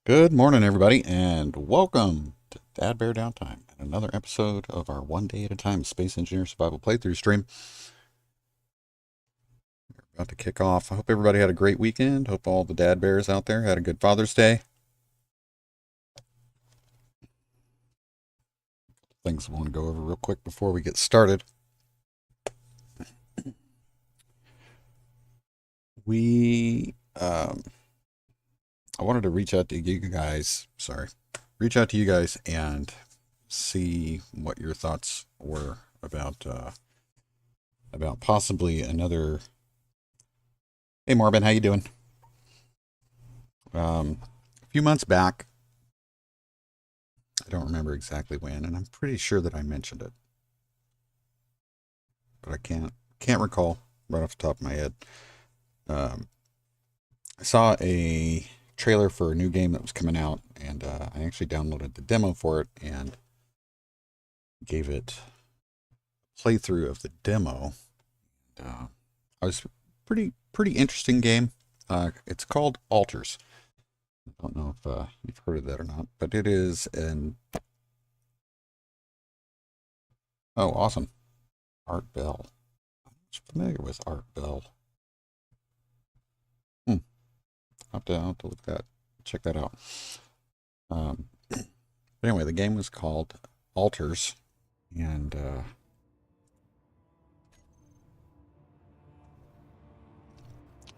Good morning, everybody, and welcome to DADBEAR.Downtime and another episode of our one day at a time Space Engineer Survival playthrough stream. We're about to kick off. I hope everybody had a great weekend. Hope all the dad bears out there had a good Father's Day. Things I want to go over real quick before we get started. I wanted to reach out to you guys. Reach out to you guys and see what your thoughts were about possibly another. Hey Marvin, how you doing? A few months back, I don't remember exactly when, and I'm pretty sure that I mentioned it, but I can't recall right off the top of my head. I saw a trailer for a new game that was coming out, and I actually downloaded the demo for it and gave it a playthrough of the demo. I was pretty interesting game. It's called Alters. I don't know if you've heard of that or not, but it is an... Oh, awesome. Art Bell. I'm not familiar with Art Bell. I'll have to look that, check that out. But anyway, the game was called Alters, and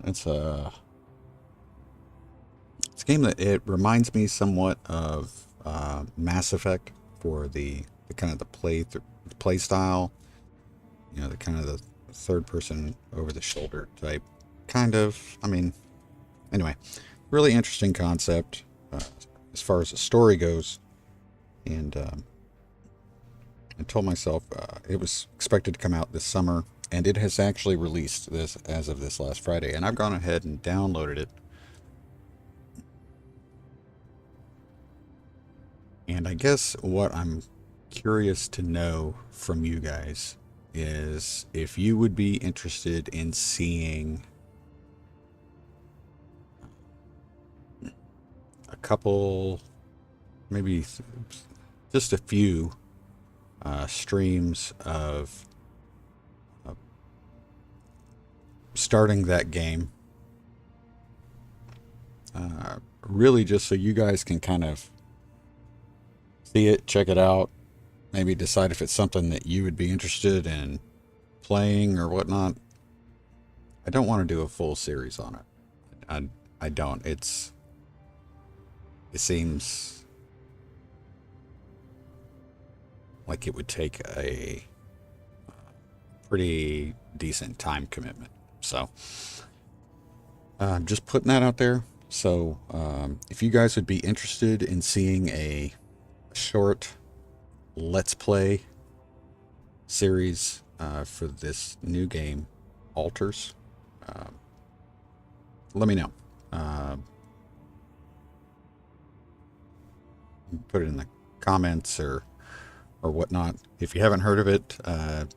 it's a game that it reminds me somewhat of Mass Effect for the kind of the play style. You know, the kind of the third person over the shoulder type kind of. I mean, anyway, really interesting concept as far as the story goes. And I told myself it was expected to come out this summer, and it has actually released this as of this last Friday. And I've gone ahead and downloaded it. And I guess what I'm curious to know from you guys is if you would be interested in seeing a couple, maybe just a few streams of starting that game. Really just so you guys can kind of see it, check it out, maybe decide if it's something that you would be interested in playing or whatnot. I don't want to do a full series on it. I don't. It seems like it would take a pretty decent time commitment. So I'm just putting that out there. So if you guys would be interested in seeing a short let's play series for this new game, Alters, let me know. Put it in the comments or whatnot. If you haven't heard of it, you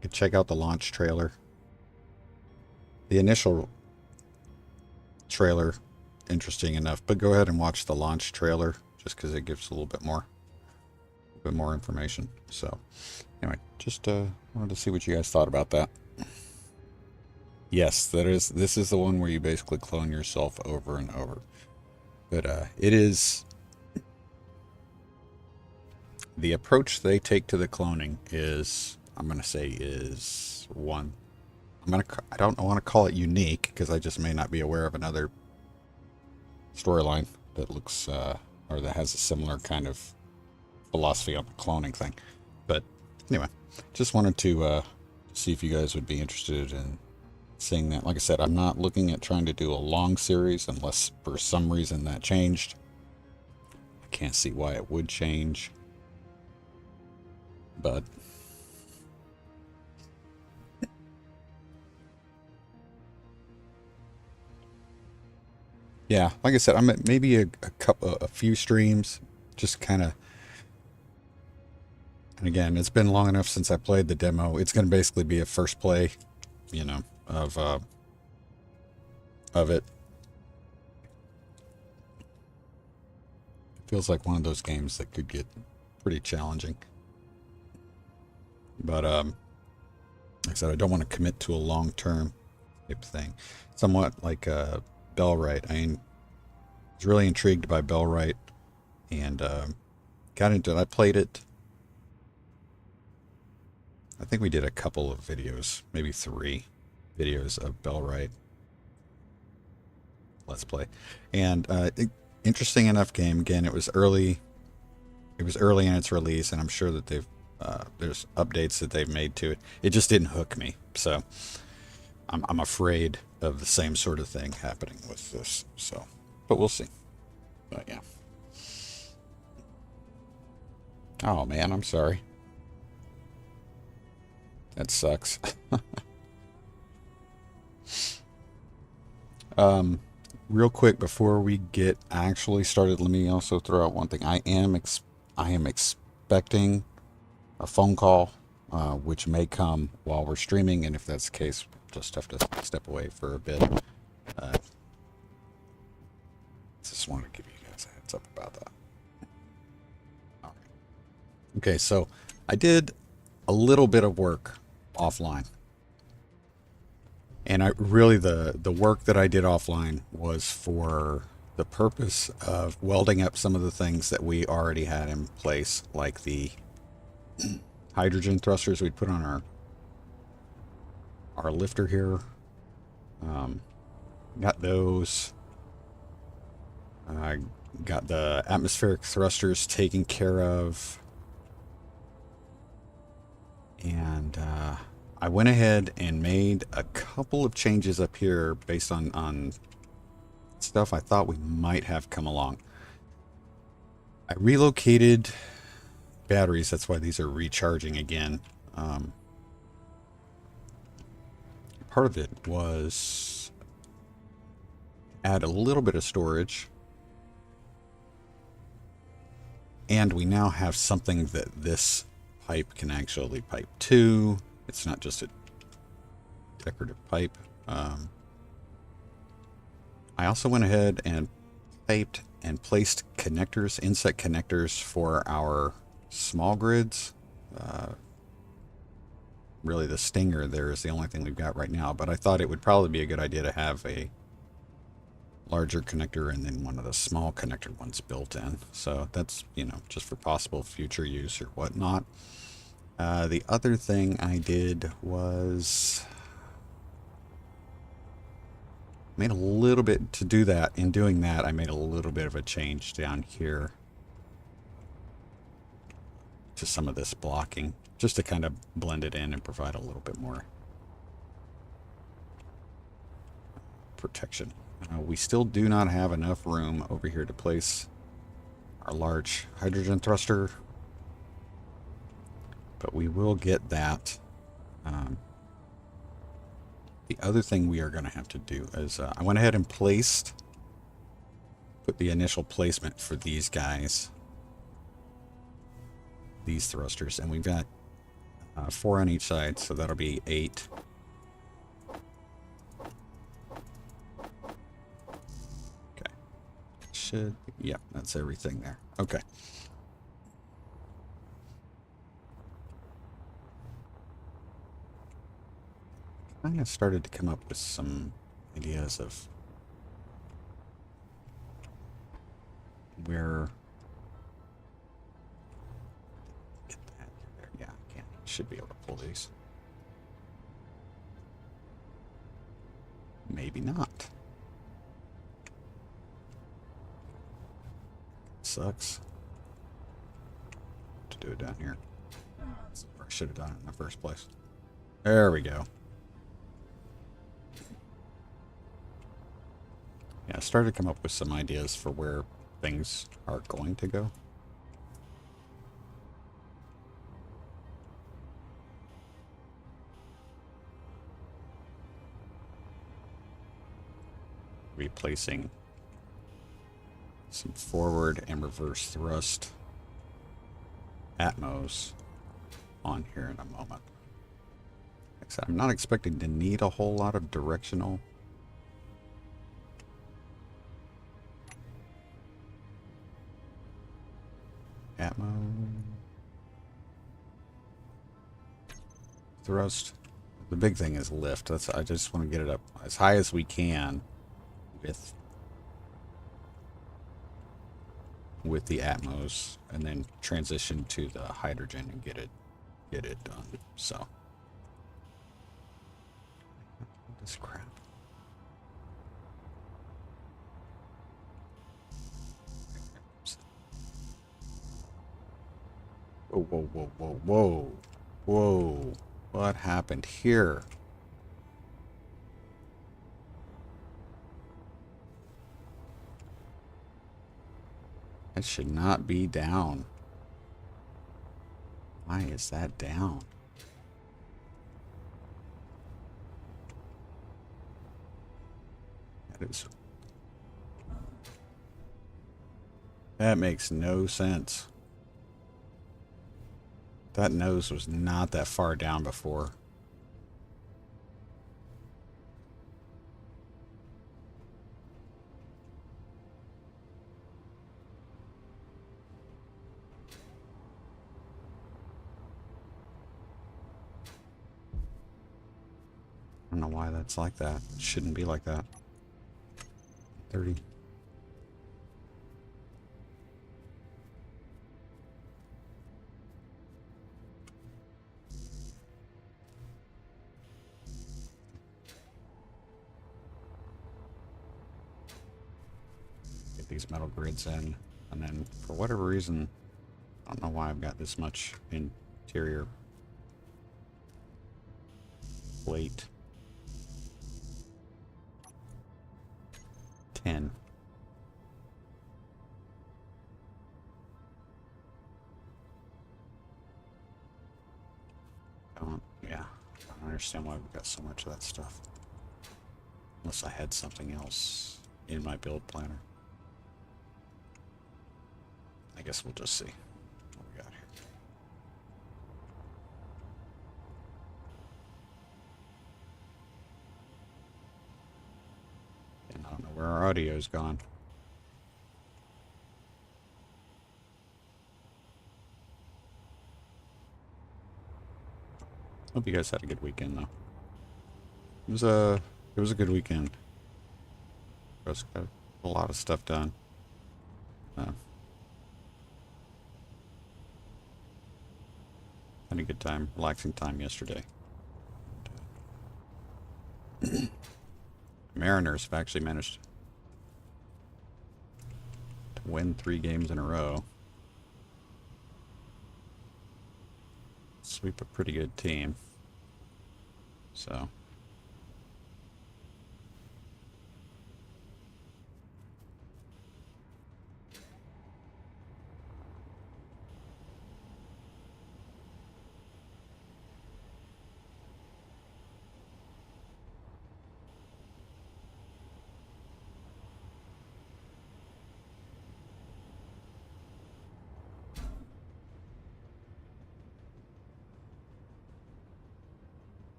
can check out the launch trailer. The initial trailer, interesting enough, but go ahead and watch the launch trailer just because it gives a little bit more information. So anyway, just wanted to see what you guys thought about that. Yes, this is the one where you basically clone yourself over and over. But it is, the approach they take to the cloning is, I'm going to say, is one. I don't want to call it unique because I just may not be aware of another storyline that looks or that has a similar kind of philosophy on the cloning thing. But anyway, just wanted to see if you guys would be interested in seeing that. Like I said, I'm not looking at trying to do a long series unless for some reason that changed. I can't see why it would change, but yeah, like I said, I'm at maybe a few streams, just kind of. And again, it's been long enough since I played the demo. It's going to basically be a first play, you know, of it. Feels like one of those games that could get pretty challenging. But like I said, I don't want to commit to a long-term type thing. Somewhat like Bellwright. I was really intrigued by Bellwright and got into it. I played it. I think we did a couple of videos, maybe 3 videos of Bellwright Let's Play. And interesting enough game. Again, it was early. It was early in its release, and I'm sure that there's updates that they've made to it. It just didn't hook me, so I'm afraid of the same sort of thing happening with this. So, but we'll see. But yeah. Oh man, I'm sorry. That sucks. Real quick before we get actually started, let me also throw out one thing. I am expecting a phone call, which may come while we're streaming, and if that's the case, we'll just have to step away for a bit. Just wanted to give you guys a heads up about that. All right. Okay, so I did a little bit of work offline. And the work that I did offline was for the purpose of welding up some of the things that we already had in place, like the hydrogen thrusters we'd put on our lifter here. Got those. Got the atmospheric thrusters taken care of. And I went ahead and made a couple of changes up here based on stuff I thought we might have come along. I relocated batteries. That's why these are recharging again. Part of it was add a little bit of storage. And we now have something that this pipe can actually pipe to. It's not just a decorative pipe. I also went ahead and piped and placed connectors, inset connectors for our small grids. Really the Stinger there is the only thing we've got right now, but I thought it would probably be a good idea to have a larger connector and then one of the small connector ones built in. So that's, you know, just for possible future use or whatnot. The other thing I did was made a little bit to do that. In doing that, I made a little bit of a change down here to some of this blocking, just to kind of blend it in and provide a little bit more protection. We still do not have enough room over here to place our large hydrogen thruster, but we will get that. The other thing we are going to have to do is I went ahead and put the initial placement for these guys, these thrusters, and we've got 4 on each side, so that'll be 8. Okay. Yep, that's everything there. Okay. I kind of started to come up with some ideas of where get that there. Yeah, I can. Should be able to pull these. Maybe not. Sucks to do it down here. That's where I should have done it in the first place. There we go. Yeah, I started to come up with some ideas for where things are going to go. Replacing some forward and reverse thrust Atmos on here in a moment. Like I said, I'm not expecting to need a whole lot of directional. Atmo. Thrust. The big thing is lift. I just want to get it up as high as we can with the Atmos, and then transition to the hydrogen and get it done. So this crap. Whoa, whoa, whoa, whoa, whoa. Whoa. What happened here? That should not be down. Why is that down? That makes no sense. That nose was not that far down before. I don't know why that's like that. It shouldn't be like that. 30. Get these metal grids in, and then for whatever reason, I don't know why I've got this much interior plate. 10. Yeah, I don't understand why we've got so much of that stuff. Unless I had something else in my build planner. I guess we'll just see what we got here. And I don't know where our audio's gone. Hope you guys had a good weekend, though. It was a good weekend. I got a lot of stuff done. Had a good time, relaxing time yesterday. Mariners have actually managed to win 3 games in a row. Sweep a pretty good team. So.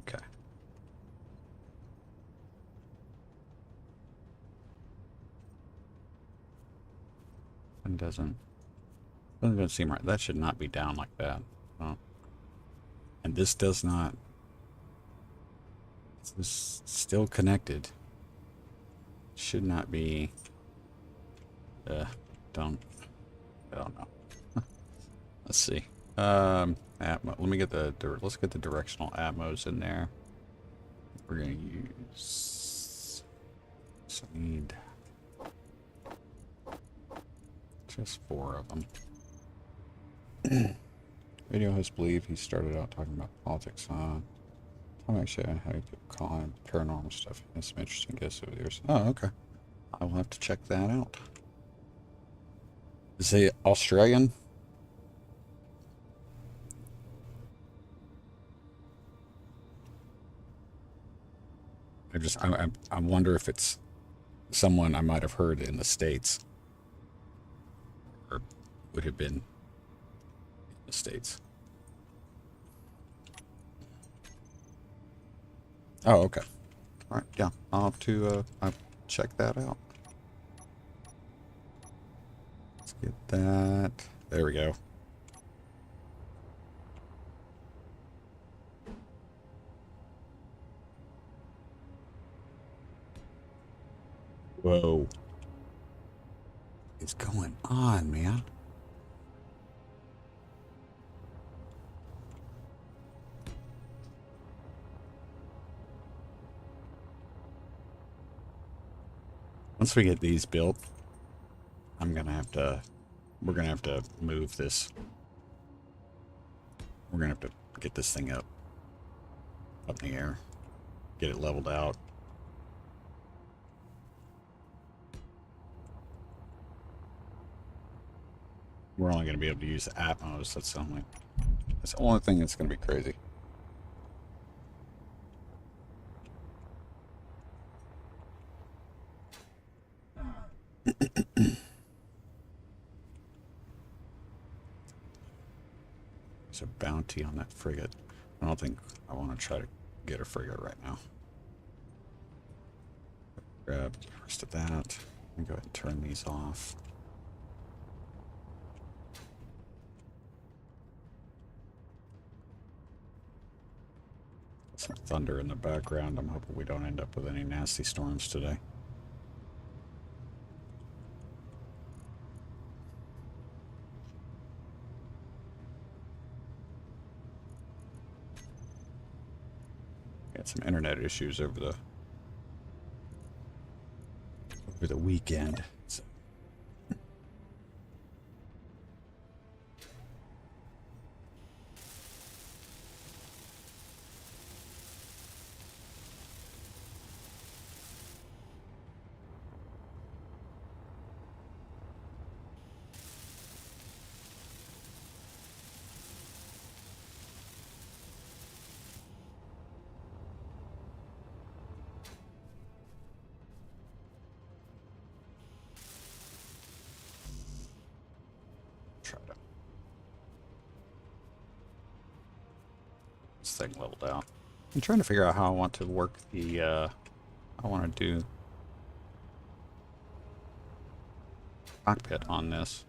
Okay. It doesn't seem right. That should not be down like that. Oh. And this does not. This is still connected. Should not be. I don't know. Let's see. Atmo. Let's get the directional Atmos in there. We're gonna use. So I need just 4 of them. Video host believe he started out talking about politics. Tom actually how to call him paranormal stuff. That's some interesting guests over there. Oh, okay. I will have to check that out. Is he Australian? I wonder if it's someone I might have heard in the States, or would have been in the States. Oh, okay. All right, yeah, I'll have to check that out. Get that. There we go. Whoa. What's going on, man? Once we get these built, we're gonna have to move this. We're gonna have to get this thing up in the air, get it leveled out. We're only gonna be able to use the Atmos. That's the only thing that's gonna be crazy. There's a bounty on that frigate. I don't think I want to try to get a frigate right now. Grab the rest of that. And go ahead and turn these off. Some thunder in the background. I'm hoping we don't end up with any nasty storms today. Got some internet issues over the weekend. So. Thing leveled out. I'm trying to figure out how I want to work the I want to do cockpit on this.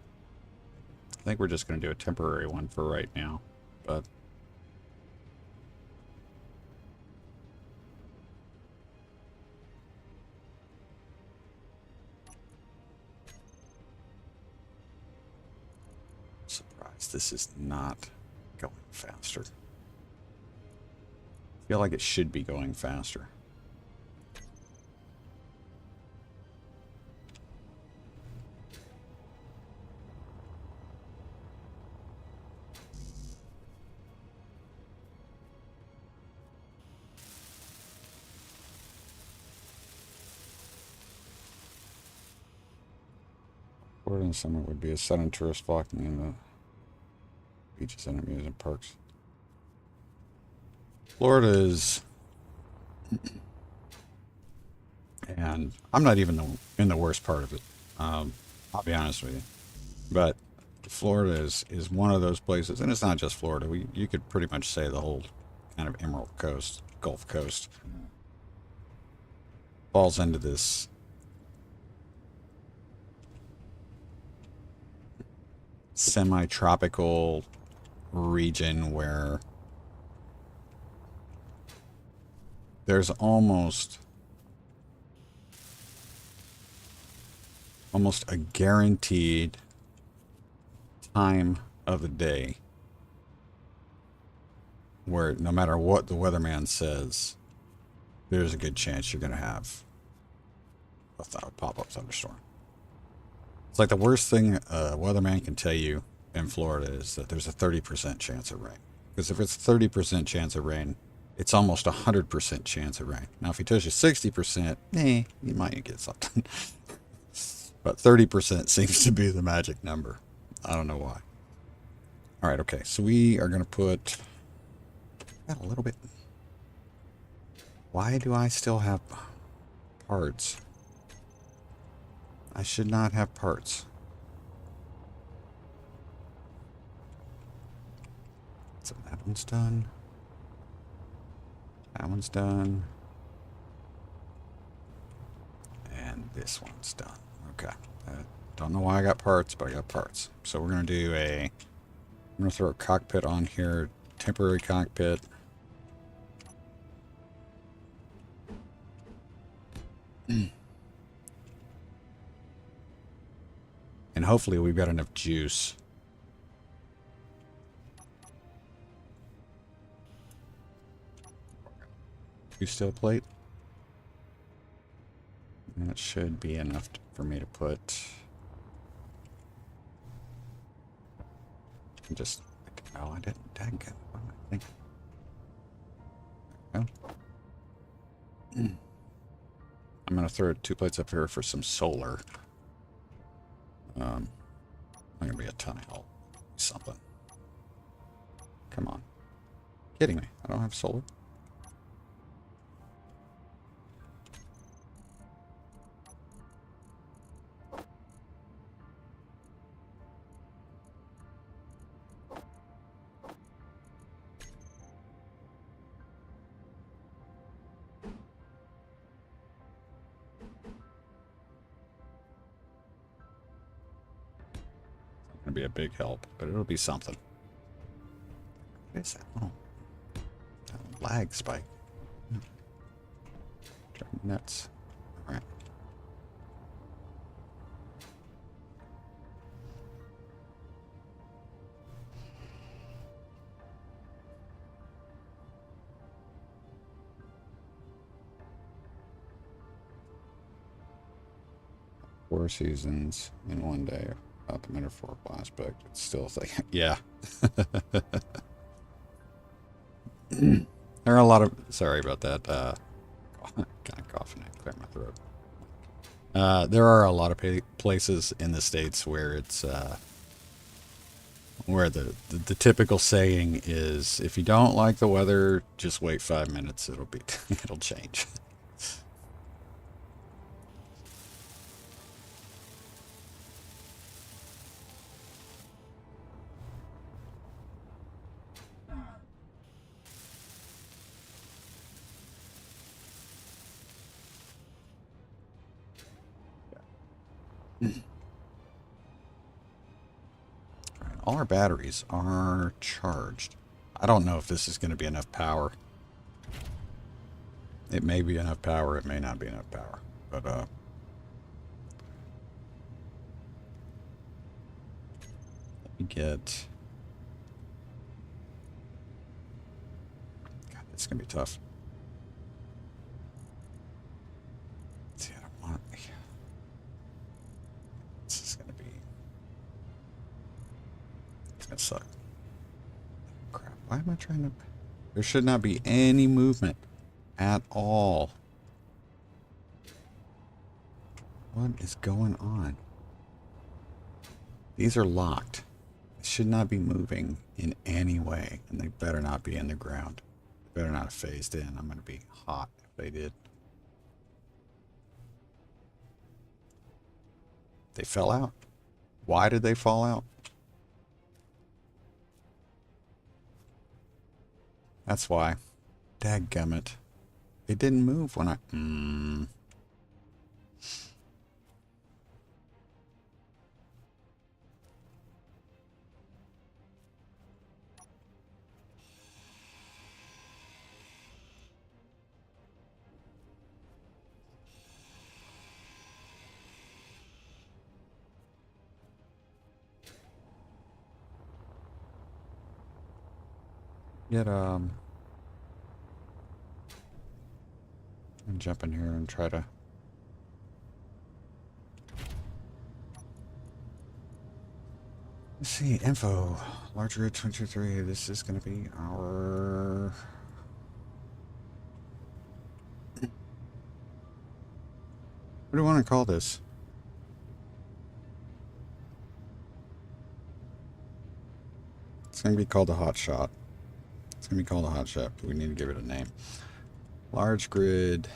I think we're just going to do a temporary one for right now, but surprised this is not going faster. I feel like it should be going faster. Florida in summer would be a sudden tourist flocking in the beaches and amusement parks. Florida is, and I'm not even in the worst part of it. I'll be honest with you, but Florida is one of those places, and it's not just Florida. You could pretty much say the whole kind of Emerald Coast, Gulf Coast, falls into this semi-tropical region where there's almost a guaranteed time of the day where no matter what the weatherman says, there's a good chance you're going to have a pop-up thunderstorm. It's like the worst thing a weatherman can tell you in Florida is that there's a 30% chance of rain. Because if it's a 30% chance of rain, it's almost a 100% chance of rain. Now, if he tells you 60%, you might get something. But 30% seems to be the magic number. I don't know why. All right, okay. So we are going to put a little bit. Why do I still have parts? I should not have parts. So that one's done. That one's done. And this one's done. Okay. Don't know why I got parts, but I got parts. So we're going to do I'm going to throw a cockpit on here. Temporary cockpit. And hopefully we've got enough juice. You still plate? That should be enough for me to put. Just, oh, I didn't tag it. What am I thinking? Oh. I'm going to throw 2 plates up here for some solar. Not going to be a ton of help. Something. Come on. Kidding me. I don't have solar. Gonna be a big help, but it'll be something. What is that? Oh, that lag spike. Driving nuts. All right. Four seasons in one day. About the metaphorical aspect. It's still a thing. Yeah. There are a lot of... Sorry about that. Kind of coughing. I clear my throat. There are a lot of places in the States where it's... where the typical saying is, if you don't like the weather, just wait 5 minutes. It'll change. All our batteries are charged. I don't know if this is going to be enough power. It may be enough power, it may not be enough power. But, let me get... God, it's going to be tough. See, I don't want... This is going to be... It's going to suck. Crap, why am I trying to... There should not be any movement at all. What is going on? These are locked. They should not be moving in any way, and they better not be in the ground. They better not have phased in. I'm going to be hot if they did. They fell out. Why did they fall out? That's why. Dadgummit. They didn't move when I... Get, and jump in here and try to... Let's see, info. Large grid 23. This is going to be our... What do you want to call this? It's going to be called a hot shot. It's going to be called a hot shot, but we need to give it a name. Large grid.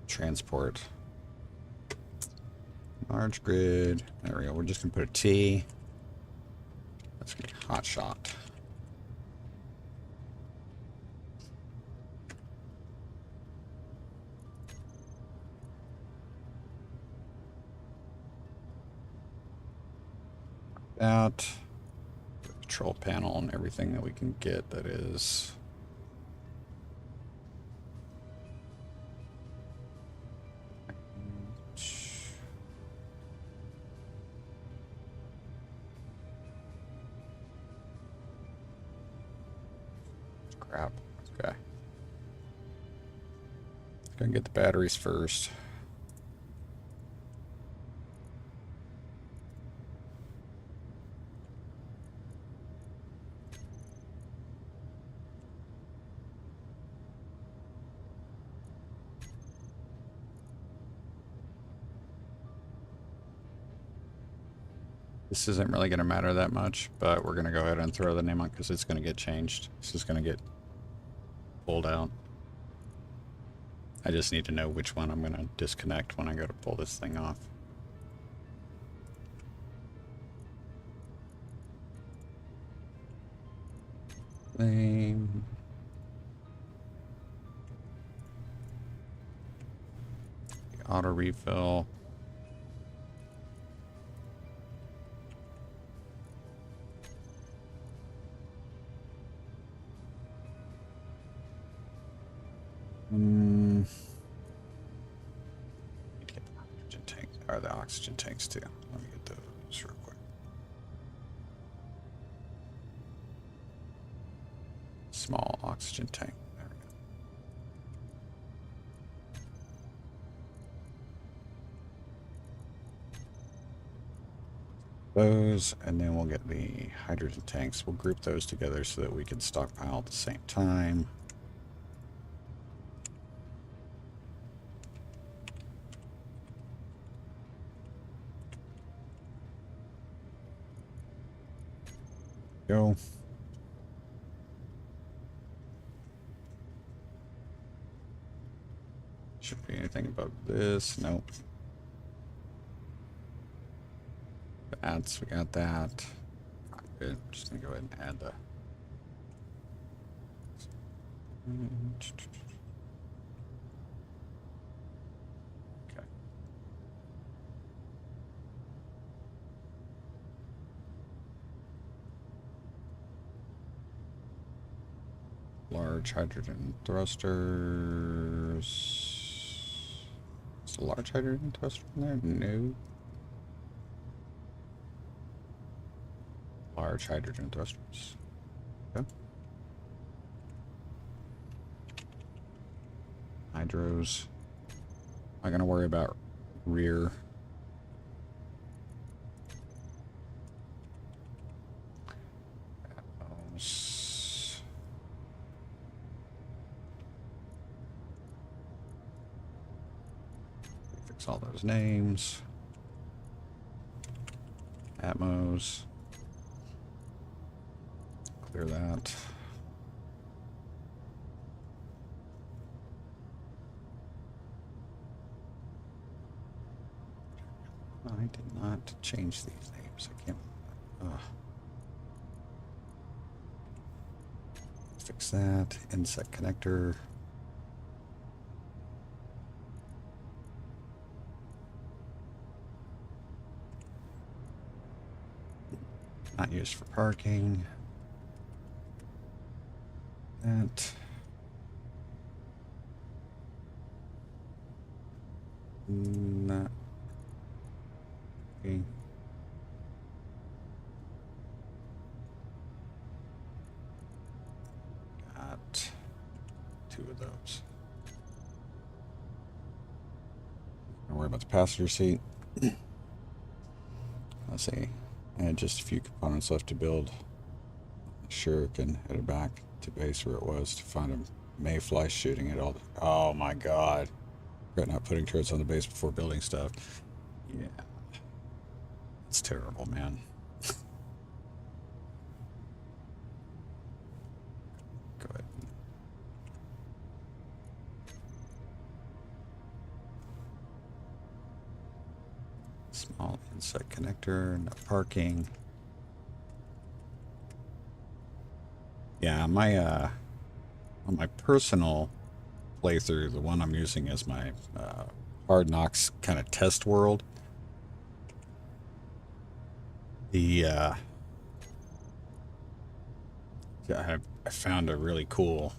Transport. Large grid. There we go. We're just going to put a T. That's going to be hot shot. that. Control panel and everything that we can get that is crap. Okay. Gonna get the batteries first. This isn't really going to matter that much, but we're going to go ahead and throw the name on because it's going to get changed. This is going to get pulled out. I just need to know which one I'm going to disconnect when I go to pull this thing off. Name. The auto refill. Get the hydrogen tanks, or the oxygen tanks too. Let me get those real quick. Small oxygen tank. There we go. Those, and then we'll get the hydrogen tanks. We'll group those together so that we can stockpile at the same time. Go. Should be anything above this. Nope. Ads, we got that. Good. Just gonna go ahead and add the. Okay. Large hydrogen thrusters. Is a large hydrogen thruster in there? No. Large hydrogen thrusters. Okay. Hydros. Not gonna worry about rear. Fix all those names. Atmos. Clear that. I did not change these names. I can't. Fix that. Inset connector. Not used for parking. That. Not. Okay. Got 2 of those. Don't worry about the passenger seat. Let's see. And just a few components left to build. Sure, can head it back to base where it was to find a mayfly shooting at all. Oh my god. Regret not putting turrets on the base before building stuff. Yeah. It's terrible, man. Go ahead. Small inset connector, no parking. Yeah, my on my personal playthrough, the one I'm using as my Hard Knocks kind of test world. The I found a really cool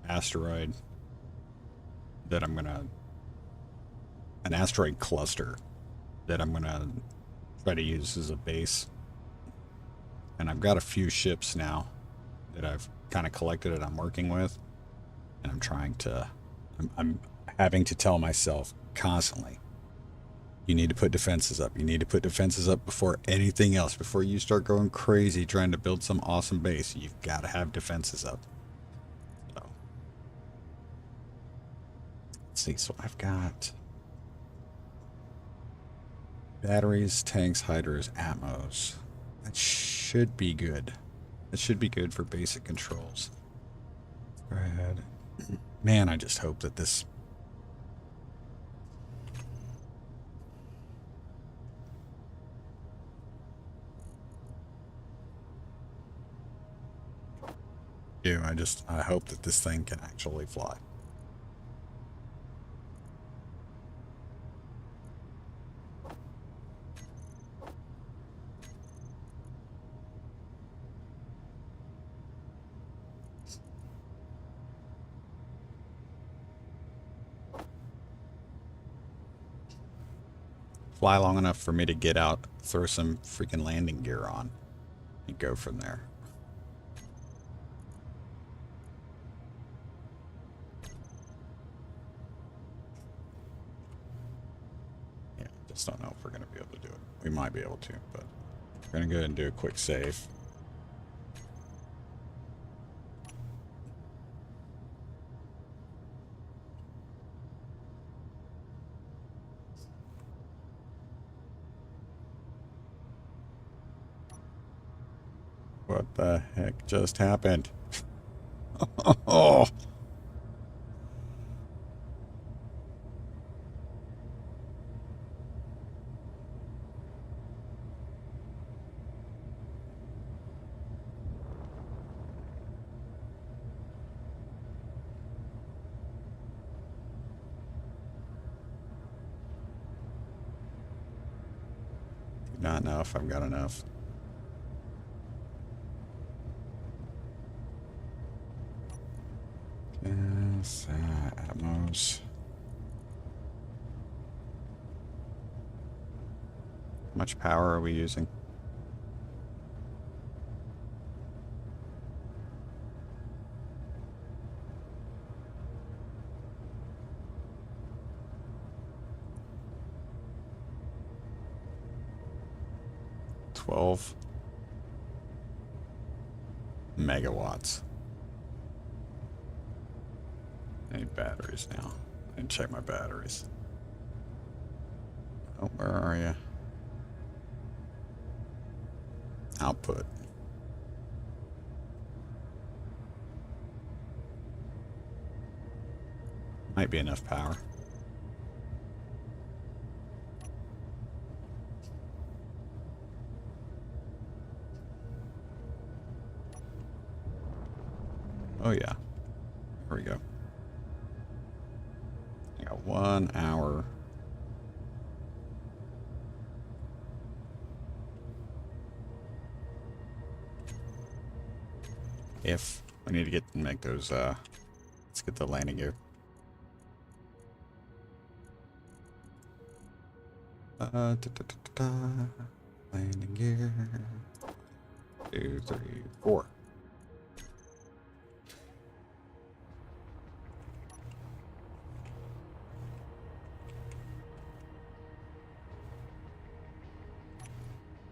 asteroid that an asteroid cluster that I'm gonna try to use as a base. And I've got a few ships now that I've kind of collected and I'm working with. And I'm having to tell myself constantly, you need to put defenses up. You need to put defenses up before anything else. Before you start going crazy trying to build some awesome base, you've got to have defenses up. So, let's see. So I've got batteries, tanks, hydras, atmos. That should be good. That should be good for basic controls. Go ahead. Man, I just hope that this... I hope that this thing can actually fly. Fly long enough for me to get out, throw some freaking landing gear on, and go from there. Yeah, just don't know if we're going to be able to do it. We might be able to, but we're going to go ahead and do a quick save. What the heck just happened? Oh! Not enough. I've got enough. Yes, Atmos. How much power are we using? Megawatts. I need batteries now. I need to check my batteries. Oh, where are you? Output. Might be enough power. Oh yeah. There we go. I got 1 hour. If we need to make those, let's get the landing gear. Landing gear. 2, 3, 4.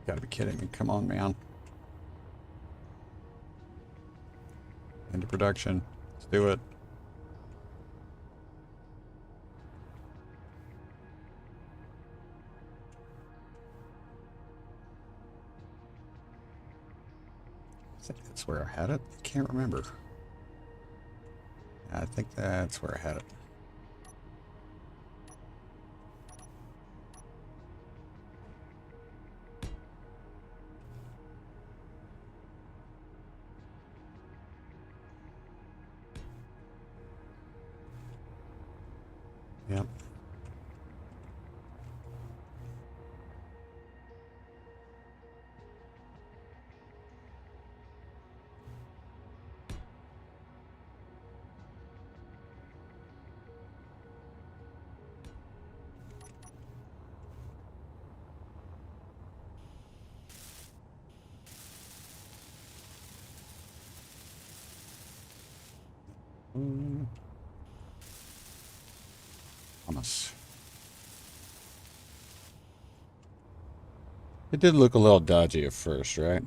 Gotta be kidding me. Come on, man. Into production. Let's do it. I think that's where I had it. I can't remember. I think that's where I had it. Yep. Almost. It did look a little dodgy at first, right?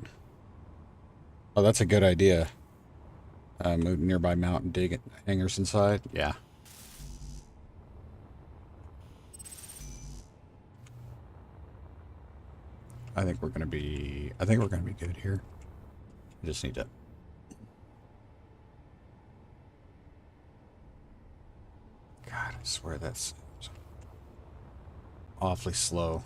Oh, that's a good idea. Move nearby mountain, dig hangars inside. Yeah. I think we're gonna be good here. I just need to. God, I swear that's awfully slow.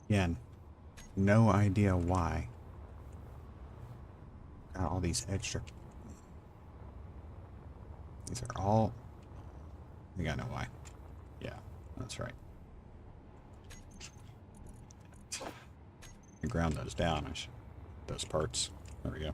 Again, no idea why. Got all these extra. These are all. I think I know why. Yeah, that's right. I ground those down. I should. Those parts. There we go.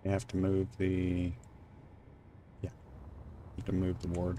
You have to move the. Yeah, you have to move the ward.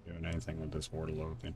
Doing anything with this ward loading.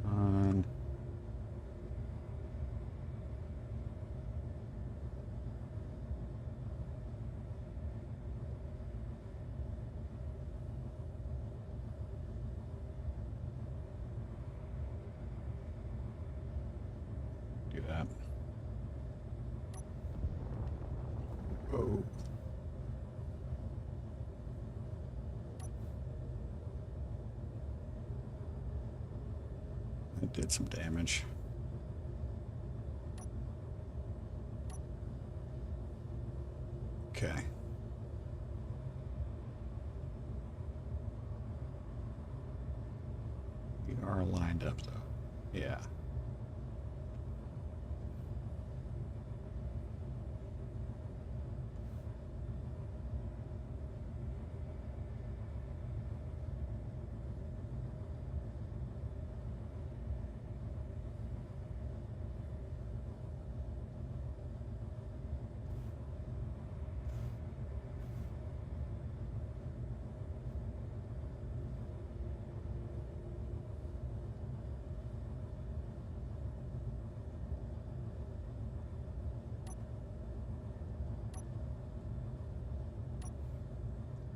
On. Do that. Whoa. That did some damage. Okay. We are lined up, though. Yeah.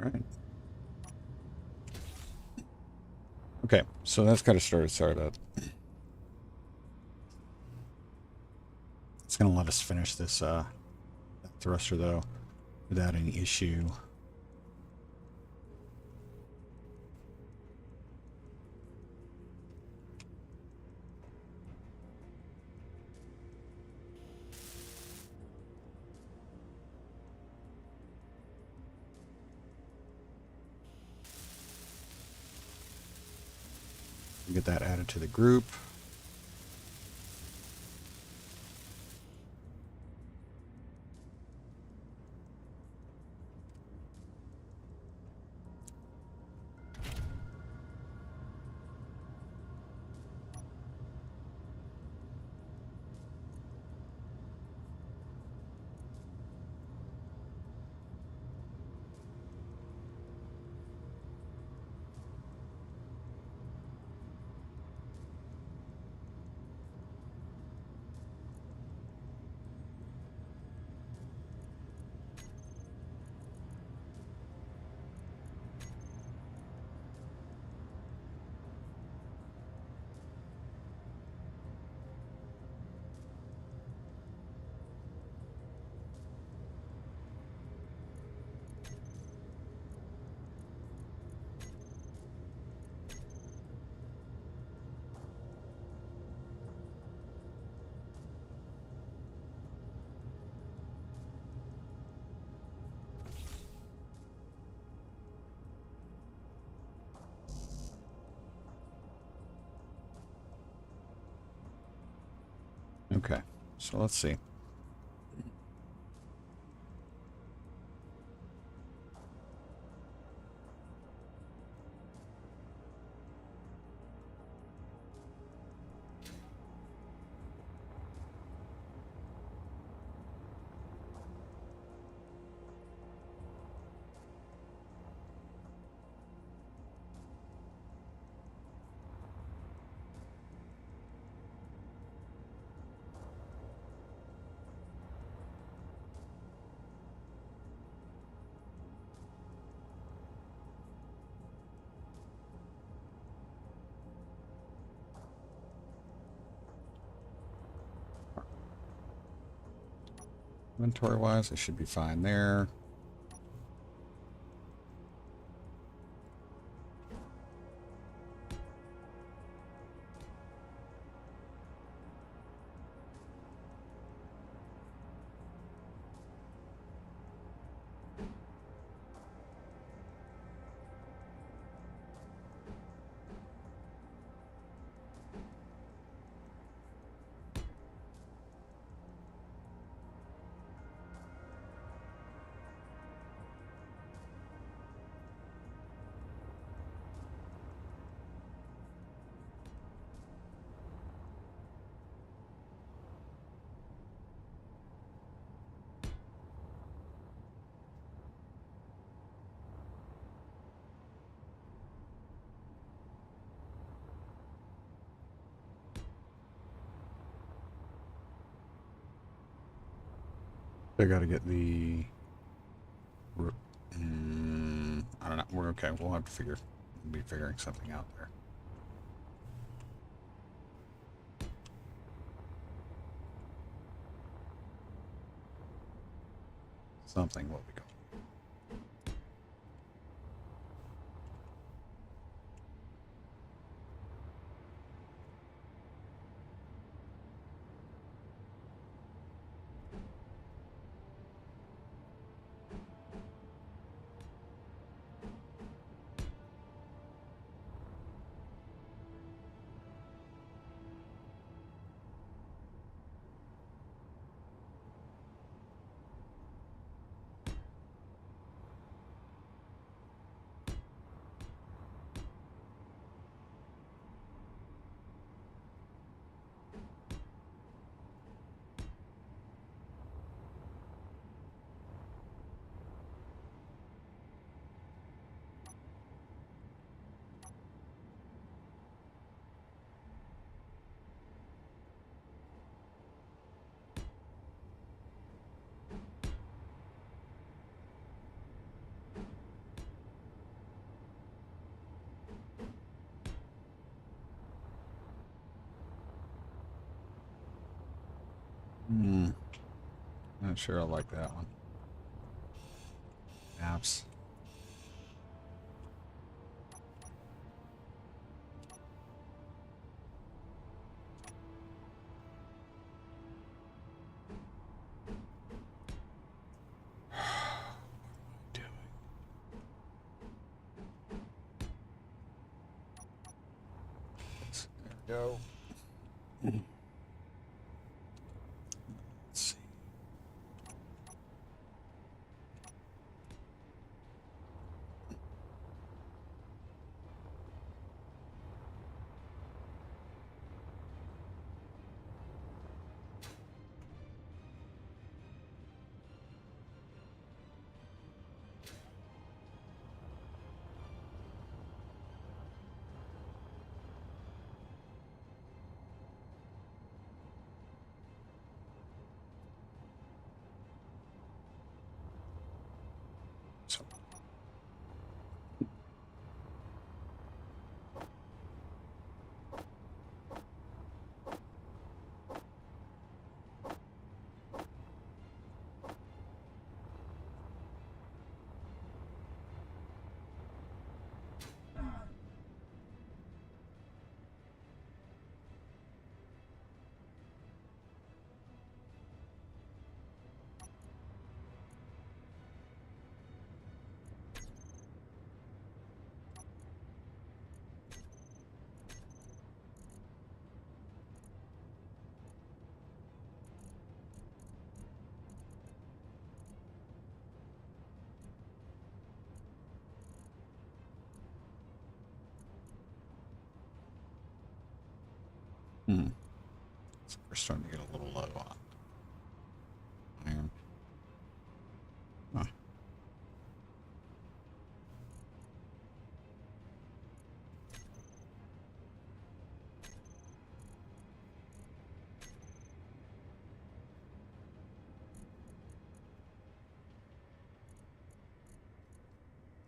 All right. Okay, so that's got to start up. It's going to let us finish this thruster, though, without any issue. Get that added to the group. Okay, so let's see. Inventory-wise, I should be fine there. I got to get the. I don't know. We're okay. We'll have to figure. We'll be figuring something out there. Something will be going. Not sure I like that one. Apps. There we go. Let's see. So, so we're starting to get a little low on iron. Huh.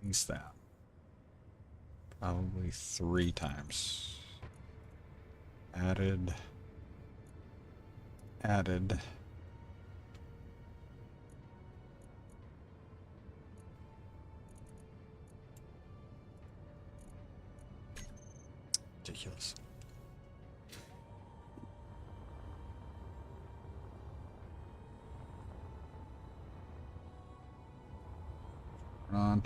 Use that. Probably 3 times. Added. Ridiculous. Turn on.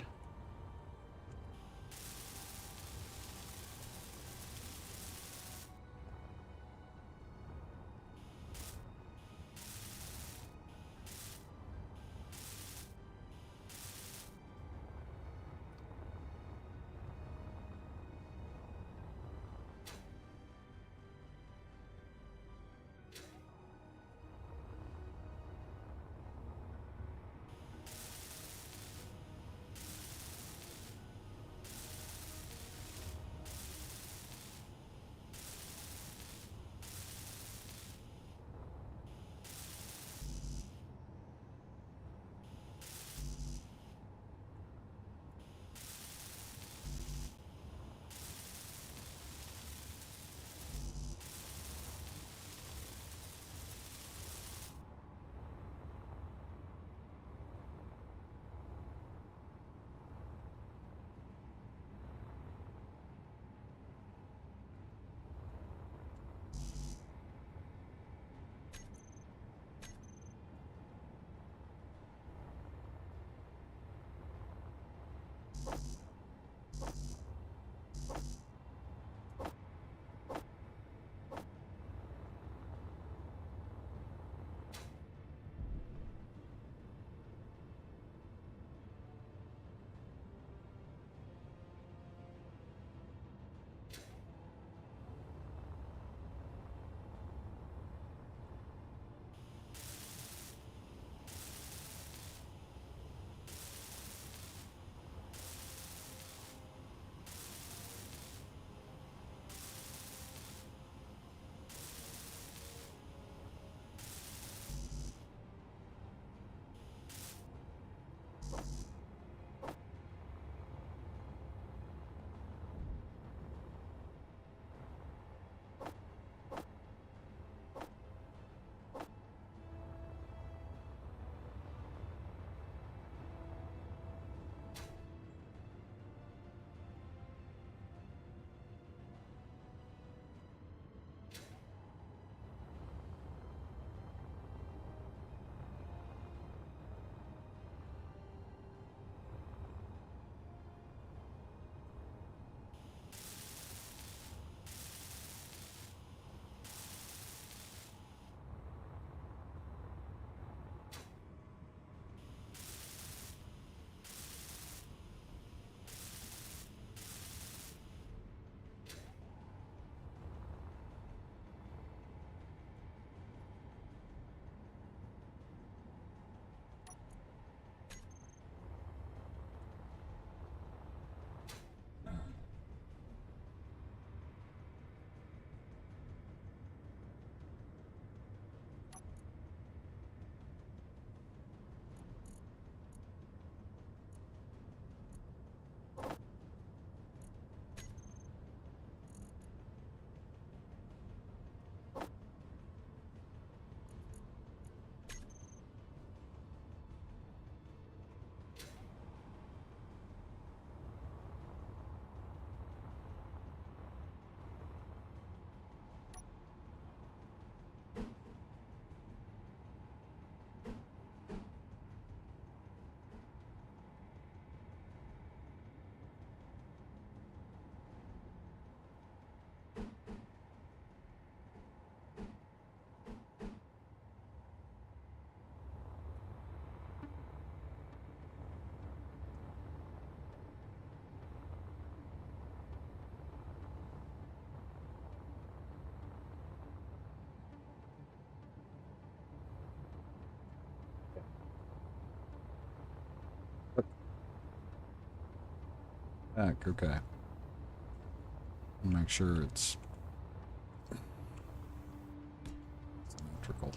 back. Okay. Make sure it's symmetrical.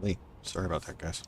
Lee, sorry about that, guys.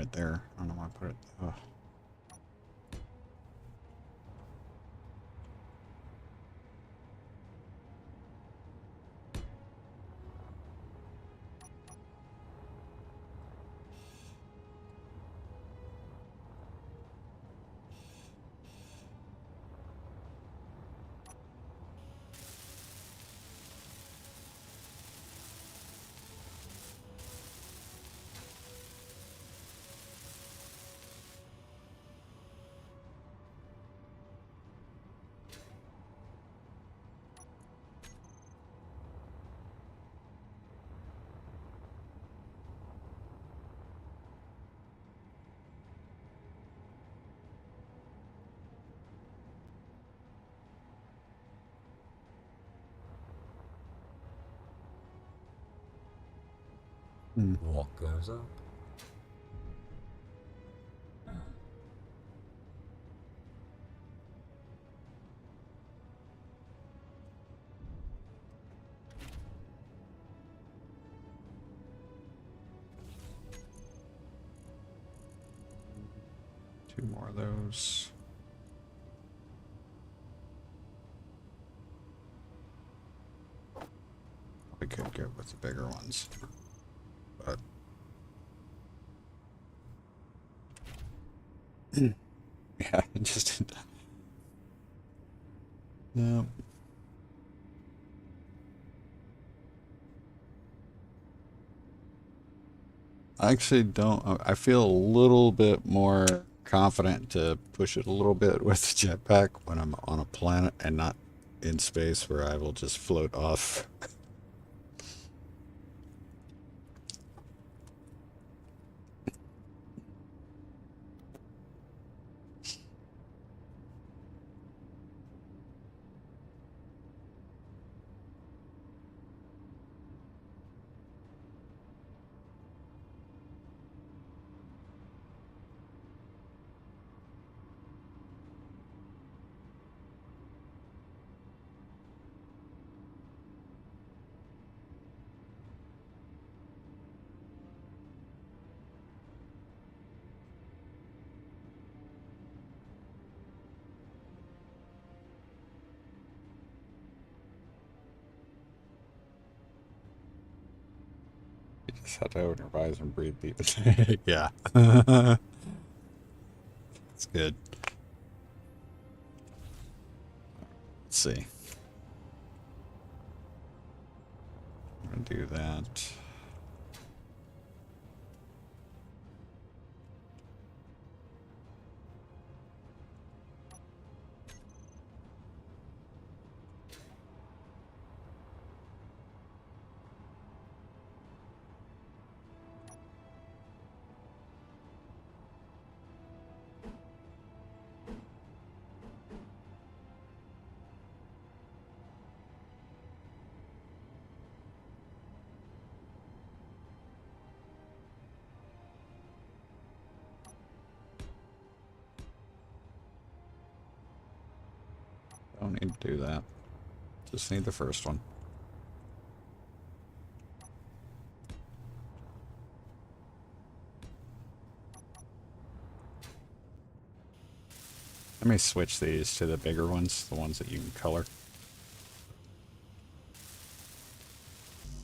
it there. I don't know why I put it. Ugh. What goes up? Two more of those. We could go with the bigger ones, but yeah, it just no. I actually don't. I feel a little bit more confident to push it a little bit with the jetpack when I'm on a planet and not in space where I will just float off. You just have to open your eyes and breathe deep. Yeah. It's good. Let's see. I'm gonna do that. Don't need to do that. Just need the first one. Let me switch these to the bigger ones, the ones that you can color.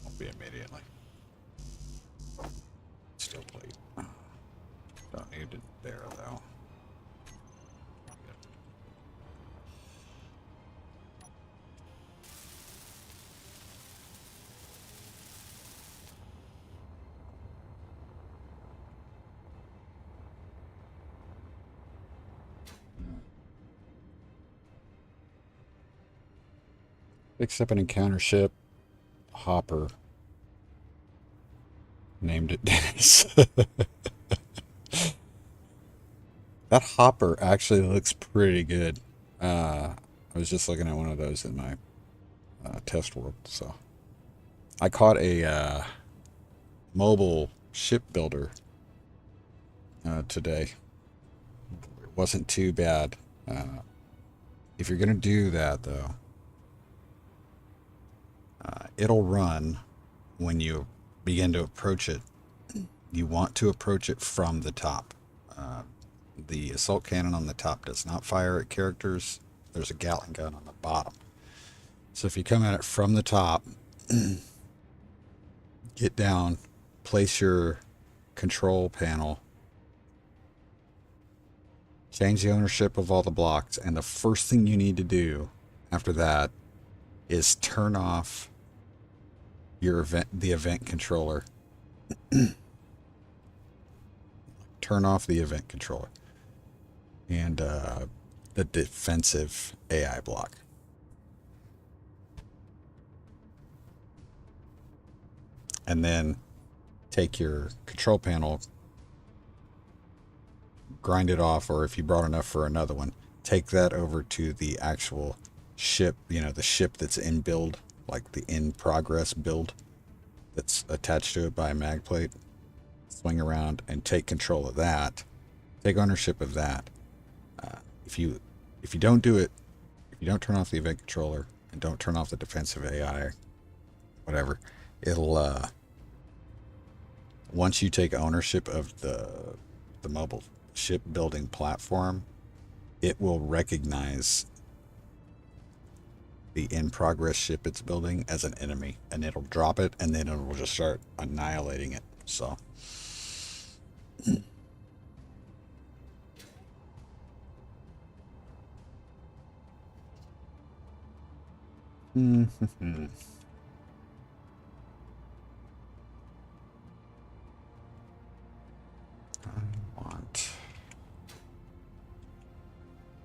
Won't be immediately. Still plate. Don't need it there though. Picks up an encounter ship. Hopper. Named it Dennis. That hopper actually looks pretty good. I was just looking at one of those in my test world. So I caught a mobile shipbuilder today. It wasn't too bad. If you're gonna do that though, it'll run when you begin to approach it you want to approach it from the top. The assault cannon on the top does not fire at characters. There's a Gatling gun on the bottom. So if you come at it from the top, get down, place your control panel, change the ownership of all the blocks, and the first thing you need to do after that is turn off the event controller. Turn off the event controller and the defensive AI block. And then take your control panel, grind it off, or if you brought enough for another one, take that over to the actual ship, the ship that's in build, like the in progress build that's attached to it by a mag plate. Swing around and take control of that. Take ownership of that. If you don't do it, if you don't turn off the event controller and don't turn off the defensive AI, whatever, it'll once you take ownership of the mobile ship building platform, it will recognize the in progress ship it's building as an enemy, and it'll drop it, and then it will just start annihilating it. So I want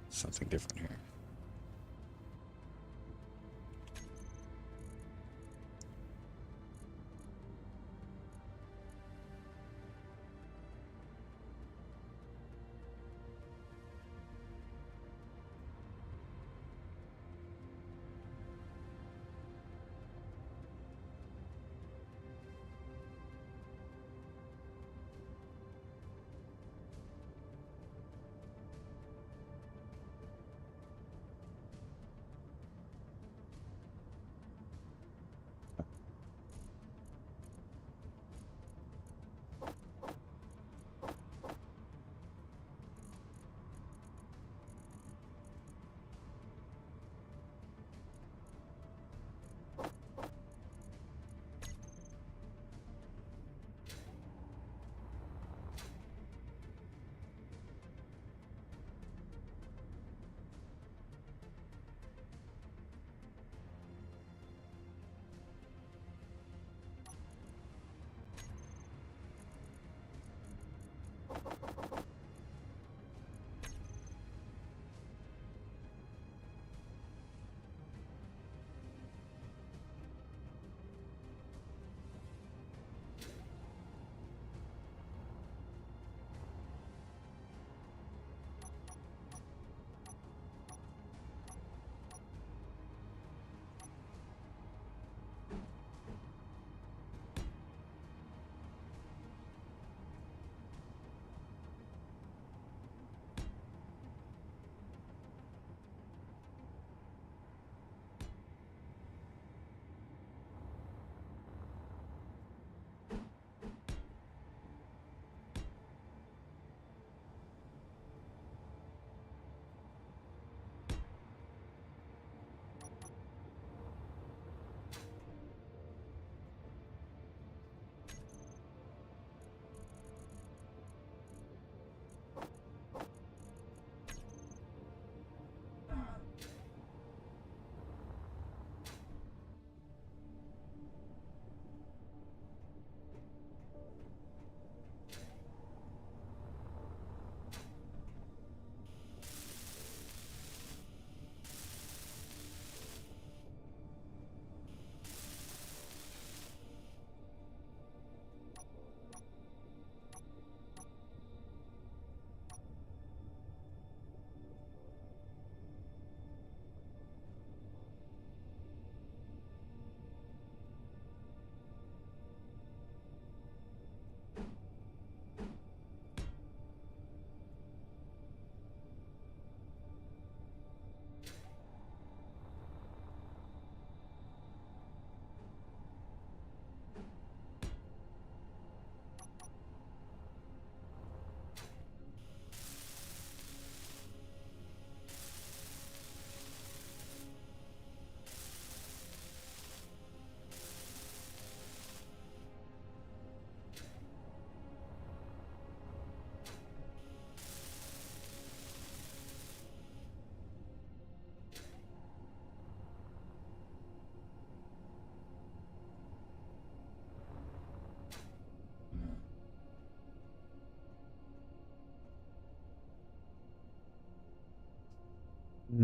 something different here.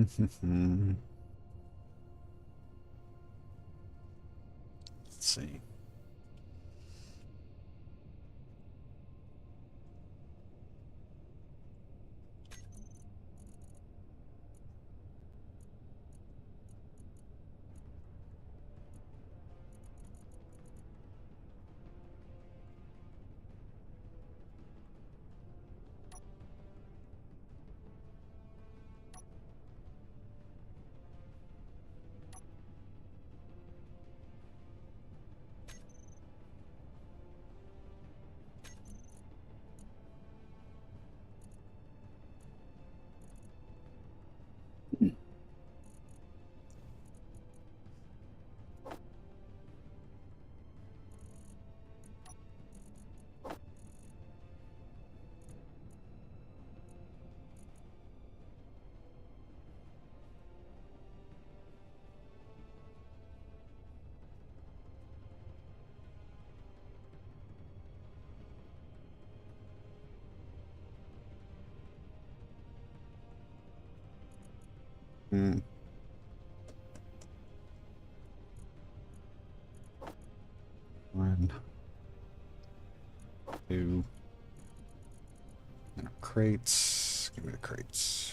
Let's see. Hmm. One, two, and crates. Give me the crates.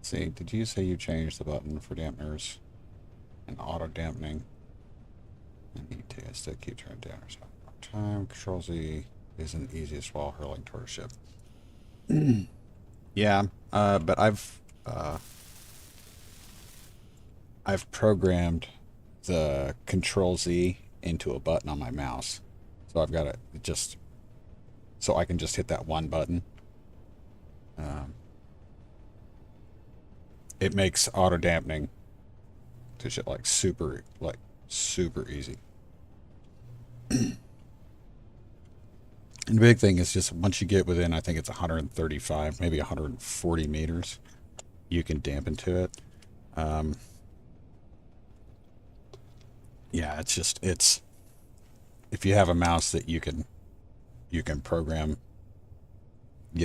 See, did you say you changed the button for dampeners and auto dampening? I need to still keep turning dampeners on time. Control Z isn't the easiest while hurling toward a ship. Yeah, but I've programmed the Control Z into a button on my mouse, so I've got it just so I can just hit that one button. It makes auto dampening to shit like super easy. And the big thing is just once you get within, I think it's 135, maybe 140 meters, you can dampen to it. Yeah, it's if you have a mouse that you can program,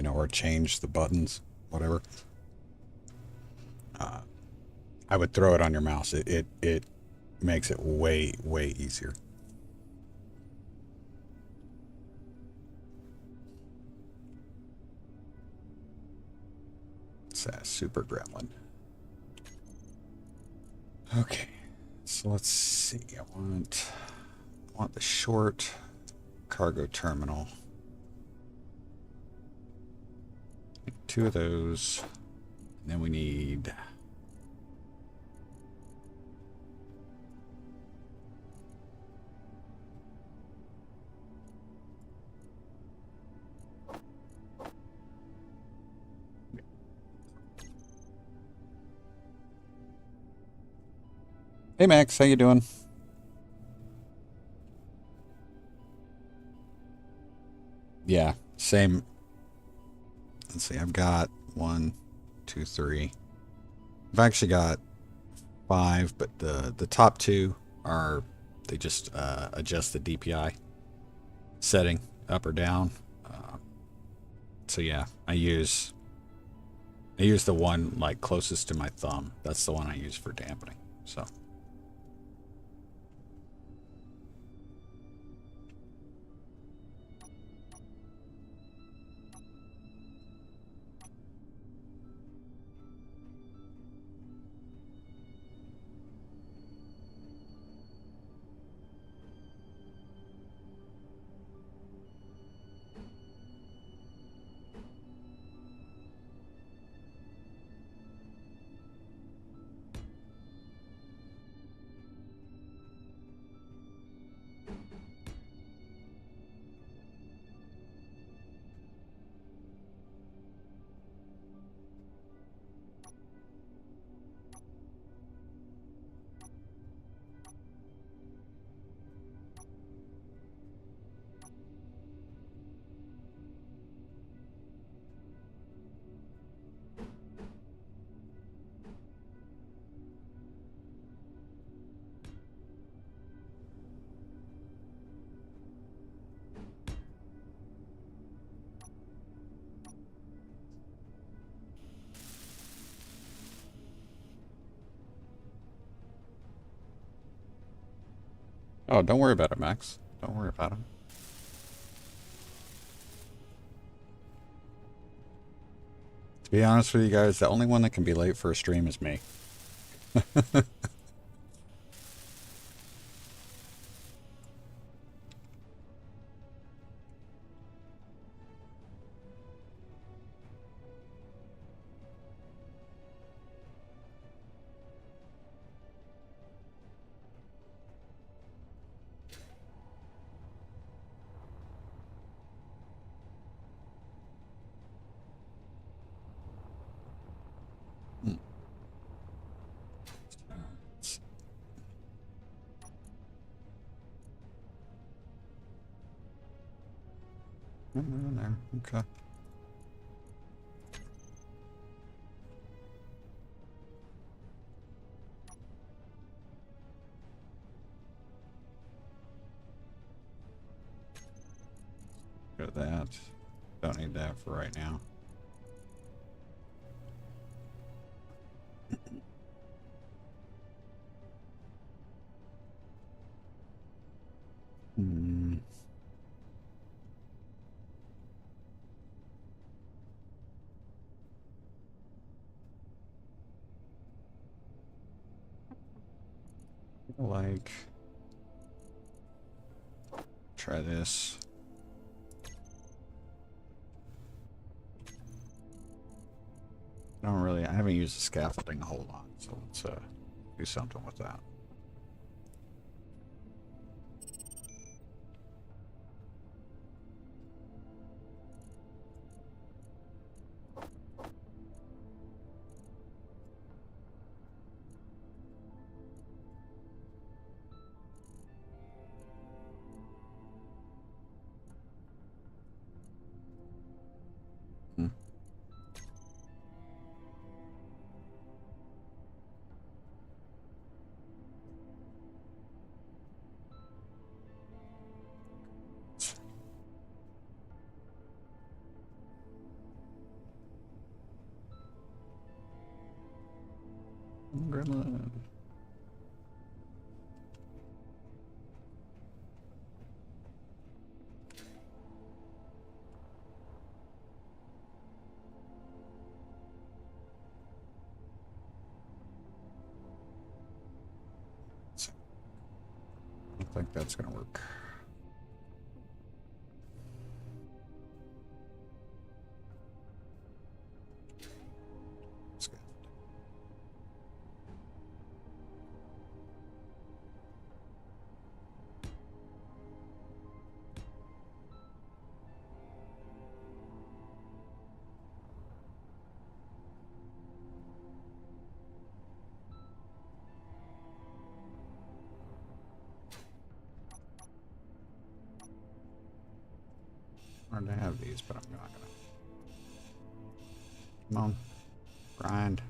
or change the buttons, whatever. I would throw it on your mouse. It makes it way easier. It's a super gremlin. Okay, so let's see. I want the short cargo terminal. Two of those. And then we need Hey Max, how you doing? Yeah, same. Let's see, I've got one, two, three. I've actually got five, but the top two are they just adjust the DPI setting up or down. Uh, so yeah, I use the one like closest to my thumb. That's the one I use for dampening. So. Oh, don't worry about it, Max. Don't worry about it. To be honest with you guys, the only one that can be late for a stream is me. Hmm. Okay. Go to that. Don't need that for right now. Hmm. Like, try this. I haven't used the scaffolding a whole lot, so let's do something with that. Hmm. Gremlin. I don't think that's gonna work. wanted to have these, but I'm not gonna. Come on, grind.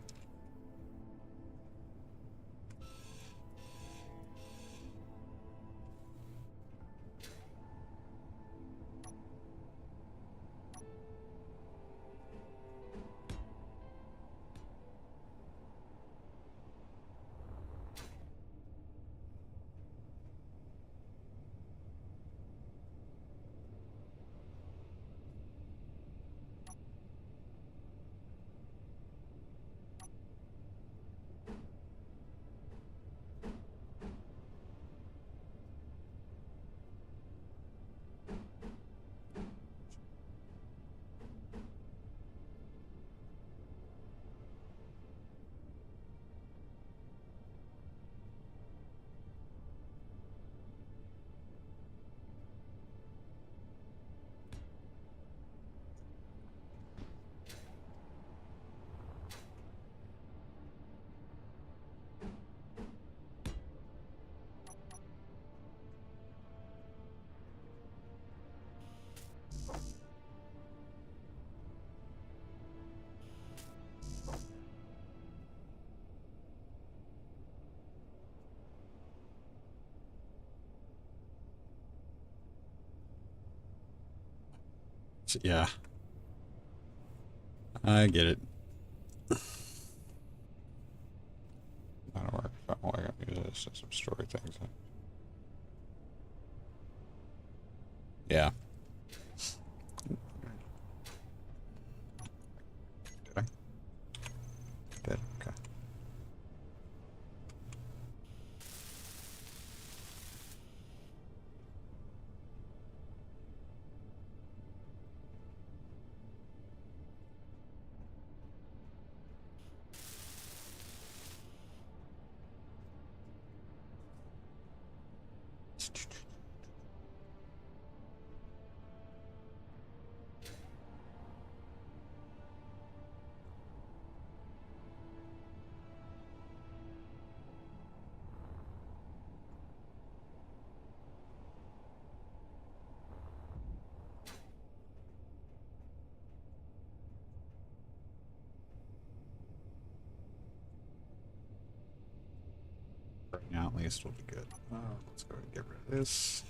Yeah, I get it. Not a work. Oh, I gotta use this as some story things. Yeah. Did I? Did. Okay. Right now, at least, will be good. Let's go ahead and get rid of this.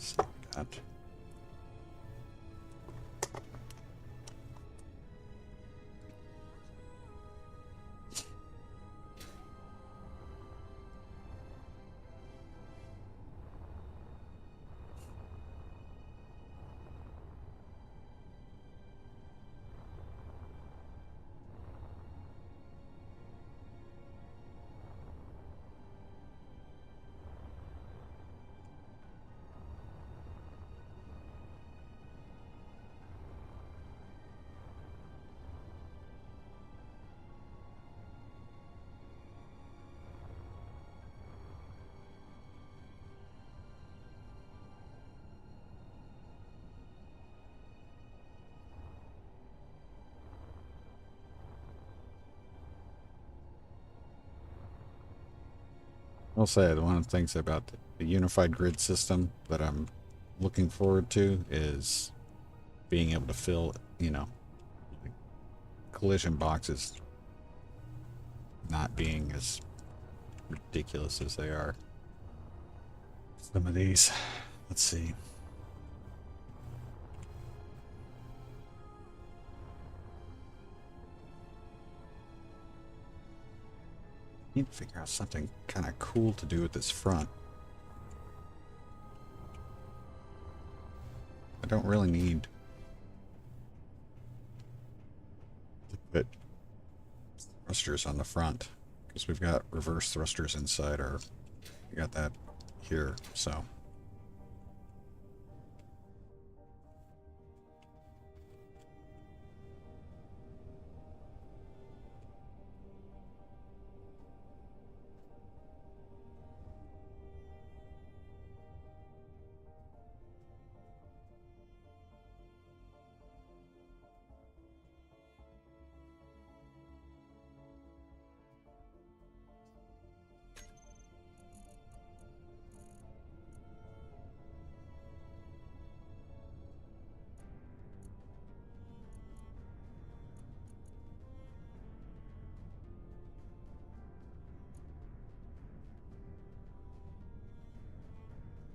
Save that. I'll say one of the things about the unified grid system that I'm looking forward to is being able to fill, like collision boxes not being as ridiculous as they are. Some of these. Let's see. Need to figure out something kind of cool to do with this front. I don't really need to put thrusters on the front because we've got reverse thrusters inside our, we got that here, so.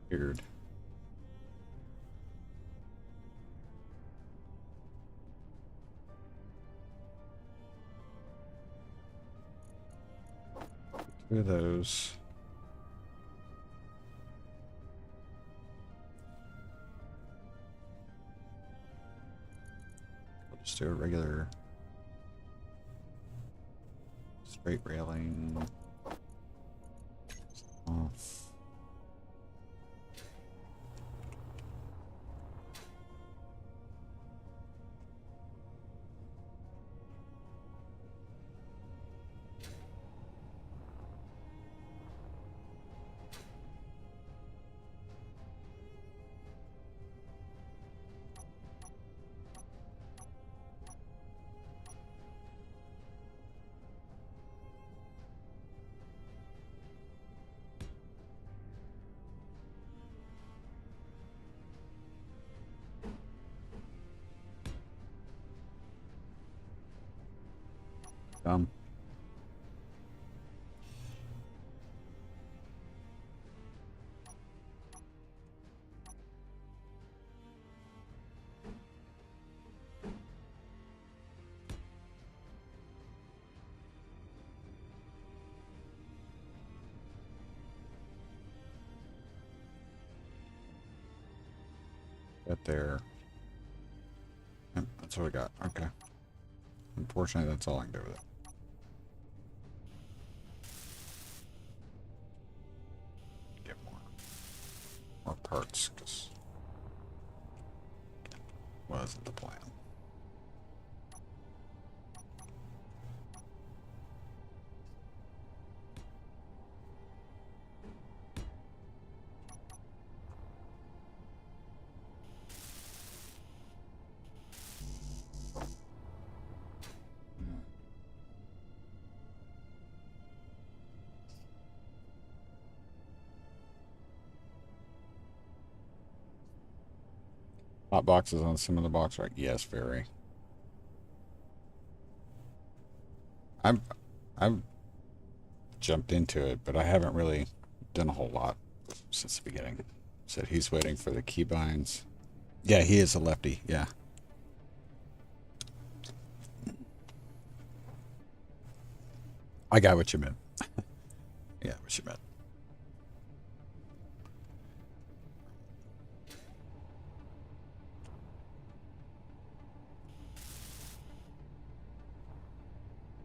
Weird. Two of those. We'll just do a regular straight railing off. Um, That there. Yep, that's what I got. Okay. Unfortunately, that's all I can do with it. Get more parts, because wasn't the plan. Hot boxes on some of the box, right? Yes, very. I've jumped into it, but I haven't really done a whole lot since the beginning. Said he's waiting for the keybinds. Yeah, he is a lefty. Yeah. I got what you meant. Yeah, what you meant.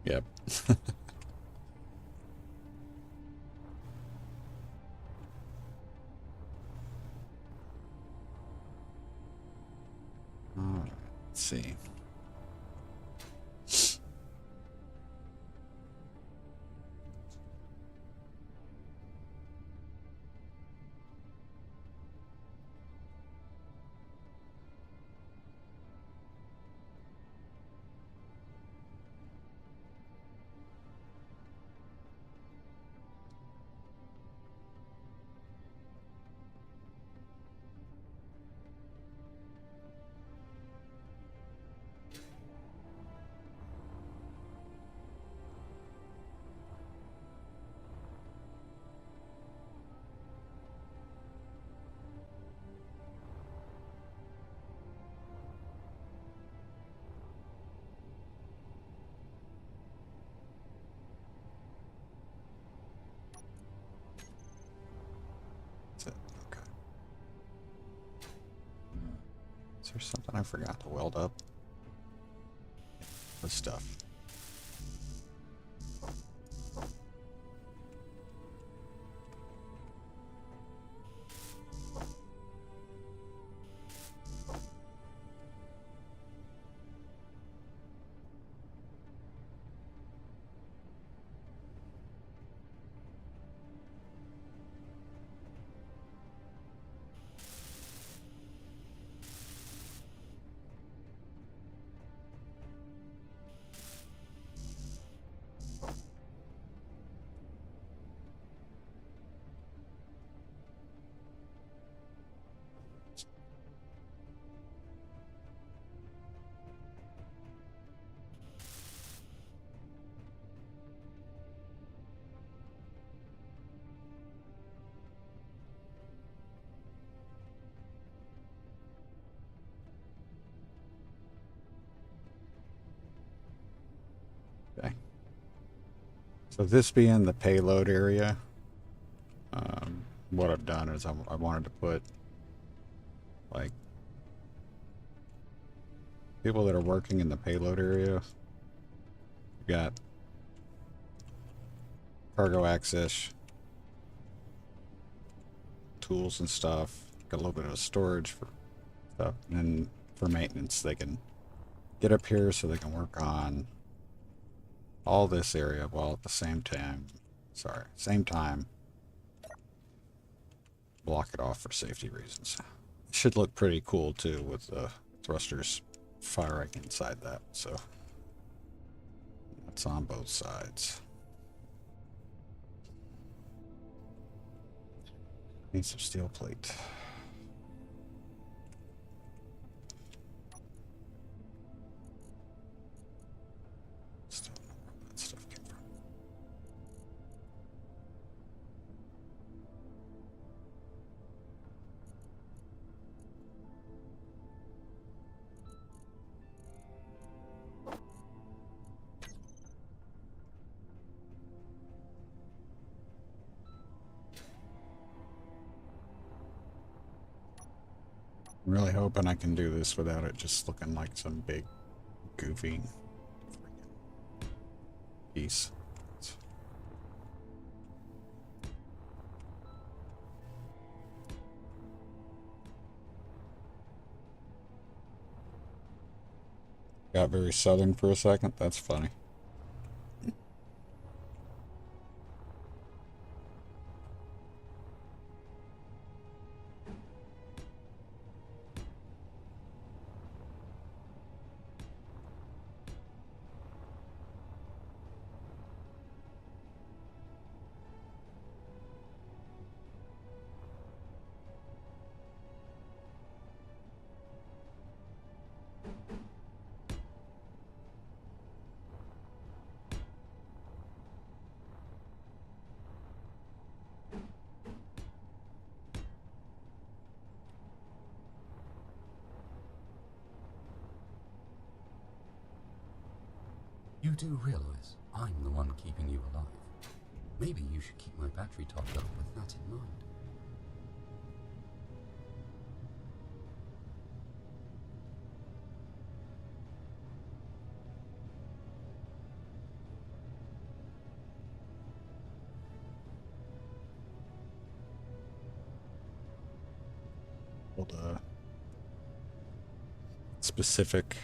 Yep. All right. Let's see. That's it. Okay. Is there something I forgot to weld up? This stuff. Okay. So this being the payload area, what I've done is I wanted to put like people that are working in the payload area. We got cargo access, tools and stuff. Got a little bit of storage for stuff, and then for maintenance, they can get up here so they can work on all this area while at the same time, block it off for safety reasons. It should look pretty cool too with the thrusters firing inside that. So that's on both sides. Need some steel plate. Still don't know where that stuff came from. I'm really hoping I can do this without it just looking like some big, goofy piece. Got very southern for a second. That's funny. You do realize I'm the one keeping you alive. Maybe you should keep my battery topped up with that in mind. Hold a specific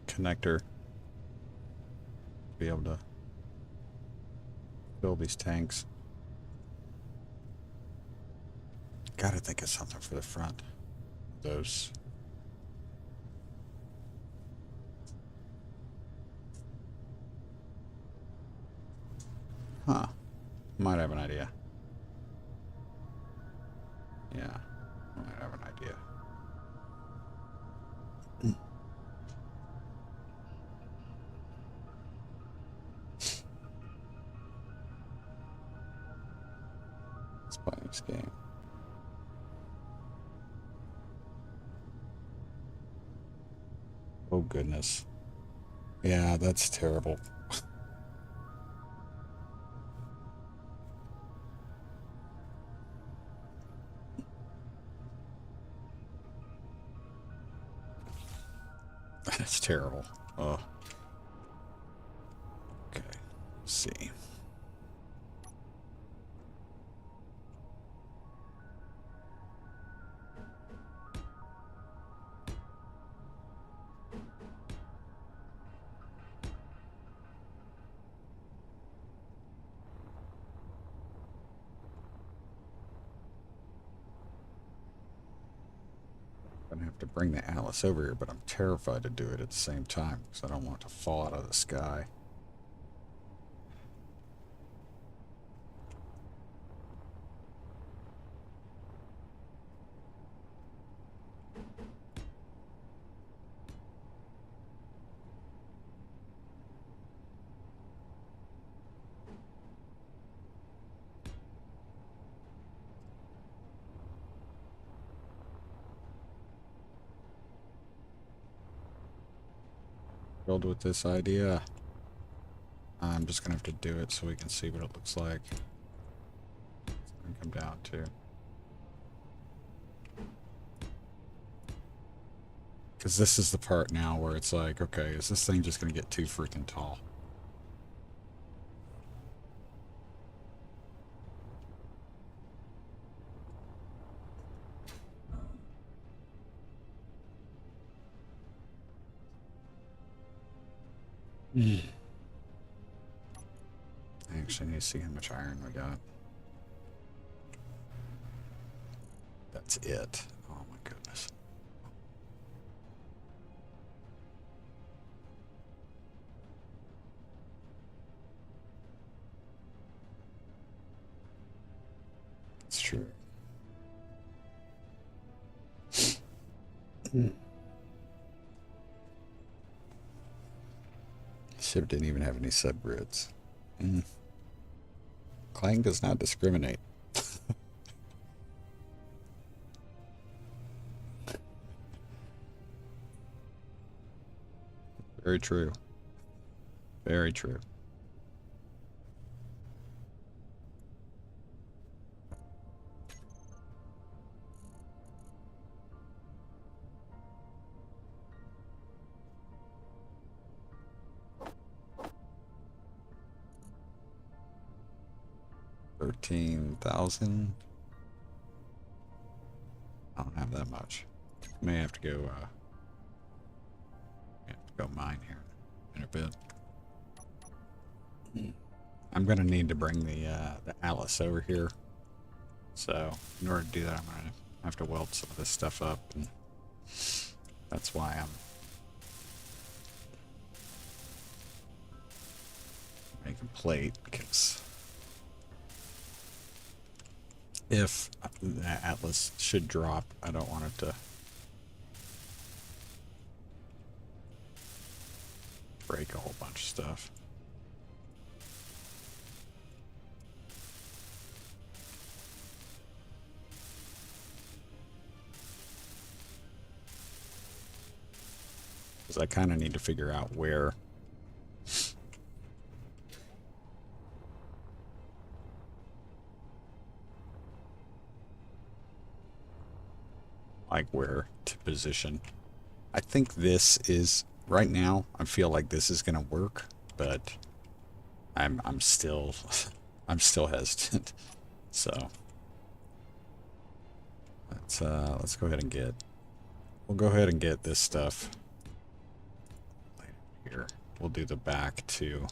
connector to be able to fill these tanks. Gotta think of something for the front. Those. Huh. Might have an idea. Yeah, might have an idea. Let's play this game. Oh goodness. Yeah, that's terrible. terrible. Oh. Okay. Let's see. I'm gonna have to bring the Atlas over here, but I'm terrified to do it at the same time because I don't want it to fall out of the sky. Build with this idea. I'm just gonna have to do it so we can see what it looks like. It's gonna come down to. Because this is the part now where it's like, okay, is this thing just gonna get too freaking tall? I actually need to see how much iron we got. That's it. Oh my goodness. It's true. Ship didn't even have any subgrids. Clang does not discriminate. Very true. Very true. $13,000. I don't have that much. May have to go. Mine here in a bit. I'm gonna need to bring the Atlas over here. So in order to do that, I'm gonna have to weld some of this stuff up, and that's why I'm making plate, because if the Atlas should drop, I don't want it to break a whole bunch of stuff. Because I kind of need to figure out where where to position. I think this is right now. I feel like this is gonna work, but I'm still I'm still hesitant. So let's go ahead and we'll go ahead and get this stuff here. We'll do the back to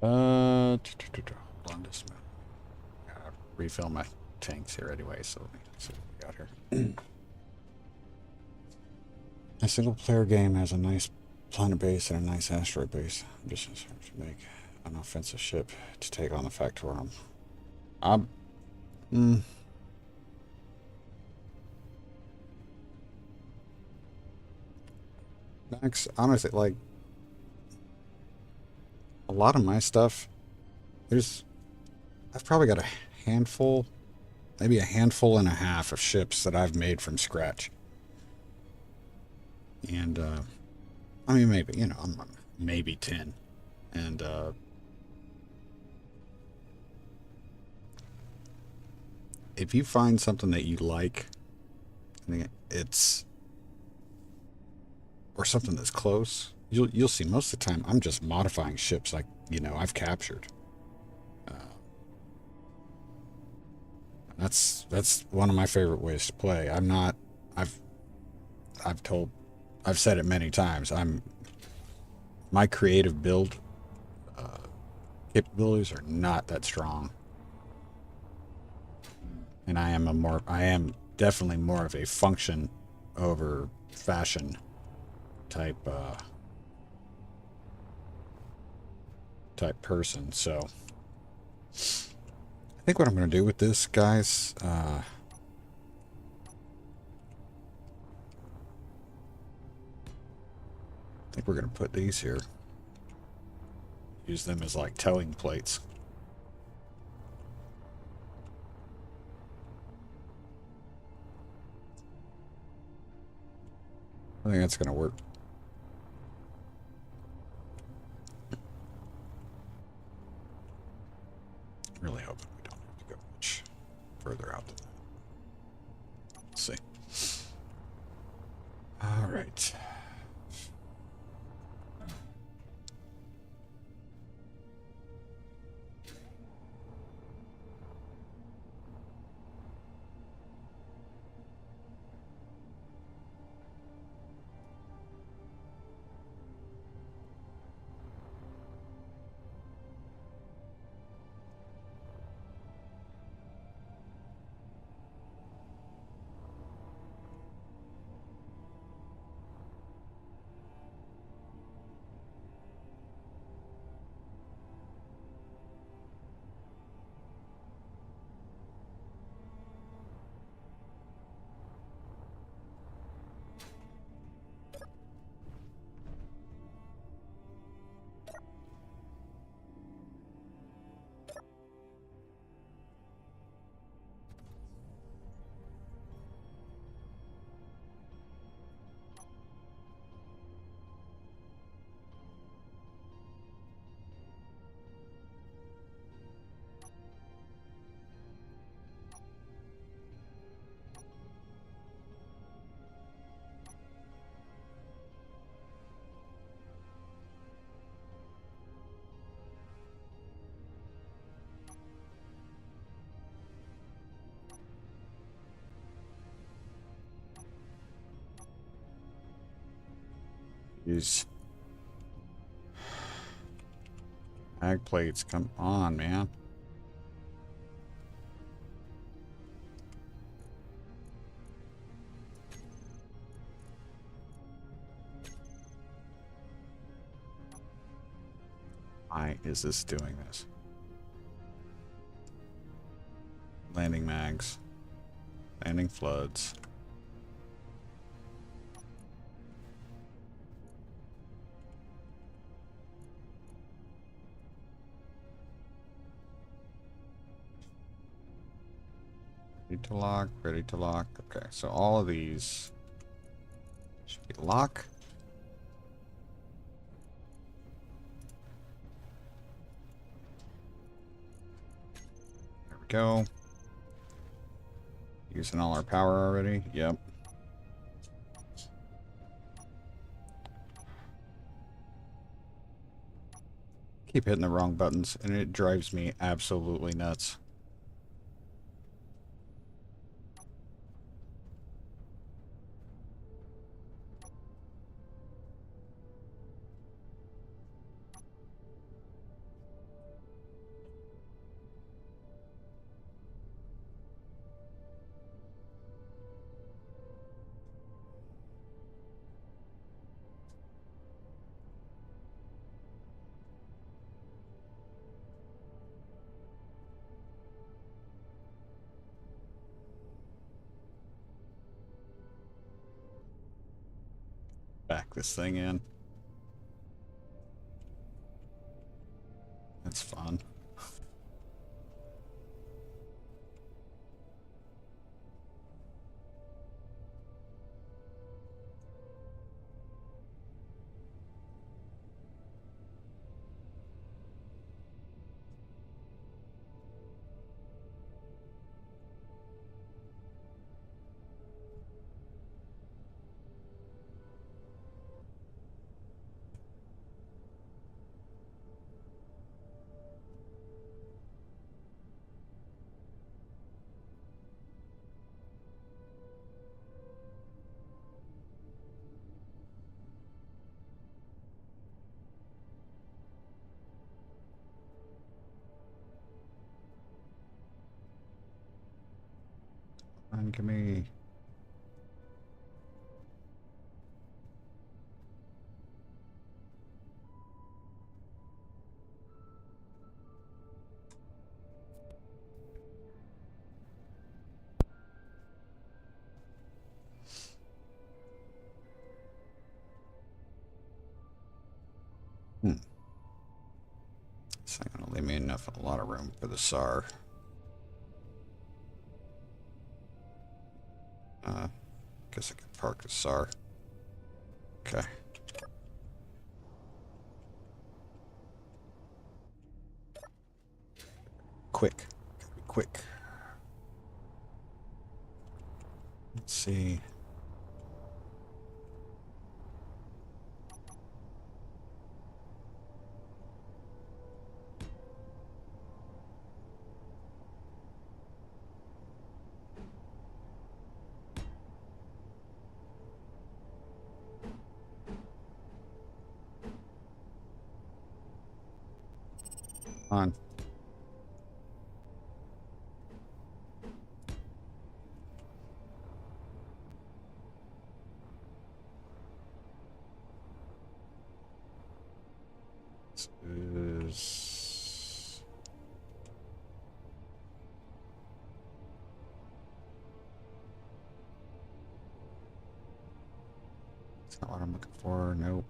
Hold on just a minute. Gotta refill my tanks here anyway, so let me see what we got here. A single player game has a nice planet base and a nice asteroid base. I'm just to make an offensive ship to take on the Factorum. Max, honestly, like, a lot of my stuff, I've probably got a handful, maybe a handful and a half of ships that I've made from scratch. And, I mean, maybe, you know, maybe 10. And, if you find something that you like, or something that's close, you'll see most of the time I'm just modifying ships like, you know, I've captured. That's one of my favorite ways to play. I've said it many times. My creative build capabilities are not that strong. And I am definitely more of a function over fashion type person. So I think what I'm going to do with this, guys, I think we're going to put these here. Use them as like towing plates. I think that's going to work. Really hoping we don't have to go much further out than that. Let's see. All right. Use mag plates. Come on, man. Why is this doing this? Landing mags. Landing floods. Ready to lock, ready to lock. Okay, so all of these should be lock. There we go. Using all our power already. Yep. Keep hitting the wrong buttons, and it drives me absolutely nuts. plug this thing in. That's fun. And give me... It's not going to leave me a lot of room for the SAR. Guess I could park the SAR. Okay. Quick. Gotta be quick. Let's see. On. This is... That's not what I'm looking for. Nope.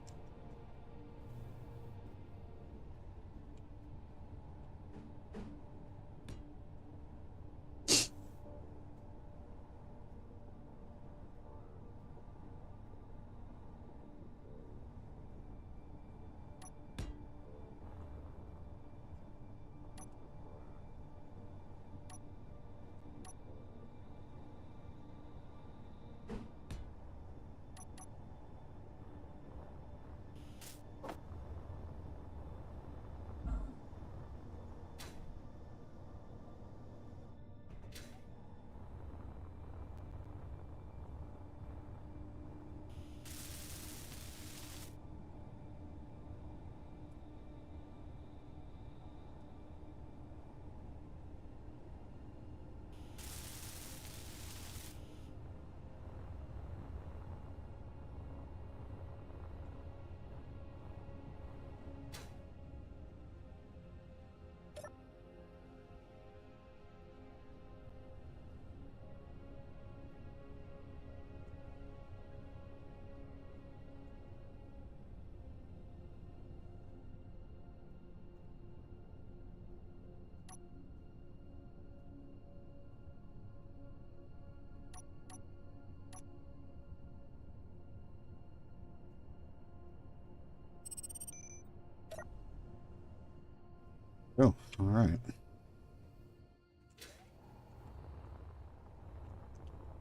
Oh, all right.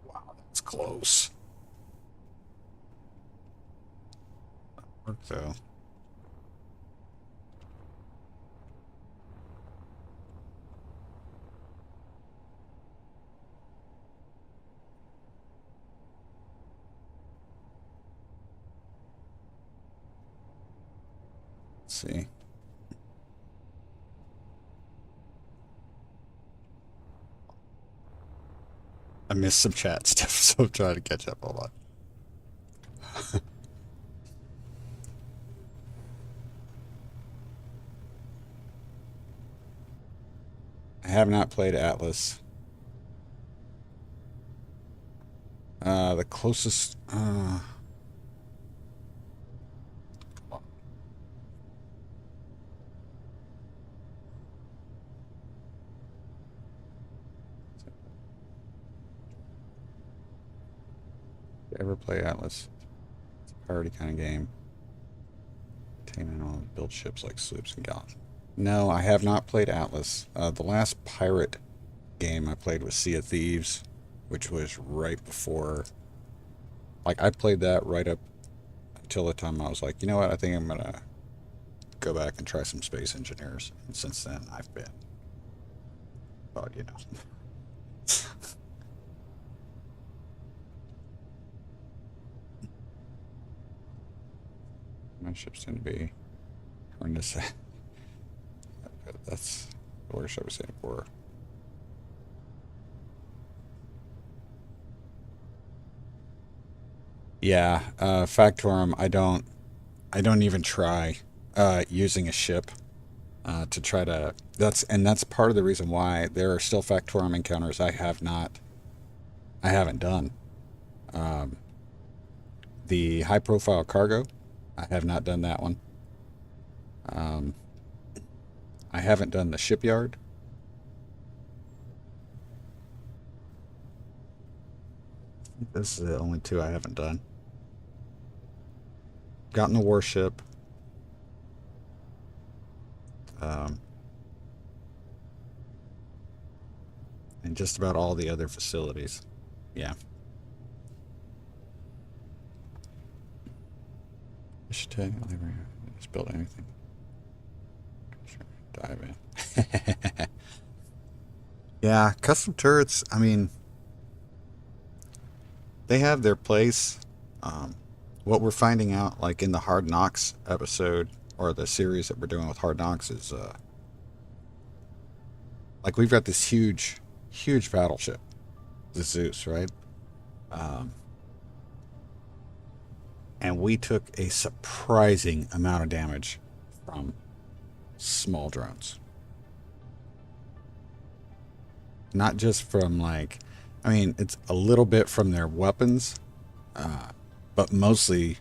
Wow, that's close. Work though. Let's see. I missed some chat stuff, so I'm trying to catch up. Hold on. I have not played Atlas. The closest... Ever play Atlas? It's a party kind of game. Taming on build ships like sloops and galleons. No, I have not played Atlas. The last pirate game I played was Sea of Thieves, which was right before. Like, I played that right up until the time I was like, you know what, I think I'm gonna go back and try some Space Engineers. And since then, I've been, well, you know. My ships tend to be horrendous. That's the worst I was saying for. Yeah, Factorum, I don't even try using a ship to try to. That's part of the reason why there are still Factorum encounters I haven't done. Um, the high profile cargo, I have not done that one. Um, I haven't done the shipyard. This is the only two I haven't done. Gotten the warship. Um, and just about all the other facilities. Yeah. I should tell you, just build anything. Sure, dive in. Yeah, custom turrets, I mean, they have their place. Um, what we're finding out, like in the Hard Knocks episode, or the series that we're doing with Hard Knocks, is like we've got this huge battleship, the Zeus, right? Um, and we took a surprising amount of damage from small drones. Not just from like, I mean, it's a little bit from their weapons, uh, but mostly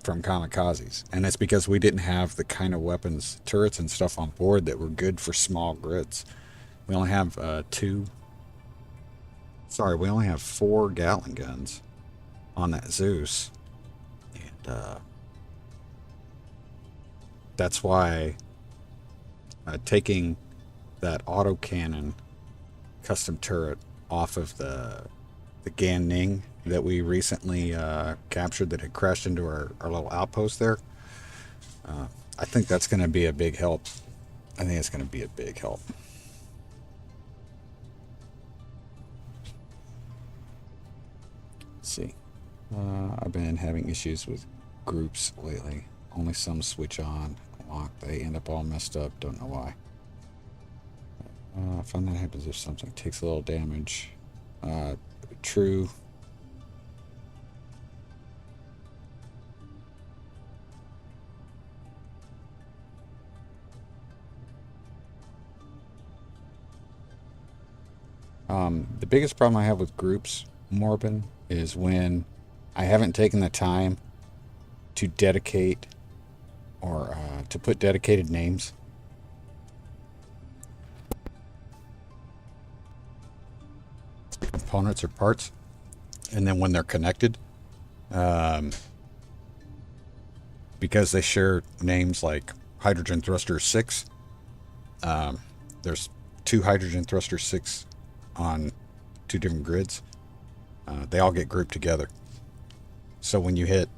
from kamikazes. And it's because we didn't have the kind of weapons, turrets and stuff on board that were good for small grids. We only have we only have 4 Gatling guns on that Zeus. And that's why taking that autocannon custom turret off of the Gan Ning that we recently captured that had crashed into our little outpost there. I think that's going to be a big help. I think it's going to be a big help. Let's see. I've been having issues with groups lately. Only some switch on, lock. They end up all messed up. Don't know why. I find that happens if something takes a little damage. True. The biggest problem I have with groups, Morbin, is when I haven't taken the time to dedicate or to put dedicated names. Components or parts, and then when they're connected, um, because they share names like hydrogen thruster 6, there's 2 hydrogen thruster 6 on 2 different grids. They all get grouped together, so when you hit,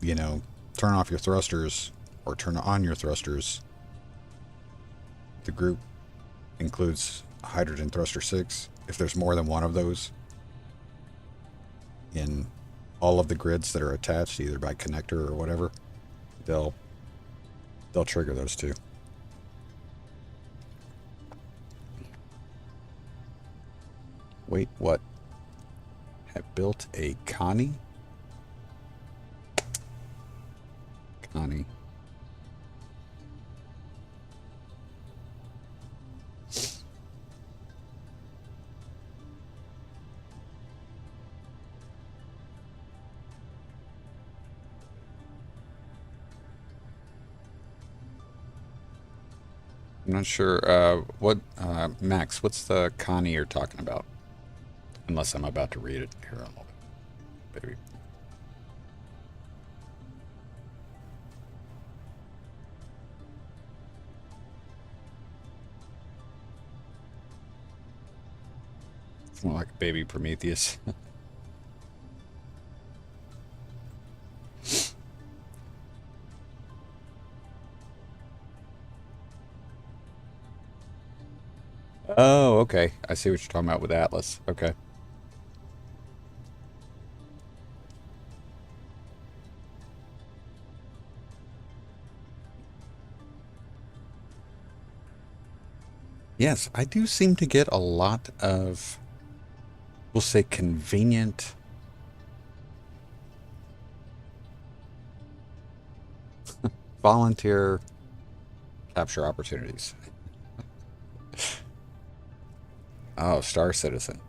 turn off your thrusters or turn on your thrusters, the group includes hydrogen thruster 6. If there's more than one of those in all of the grids that are attached, either by connector or whatever, they'll trigger those too. Wait, what? Have built a Connie? Connie. I'm not sure. Max, what's the Connie you're talking about? Unless I'm about to read it here in a moment. baby. It's more like a baby Prometheus. Oh, okay. I see what you're talking about with Atlas. Okay. Yes, I do seem to get a lot of, we'll say, convenient volunteer capture opportunities. Oh, Star Citizen.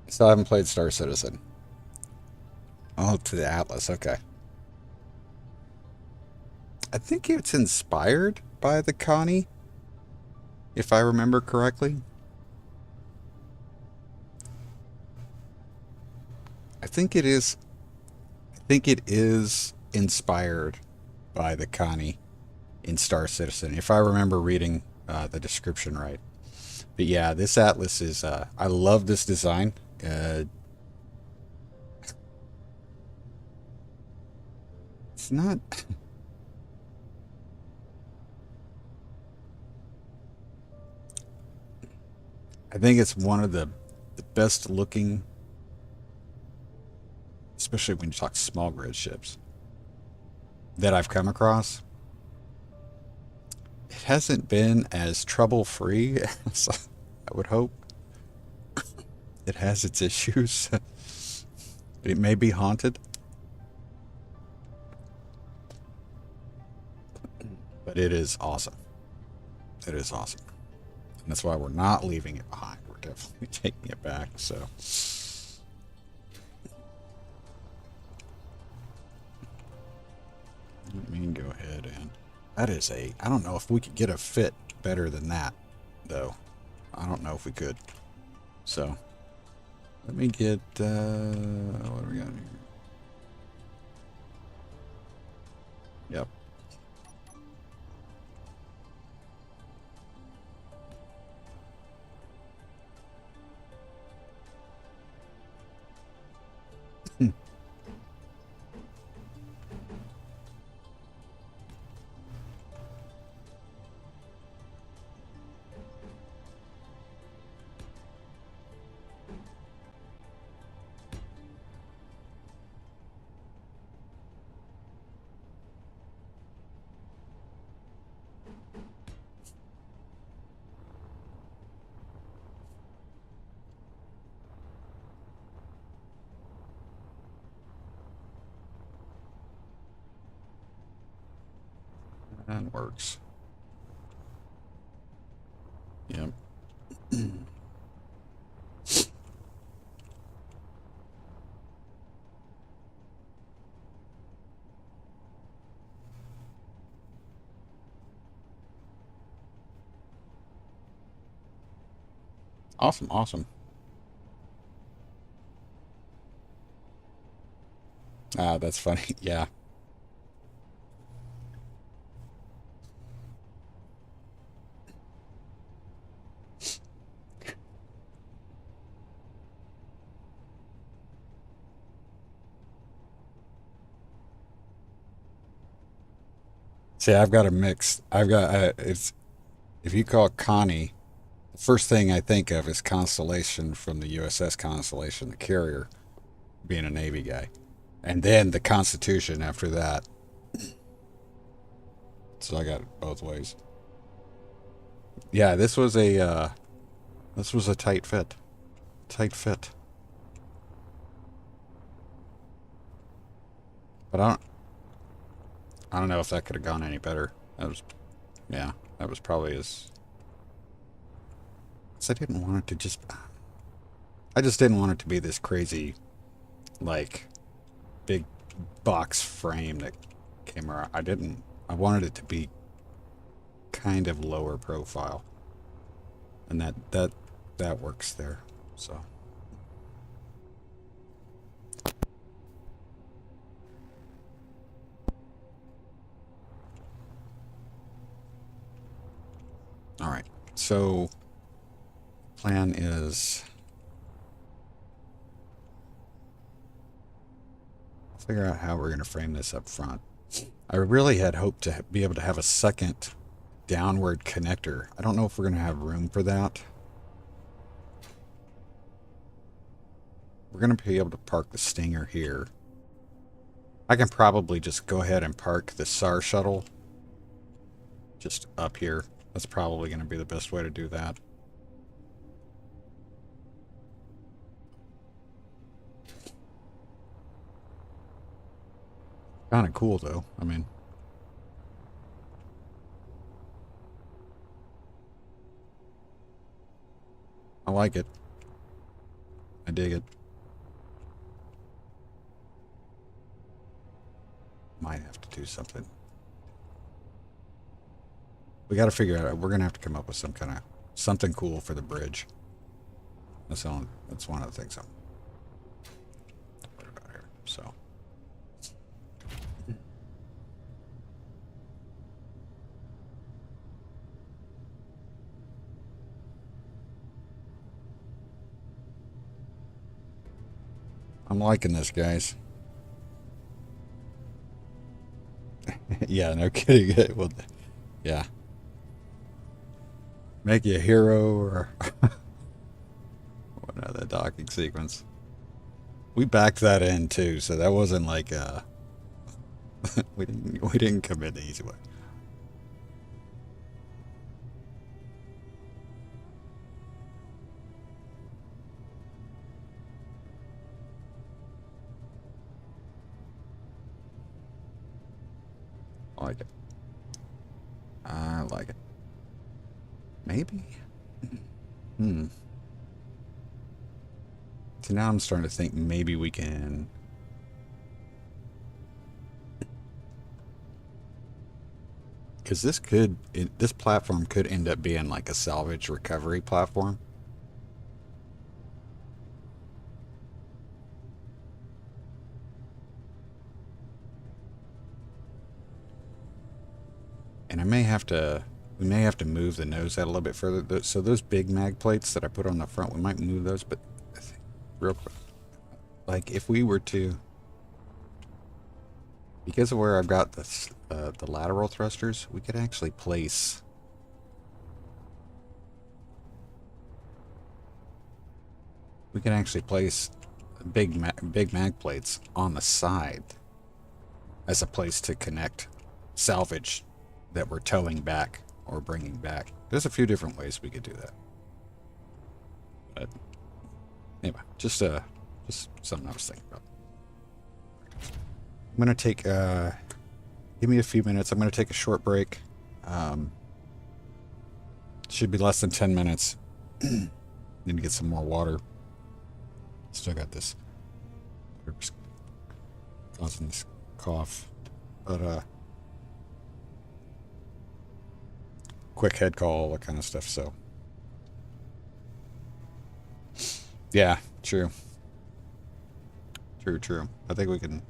Still haven't played Star Citizen. Oh, to the Atlas. Okay. I think it's inspired by the Connie, if I remember correctly. I think it is. I think it is inspired by the Connie in Star Citizen, if I remember reading the description right. But yeah, this Atlas is. I love this design. It's not. I think it's one of the best looking, especially when you talk small grid ships, that I've come across. It hasn't been as trouble free as I would hope. It has its issues. It may be haunted, but it is awesome. It is awesome. And that's why we're not leaving it behind. We're definitely taking it back. So let me go ahead and that is a, I don't know if we could get a fit better than that though. I don't know if we could. So let me get what do we got here? Yep. That works. Yep. Awesome, awesome. Ah, that's funny. Yeah. See, I've got a mix. I've got it's if you call Connie, the first thing I think of is Constellation from the USS Constellation, the carrier, being a Navy guy, and then the Constitution after that. So I got it both ways. Yeah, this was a tight fit. Tight fit. But I don't know if that could have gone any better. That was yeah, that was probably as 'cause I didn't want it to just I just didn't want it to be this crazy like big box frame that came around. I wanted it to be kind of lower profile. And that works there. So All right. So plan is figure out how we're going to frame this up front. I really had hoped to be able to have a second downward connector. I don't know if we're going to have room for that. We're going to be able to park the Stinger here. I can probably just go ahead and park the SAR shuttle just up here. That's probably going to be the best way to do that. Kind of cool, though. I mean, I like it. I dig it. Might have to do something. We got to figure out. We're gonna have to come up with some kind of something cool for the bridge. That's one of the things I'm worried about here. So. I'm liking this, guys. Yeah, no kidding. Well, yeah. Make you a hero or whatever, the docking sequence. We backed that in too, so that wasn't like we didn't come in the easy way. I like it. I like it. Maybe? So now I'm starting to think maybe we can... Because this platform could end up being like a salvage recovery platform. And we may have to move the nose out a little bit further. So those big mag plates that I put on the front, we might move those, but I think, real quick, like if we were to, because of where I've got the lateral thrusters, we could actually place big mag plates on the side as a place to connect salvage that we're towing back or bringing back. There's a few different ways we could do that. But anyway, just something I was thinking about. I'm gonna take give me a few minutes. I'm gonna take a short break. Should be less than 10 minutes. Need to get some more water. Still got this causing this cough, but quick head call, all that kind of stuff. So yeah, true. I think we can.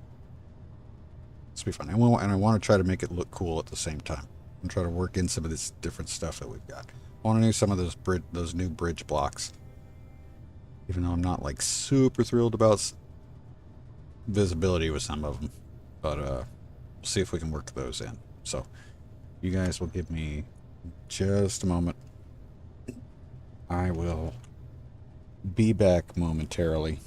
This will be fun. And I want to try to make it look cool at the same time. And try to work in some of this different stuff that we've got. I want to do some of those new bridge blocks. Even though I'm not like super thrilled about visibility with some of them, but we'll see if we can work those in. So you guys will give me just a moment. I will be back momentarily.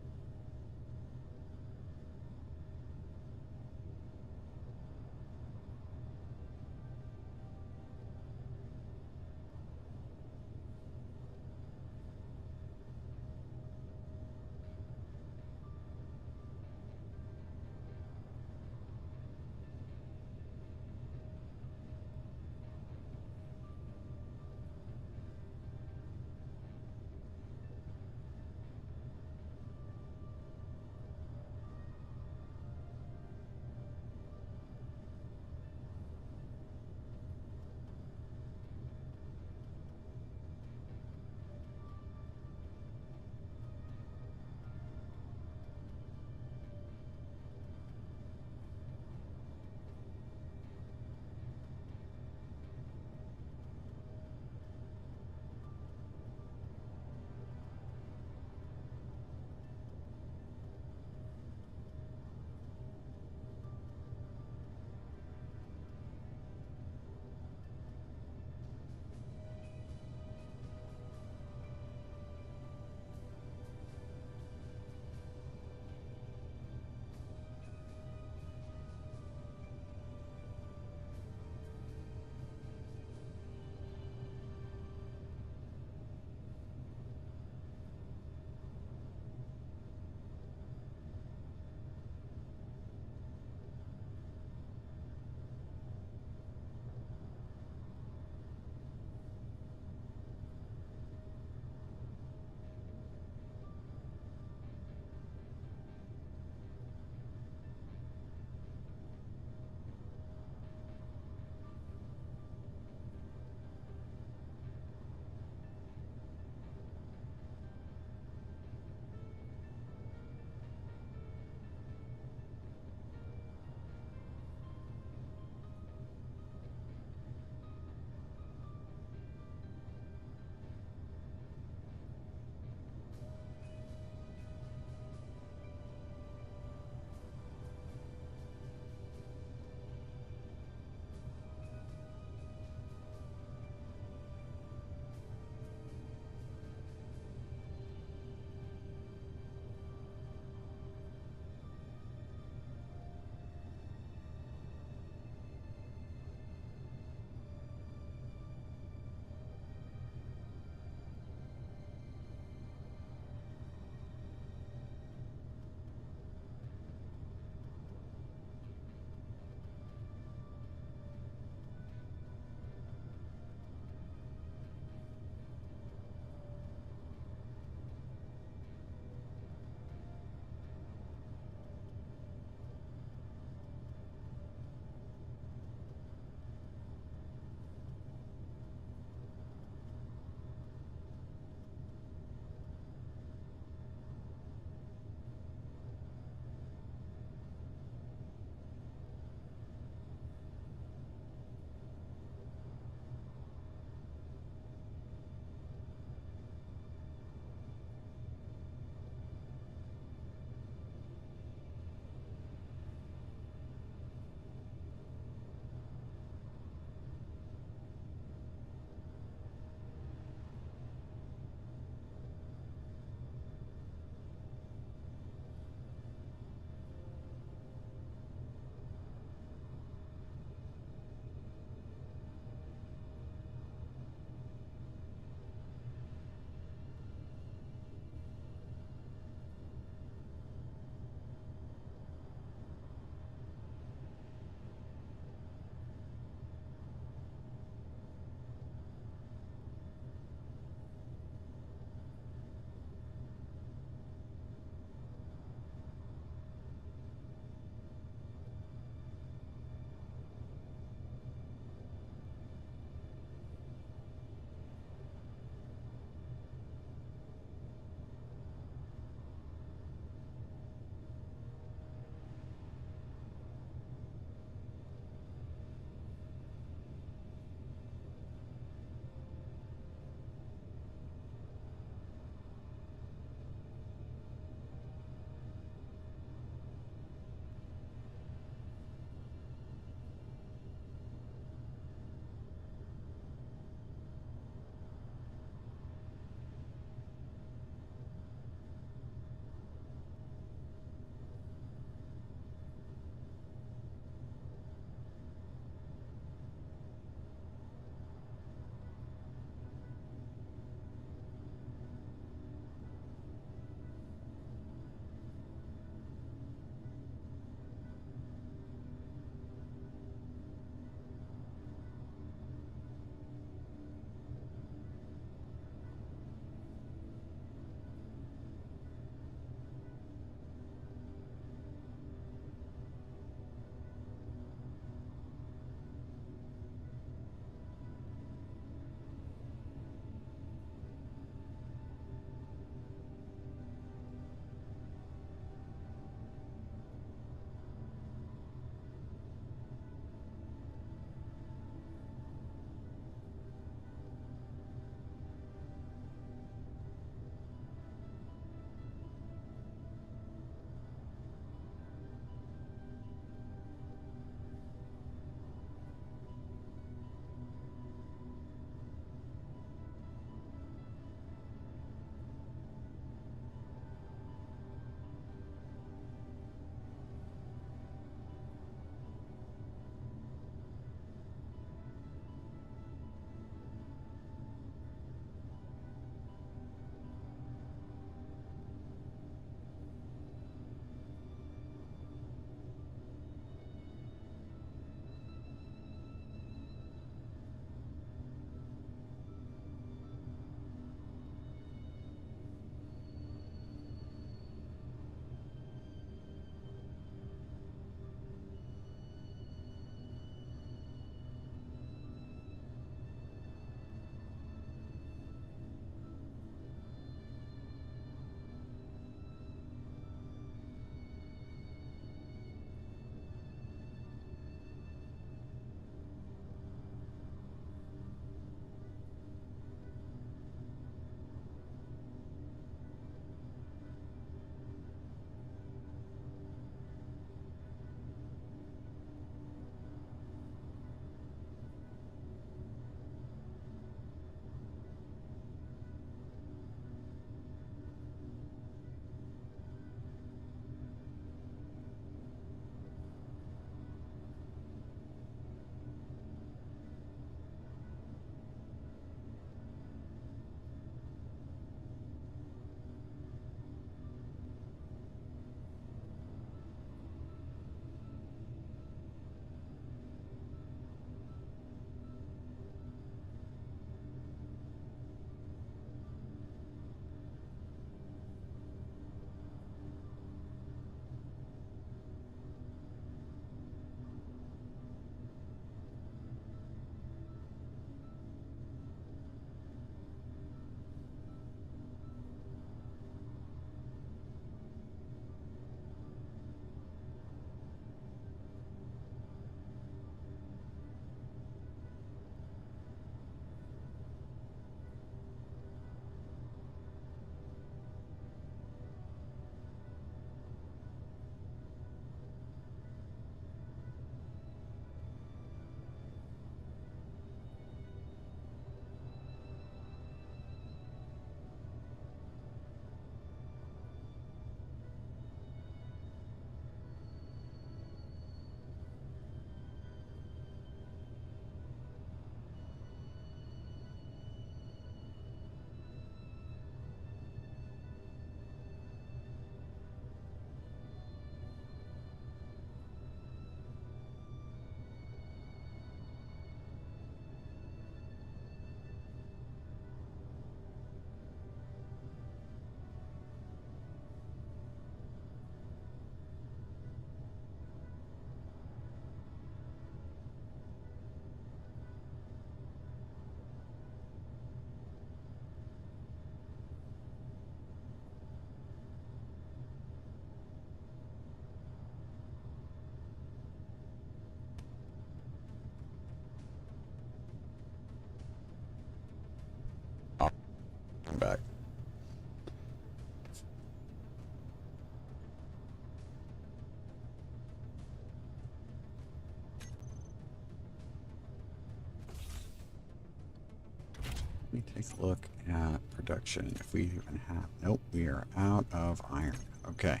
me take a look at production. If we even have... Nope, we are out of iron. Okay.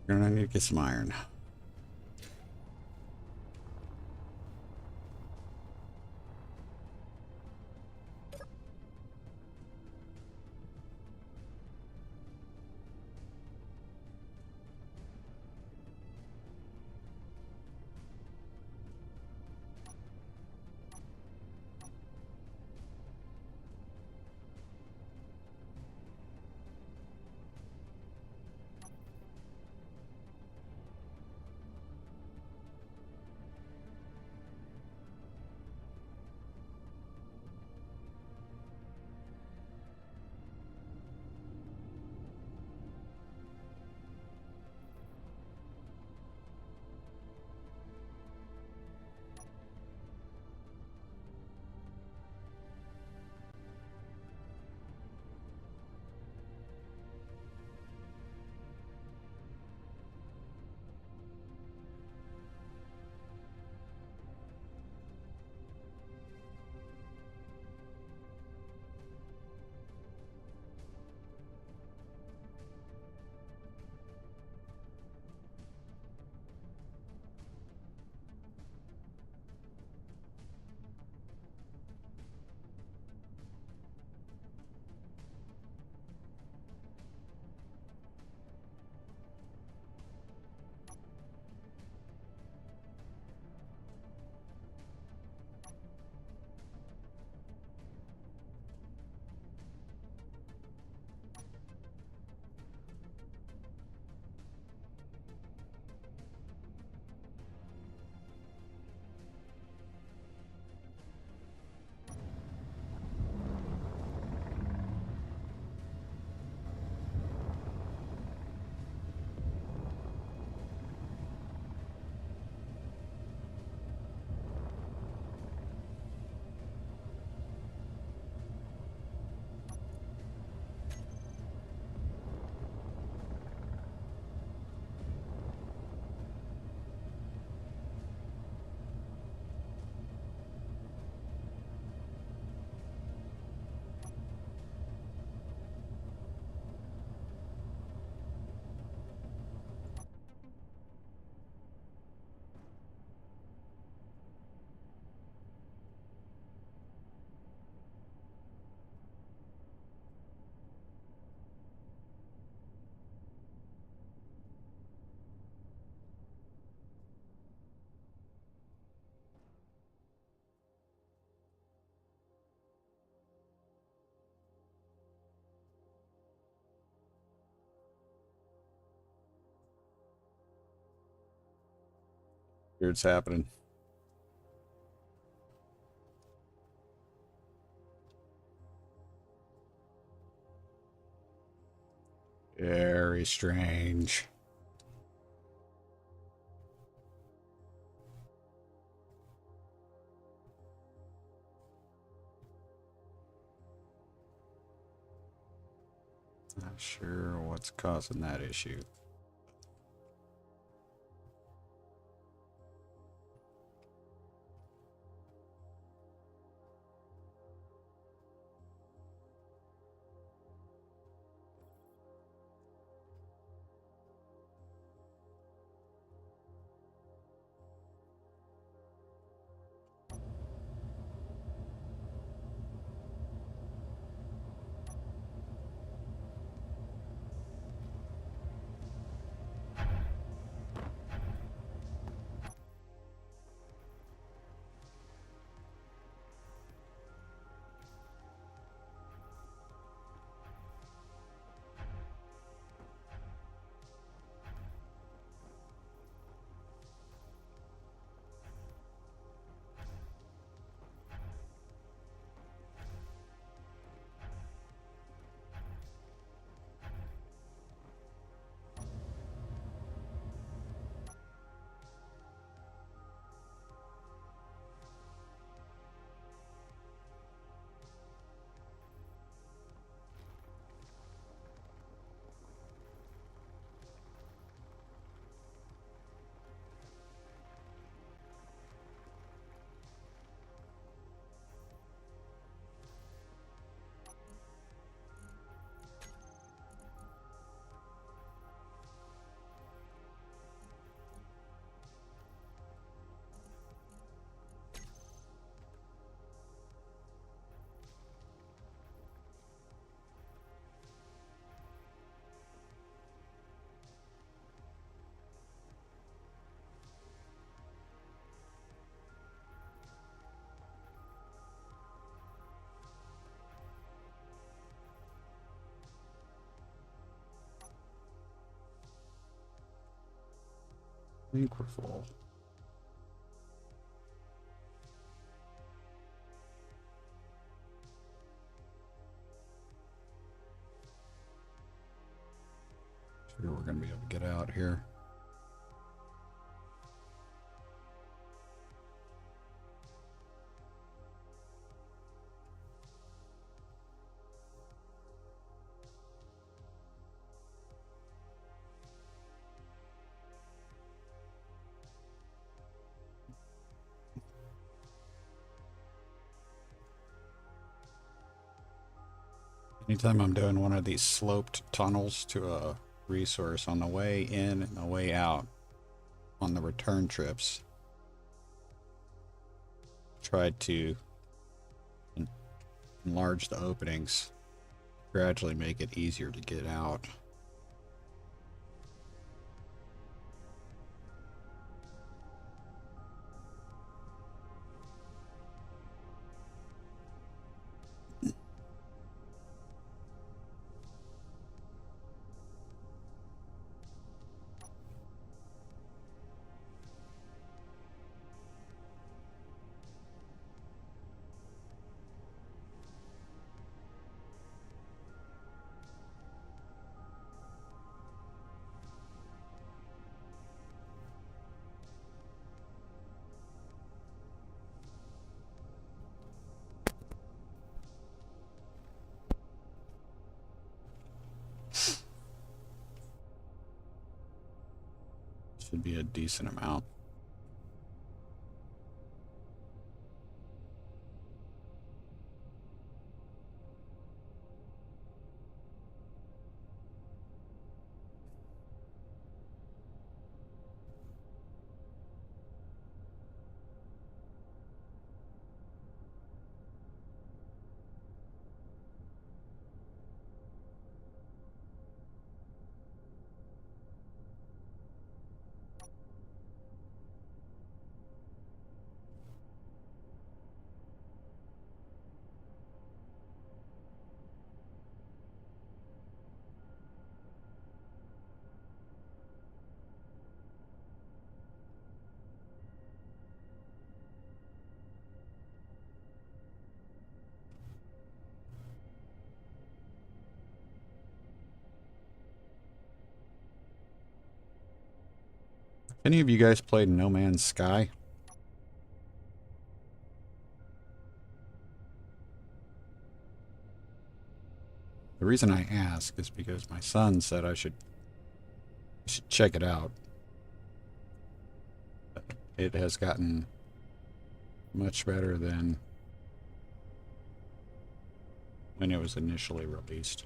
We're going to need to get some iron. Here it's happening. Very strange. Not sure what's causing that issue. think we're full. Sure, we're going to be able to get out here. Anytime I'm doing one of these sloped tunnels to a resource on the way in and the way out on the return trips, try to enlarge the openings, gradually make it easier to get out. Should be a decent amount. Any of you guys played No Man's Sky? The reason I ask is because my son said I should check it out. It has gotten much better than when it was initially released.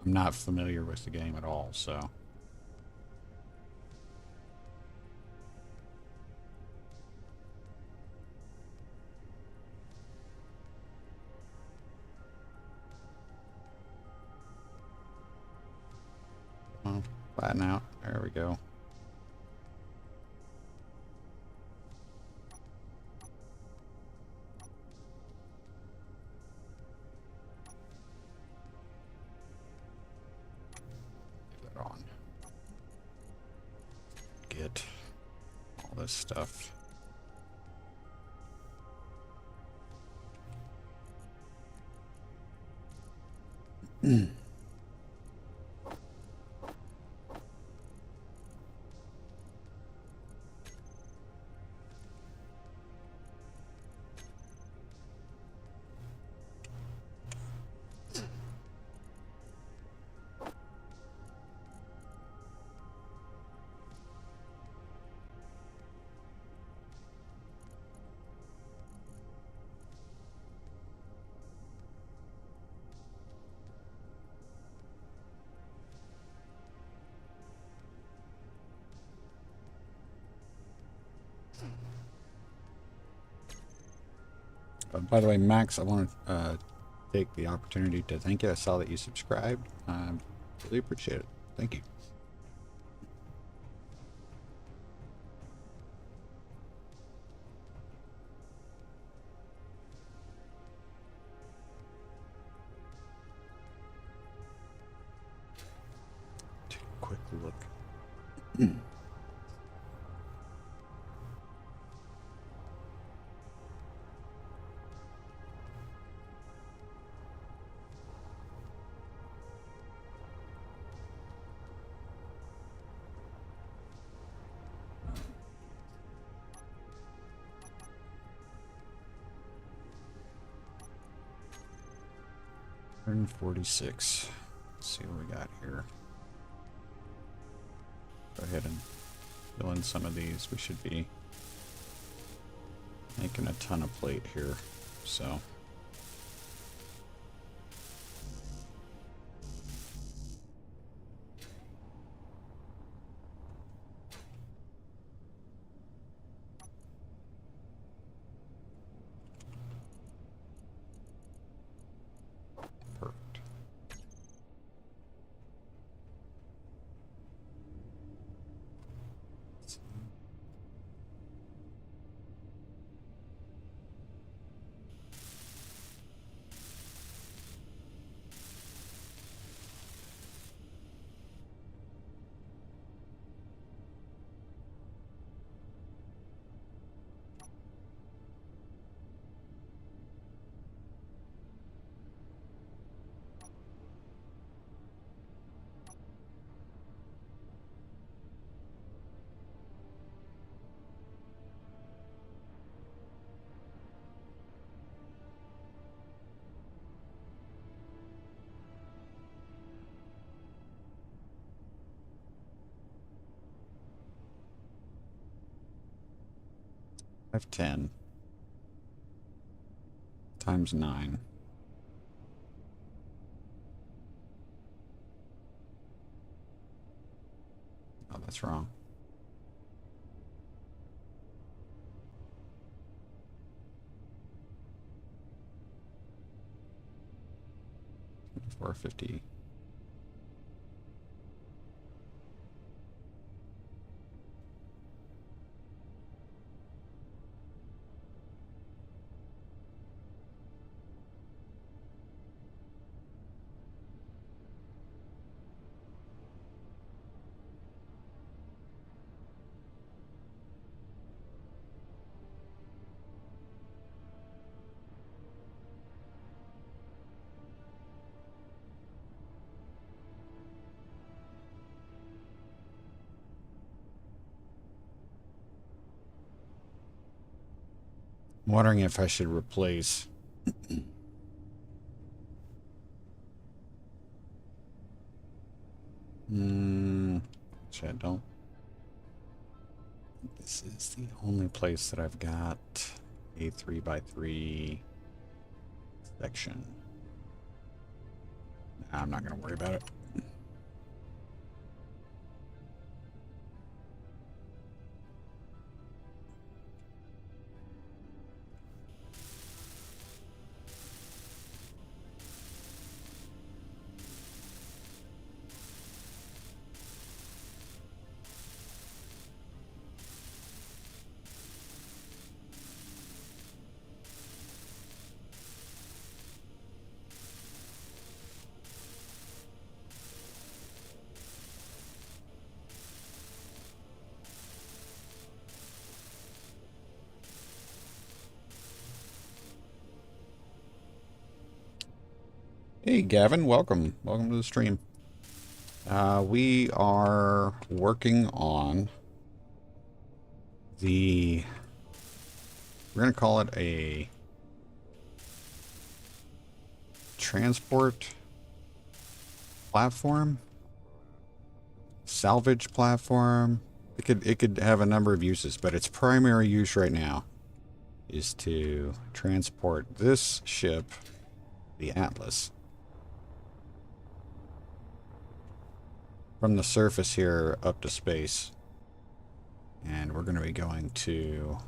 I'm not familiar with the game at all, so... flatten out. There we go. Leave that on. Get all this stuff. By the way, Max, I want to take the opportunity to thank you. I saw that you subscribed. Really appreciate it. Thank you. Take a quick look 146. Let's see what we got here. Go ahead and fill in some of these. We should be making a ton of plate here, so. Perfect. I have 10 times 9. Oh, that's wrong. $450. I'm wondering if I should replace actually I don't. This is the only place that I've got a 3x3 section. I'm not going to worry about it. Hey Gavin, welcome. Welcome to the stream. We are working on we're going to call it a transport platform, salvage platform. It could have a number of uses, but its primary use right now is to transport this ship, the Atlas, from the surface here up to space. And we're going to be going to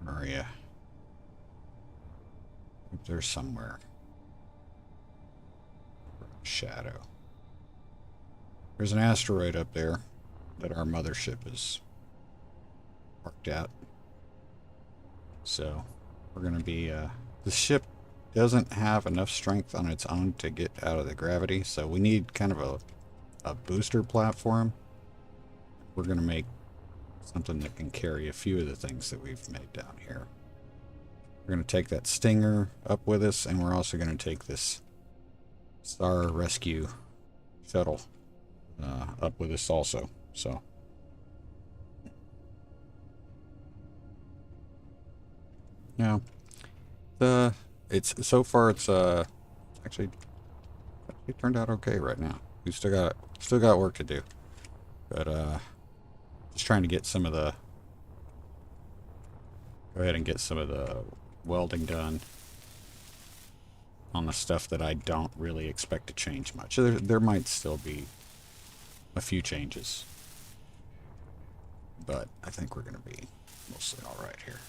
Maria. Up there somewhere. Shadow. There's an asteroid up there that our mothership is parked at. So we're going to be, the ship doesn't have enough strength on its own to get out of the gravity, so we need kind of a booster platform. We're going to make something that can carry a few of the things that we've made down here. We're going to take that Stinger up with us, and we're also going to take this Star Rescue shuttle up with us also. So yeah, it's so far it's actually It turned out okay right now. We still got work to do. But just trying to get some of the go ahead and get some of the welding done on the stuff that I don't really expect to change much. There might still be a few changes, but I think we're going to be mostly all right here.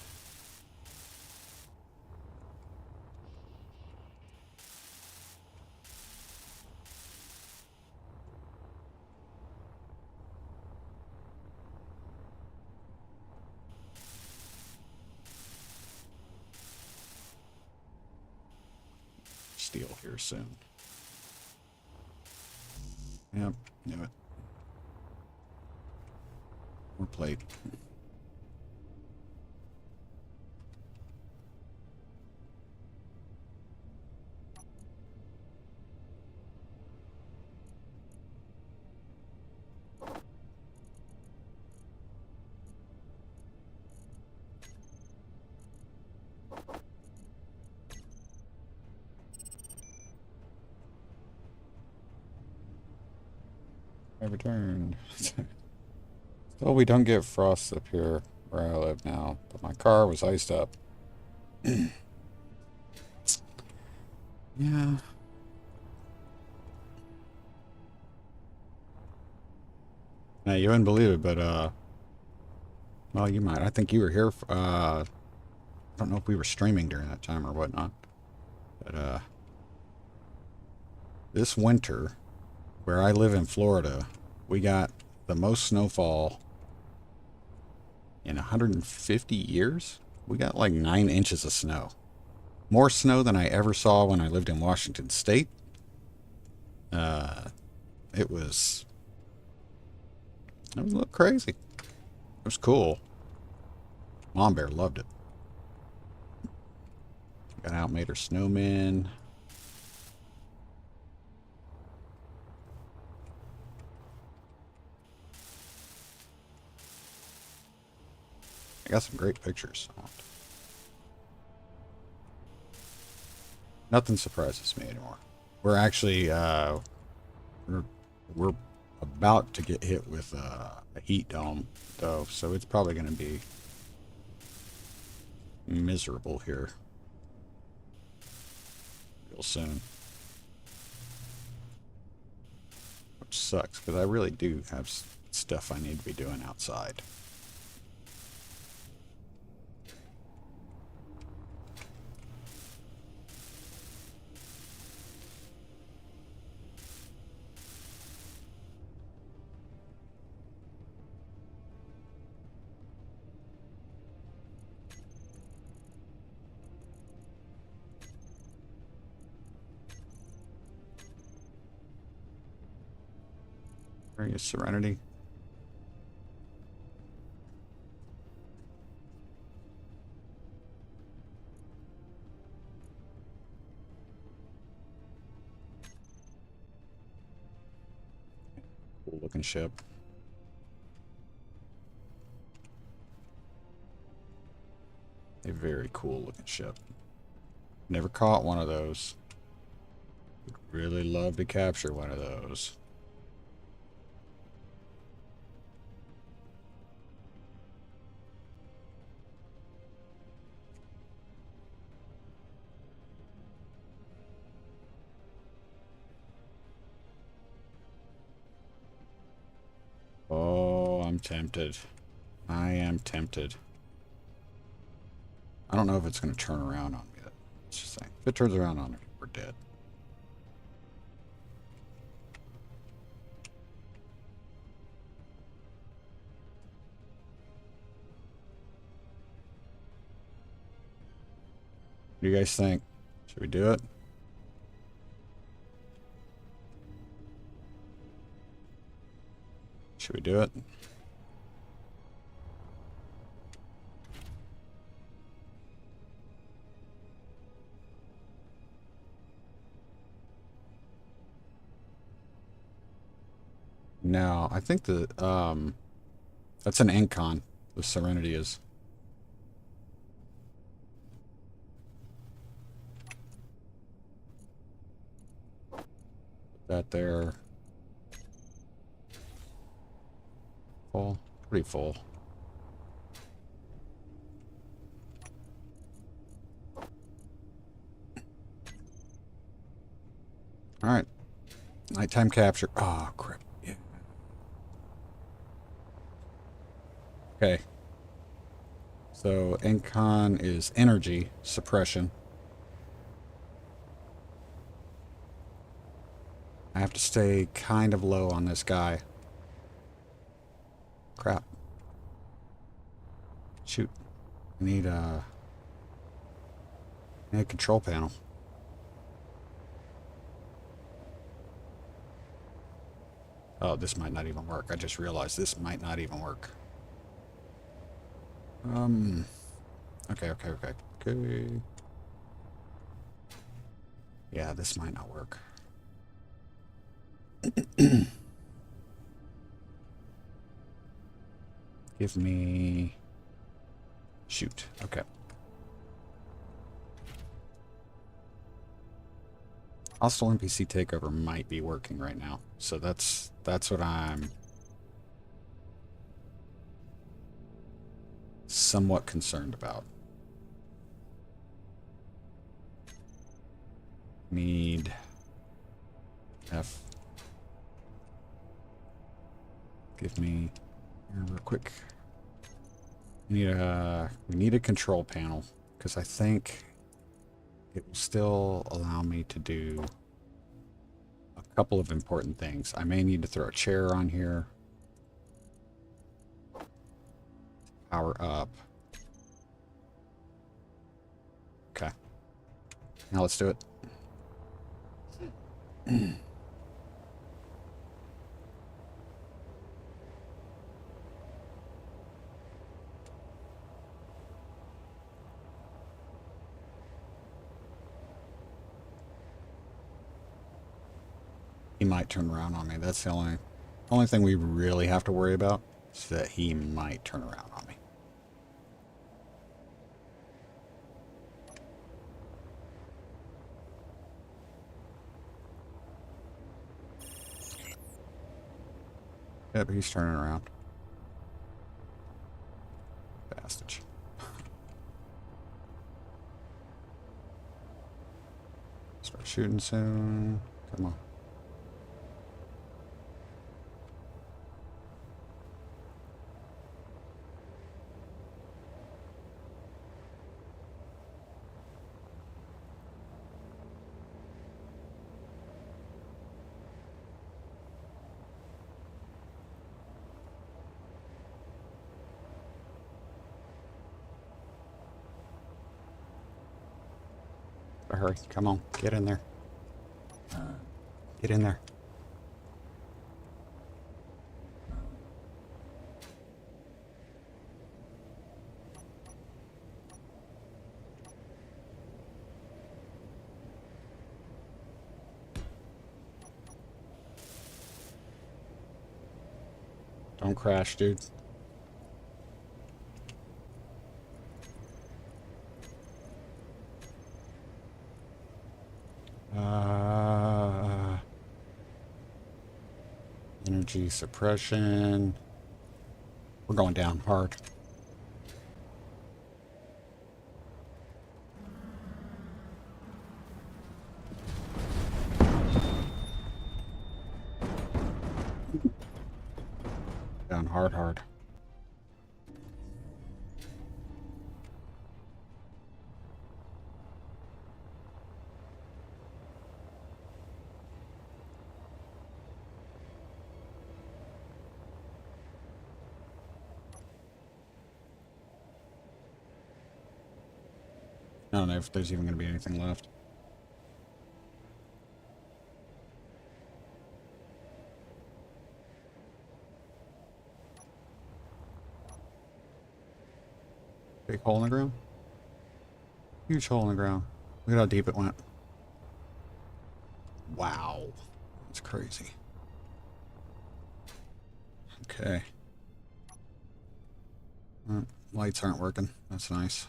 Steel here soon. Yep, knew it. More plate. I returned. Still, we don't get frost up here where I live now, but my car was iced up. Yeah. Now, you wouldn't believe it, but, well, you might. I think you were here, I don't know if we were streaming during that time or whatnot, but, this winter, where I live in Florida, we got the most snowfall in 150 years. We got like 9 inches of snow. More snow than I ever saw when I lived in Washington State. It was a little crazy. It was cool. Mom Bear loved it. Got out, made her snowman. I got some great pictures. Nothing surprises me anymore. We're actually we're about to get hit with a heat dome though, so it's probably going to be miserable here real soon. Which sucks because I really do have stuff I need to be doing outside. Where are you, Serenity? Cool looking ship. A very cool looking ship. Never caught one of those. Would really love to capture one of those. Oh, I'm tempted. I am tempted. I don't know if it's going to turn around on me. That's just saying. If it turns around on me, we're dead. What do you guys think? Should we do it? Should we do it? No, I think that's an Incon. The Serenity is. That there. Full. Pretty full. Alright. Nighttime capture. Oh, crap. Yeah. Okay. So, Encon is energy suppression. I have to stay kind of low on this guy. Crap. Shoot. I need a control panel. Oh, this might not even work. I just realized this might not even work. Okay. Yeah, this might not work. Give me... Shoot. Okay. Hostile NPC takeover might be working right now. So that's what I'm somewhat concerned about. Need F. Give me here real quick. We need a control panel because I think it will still allow me to do a couple of important things. I may need to throw a chair on here. Power up. Okay. Now let's do it. He might turn around on me. That's the only thing we really have to worry about is that he might turn around on me. Yeah, but he's turning around. Bastard. Start shooting soon. Come on. Hurry, come on, get in there. Get in there. Don't crash, dude. Energy suppression. We're going down hard. Down hard. I don't know if there's even going to be anything left. Big hole in the ground? Huge hole in the ground. Look at how deep it went. Wow. That's crazy. Okay. Lights aren't working. That's nice.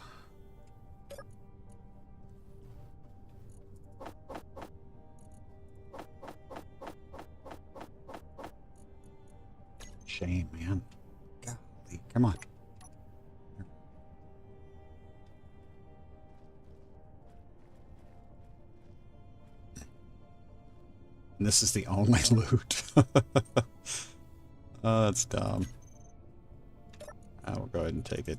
Come on. And this is the only loot. Oh, that's dumb. I will go ahead and take it.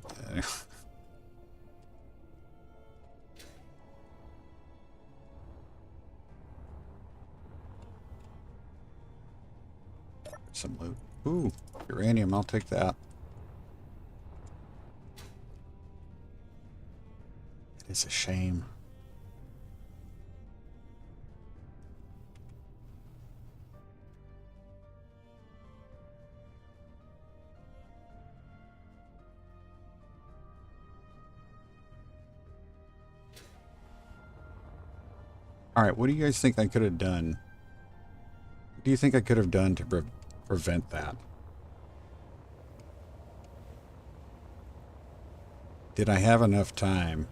Some loot. Ooh, uranium, I'll take that. It's a shame. Alright, what do you guys think I could have done? What do you think I could have done to prevent that? Did I have enough time?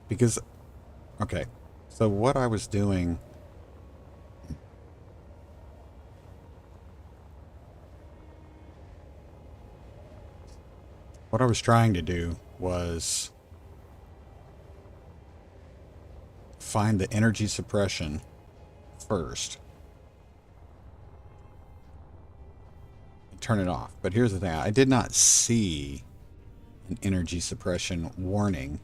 Because, okay, so what I was doing... What I was trying to do was find the energy suppression first and turn it off. But here's the thing, I did not see an energy suppression warning.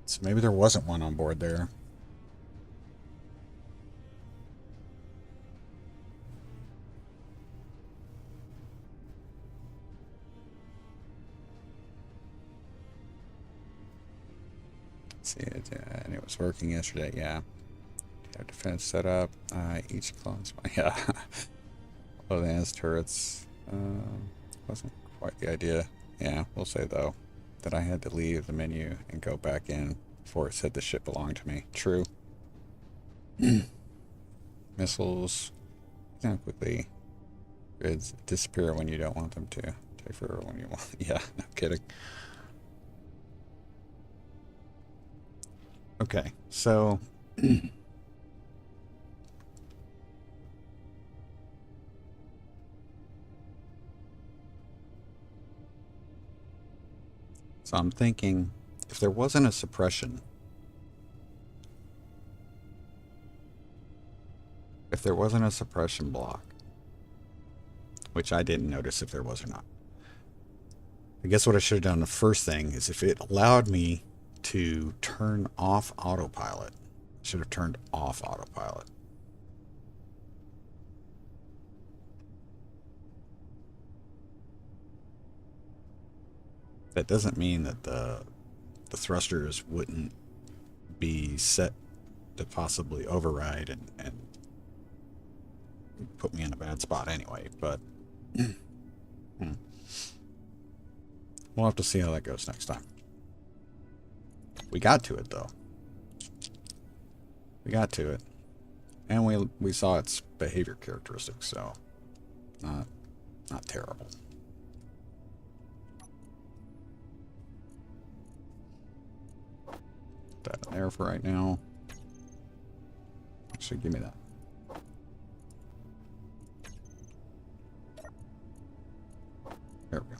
So maybe there wasn't one on board there. See it, and it was working yesterday. Yeah, have defense set up. Each clone's yeah. Although the AS turrets wasn't quite the idea. Yeah, we'll say though that I had to leave the menu and go back in before it said the ship belonged to me. True. Missiles, quickly. Grids disappear when you don't want them to. Take forever when you want. Yeah, no kidding. Okay, so so I'm thinking if there wasn't a suppression, block, which I didn't notice if there was or not. I guess what I should have done the first thing is if it allowed me to turn off autopilot, I should have turned off autopilot. That doesn't mean that the thrusters wouldn't be set to possibly override and put me in a bad spot anyway, but we'll have to see how that goes next time. We got to it though. We got to it. And we saw its behavior characteristics, so not terrible. Put that in there for right now. Actually, give me that. There we go.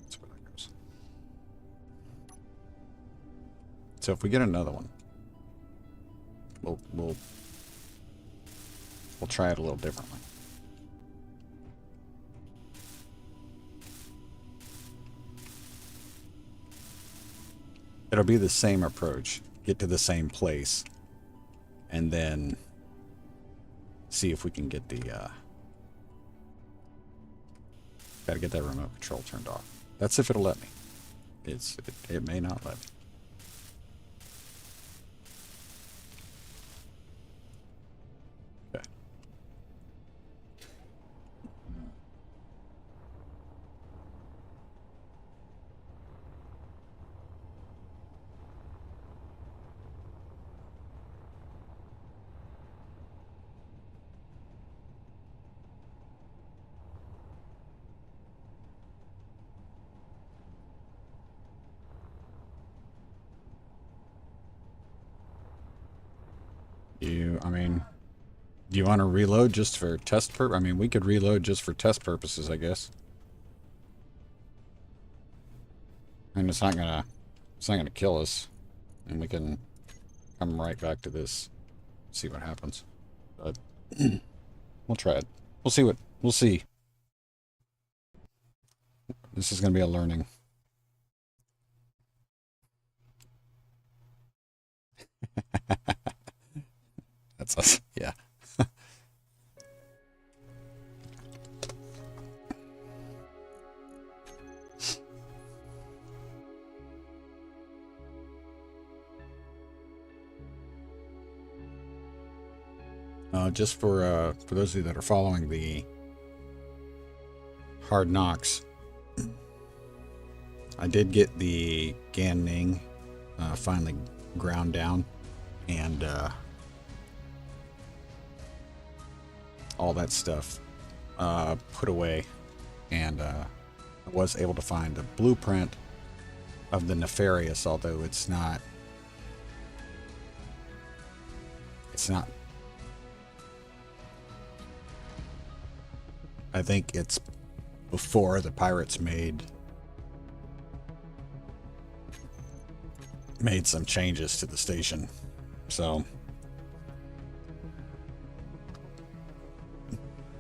That's where that goes. So if we get another one, we'll try it a little differently. It'll be the same approach. Get to the same place, and then see if we can get the gotta get that remote control turned off. That's if it'll let me. It may not let me. Okay. I mean, Do you want to reload just for I mean, we could reload just for test purposes, I guess. And it's not gonna kill us. And we can come right back to this, see what happens. But we'll try it. We'll see. This is gonna be a learning. That's us. Yeah. Just for those of you that are following the Hard Knocks, I did get the Gan Ning finally ground down, and all that stuff put away, and I was able to find a blueprint of the Nefarious, although it's not I think it's before the pirates made some changes to the station, so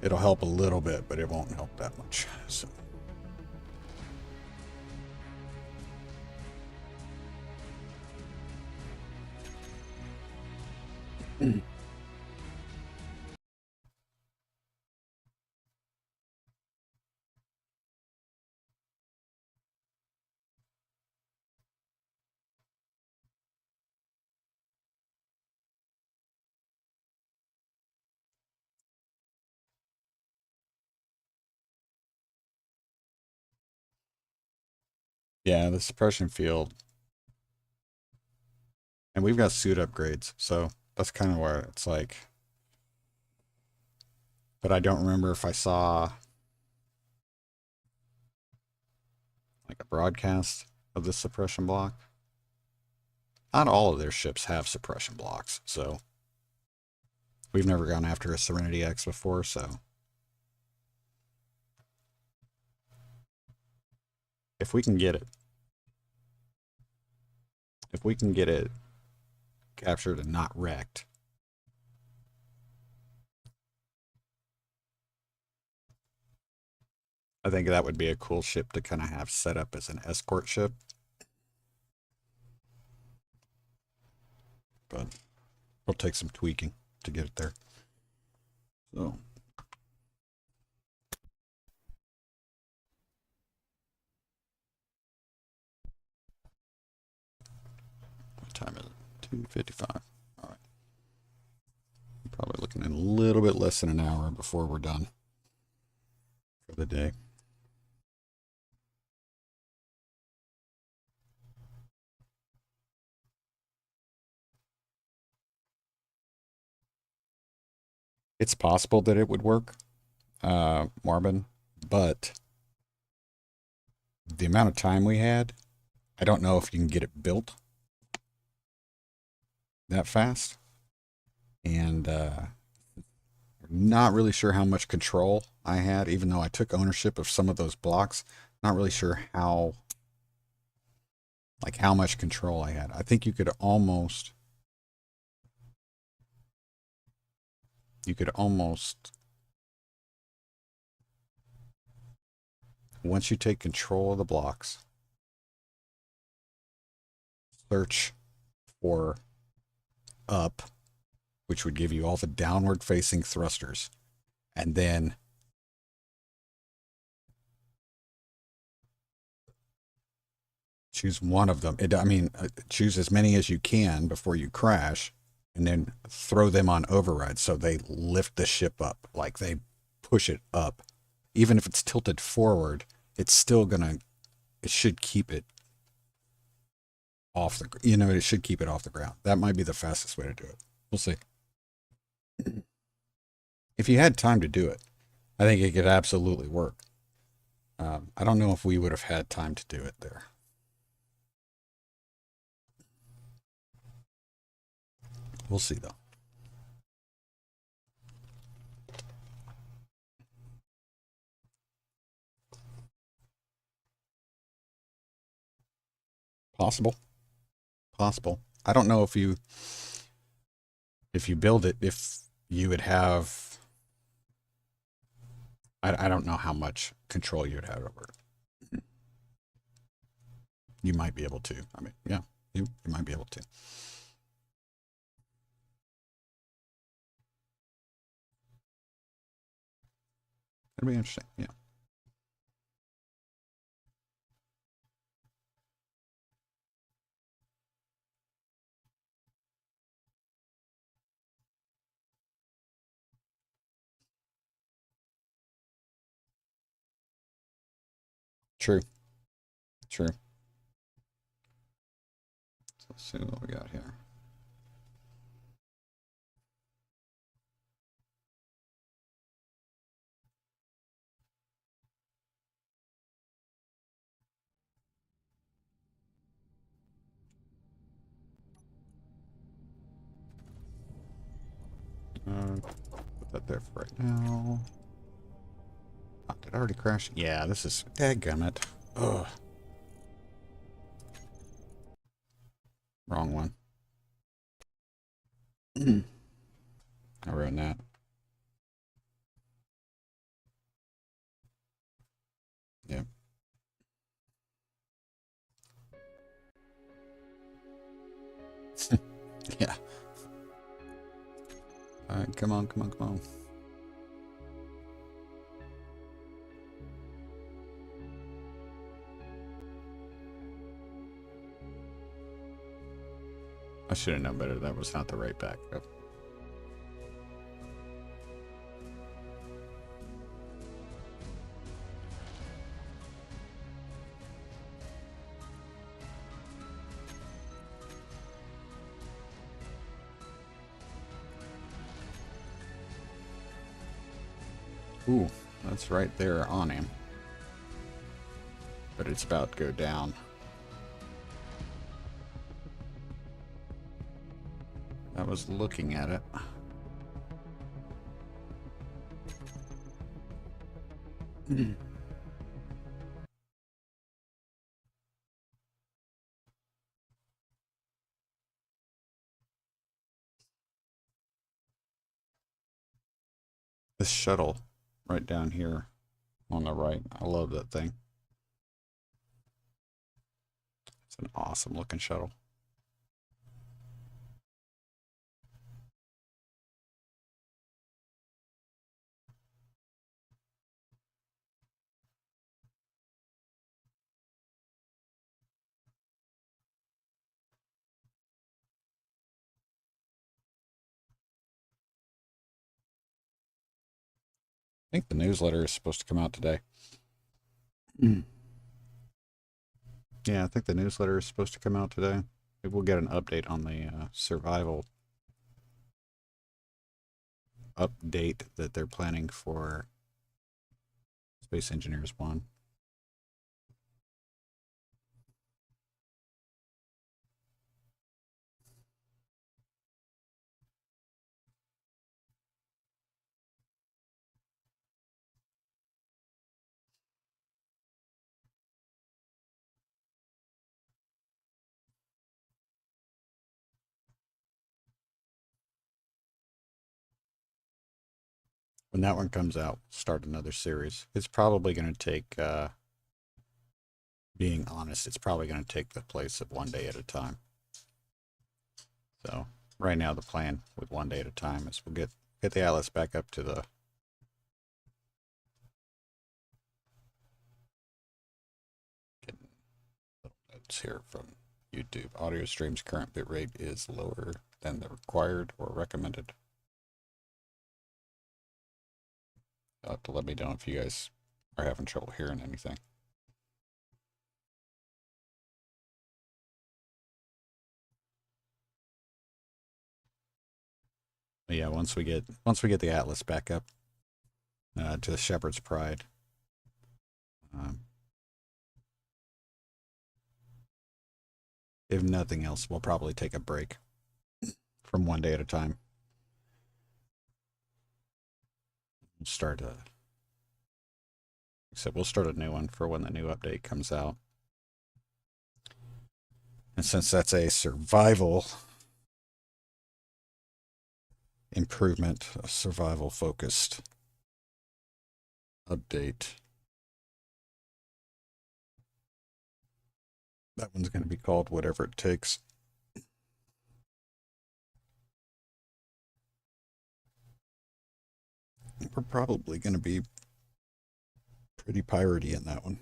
it'll help a little bit, but it won't help that much. So yeah, the suppression field, and we've got suit upgrades, so that's kind of where it's like, but I don't remember if I saw like a broadcast of this suppression block. Not all of their ships have suppression blocks, so we've never gone after a Serenity X before, so if we can get it captured and not wrecked, I think that would be a cool ship to kind of have set up as an escort ship. But it'll take some tweaking to get it there. So what time is it? 2:55. All right. Probably looking at a little bit less than an hour before we're done for the day. It's possible that it would work, Marvin, but the amount of time we had, I don't know if you can get it built that fast. And not really sure how much control I had, even though I took ownership of some of those blocks. Not really sure how much control I had. I think you could almost once you take control of the blocks, search for up, which would give you all the downward facing thrusters, and then choose one of them. Choose as many as you can before you crash, and then throw them on override so they lift the ship up, like they push it up. Even if it's tilted forward, it's still it should keep it off it should keep it off the ground. That might be the fastest way to do it. We'll see. If you had time to do it, I think it could absolutely work. I don't know if we would have had time to do it there. We'll see, though. Possible. Possible. I don't know if you build it, if you would have, I don't know how much control you'd have over it. You might be able to. I mean, yeah, you might be able to. It'll be interesting. Yeah. True. True. So let's see what we got here. Put that there for right now. Oh, did I already crash? Yeah, this is dadgummit. Ugh. Wrong one. I ruined that. Yep. Yeah. Alright, come on, come on, come on. I should have known better. That was not the right backup. Ooh, that's right there on him. But it's about to go down. I was looking at it. This shuttle right down here on the right. I love that thing. It's an awesome looking shuttle. I think the newsletter is supposed to come out today. Yeah, I think the newsletter is supposed to come out today. Maybe we'll get an update on the survival update that they're planning for SpaceEngineers 1. When that one comes out, we'll start another series. It's probably going to take, being honest, it's probably going to take the place of one day at a time. So right now the plan with one day at a time is we'll get the Atlas back up to the notes here from YouTube. Audio stream's current bitrate is lower than the required or recommended. You'll have to let me know if you guys are having trouble hearing anything. But yeah, once we get the Atlas back up to the Shepherd's Pride, if nothing else, we'll probably take a break from one day at a time. Start a, except we'll start a new one for when the new update comes out. And since that's a survival improvement, a survival focused update, that one's going to be called whatever it takes. We're probably going to be pretty piratey in that one.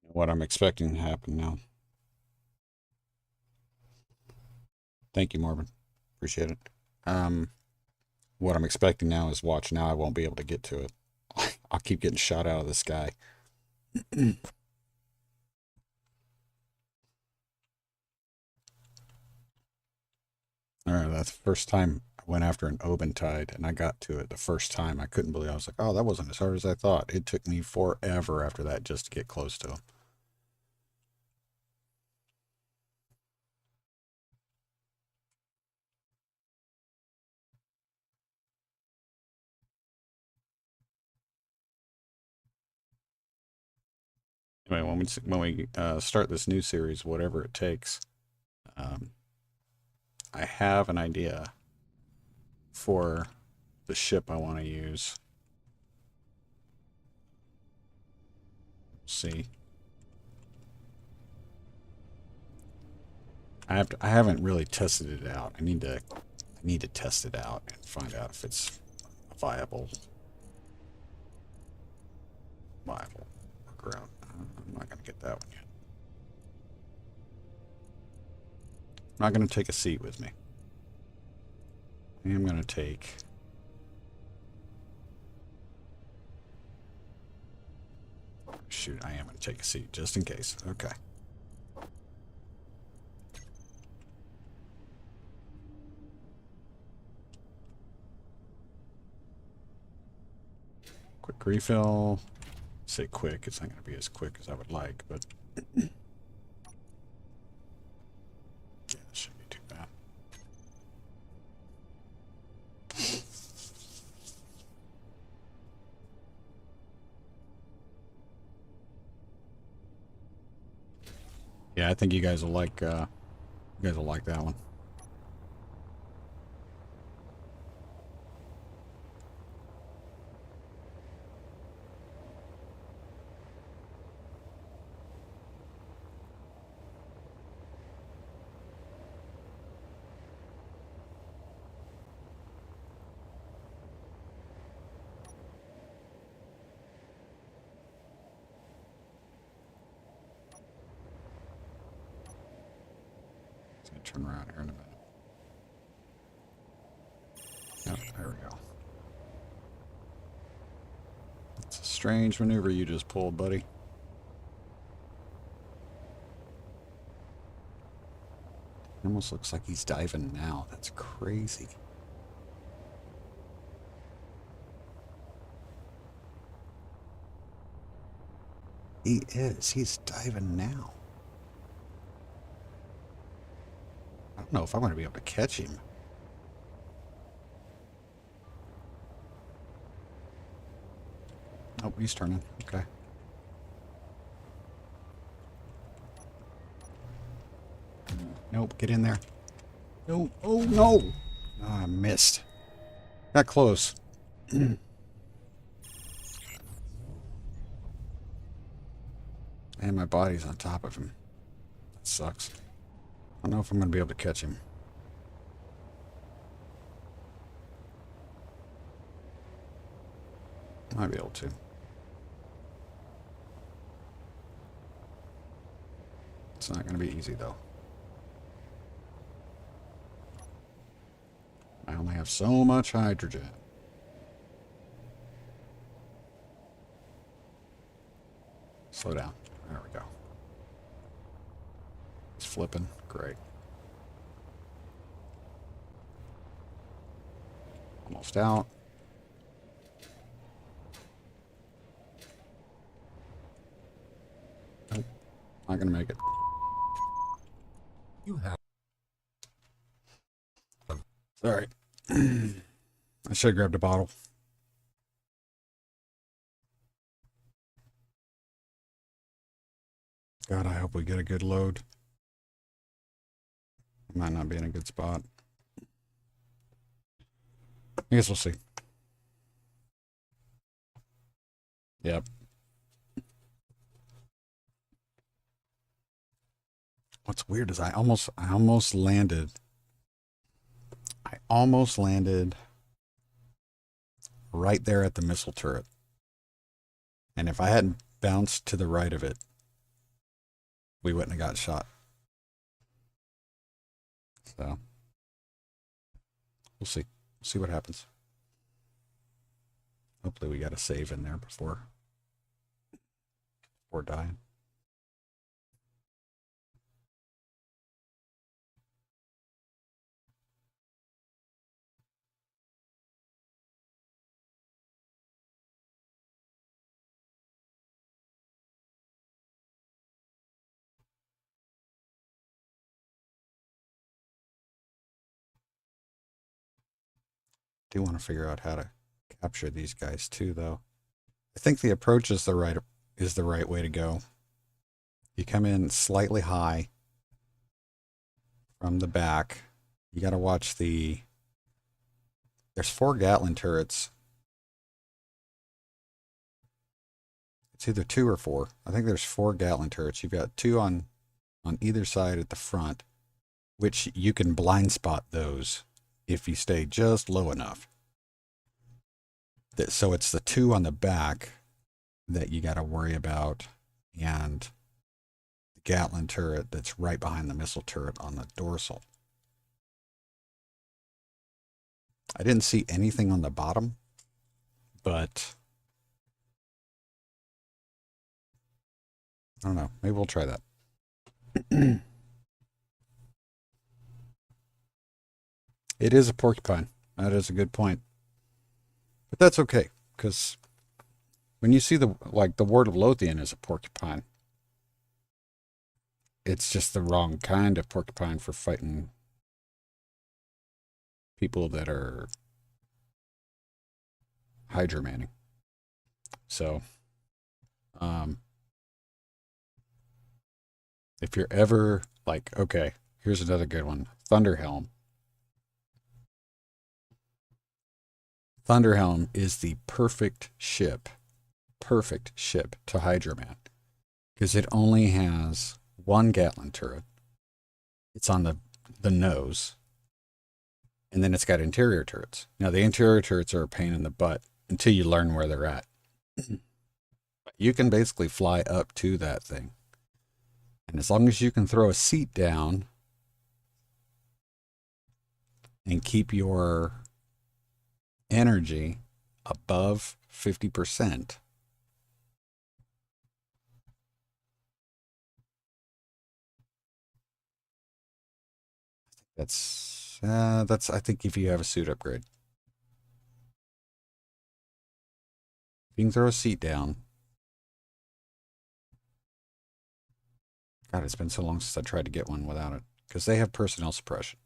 What I'm expecting to happen now. Thank you, Marvin. Appreciate it. What I'm expecting now is watch now. I won't be able to get to it. I'll keep getting shot out of the sky. All right, that's the first time I went after an Obentide, and I got to it the first time. I couldn't believe it. I was like, oh, that wasn't as hard as I thought. It took me forever after that just to get close to him. Anyway, when we start this new series, whatever it takes, I have an idea for the ship I want to use. See, I haven't really tested it out. I need to test it out and find out if it's a viable workaround. I'm not going to get that one yet. I'm not going to take a seat with me. I am going to take... Shoot, I am going to take a seat just in case. Okay. Quick refill. Say quick. It's not going to be as quick as I would like, but... yeah, that shouldn't be too bad. Yeah, I think you guys will like that one. Turn around here in a minute. Yep, there we go. It's a strange maneuver you just pulled, buddy. It almost looks like he's diving now. That's crazy. He is. He's diving now. I don't know if I'm going to be able to catch him. Oh, he's turning. Okay. Nope, get in there. No, oh no! Oh, I missed. Got close. And my body's on top of him. That sucks. I don't know if I'm going to be able to catch him. Might be able to. It's not going to be easy, though. I only have so much hydrogen. Slow down. There we go. It's flipping. Great. Almost out. Nope. Not going to make it. You have. Sorry. I should have grabbed a bottle. God, I hope we get a good load. Might not be in a good spot. I guess we'll see. Yep. What's weird is I almost landed. I almost landed right there at the missile turret. And if I hadn't bounced to the right of it, we wouldn't have got shot. So we'll see. We'll see what happens. Hopefully we got a save in there before dying. Do want to figure out how to capture these guys too, though. I think the approach is the right way to go. You come in slightly high from the back. You got to watch there's 4 Gatling turrets. It's either 2 or 4. I think there's 4 Gatling turrets. You've got 2 on either side at the front, which you can blind spot those if you stay just low enough. So it's the 2 on the back that you got to worry about, and the Gatling turret that's right behind the missile turret on the dorsal. I didn't see anything on the bottom, but I don't know. Maybe we'll try that. It is a porcupine. That is a good point. But that's okay, because when you see the Ward of Lothian is a porcupine, it's just the wrong kind of porcupine for fighting people that are Hydra manning. So, if you're ever like, okay, here's another good one, Thunderhelm. Thunderhelm is the perfect ship to Hydra man, because it only has 1 Gatling turret. It's on the nose, and then it's got interior turrets. Now, the interior turrets are a pain in the butt until you learn where they're at. You can basically fly up to that thing, and as long as you can throw a seat down and keep your energy above 50%, that's I think if you have a suit upgrade, you can throw a seat down. God, it's been so long since I tried to get one without it, because they have personnel suppression.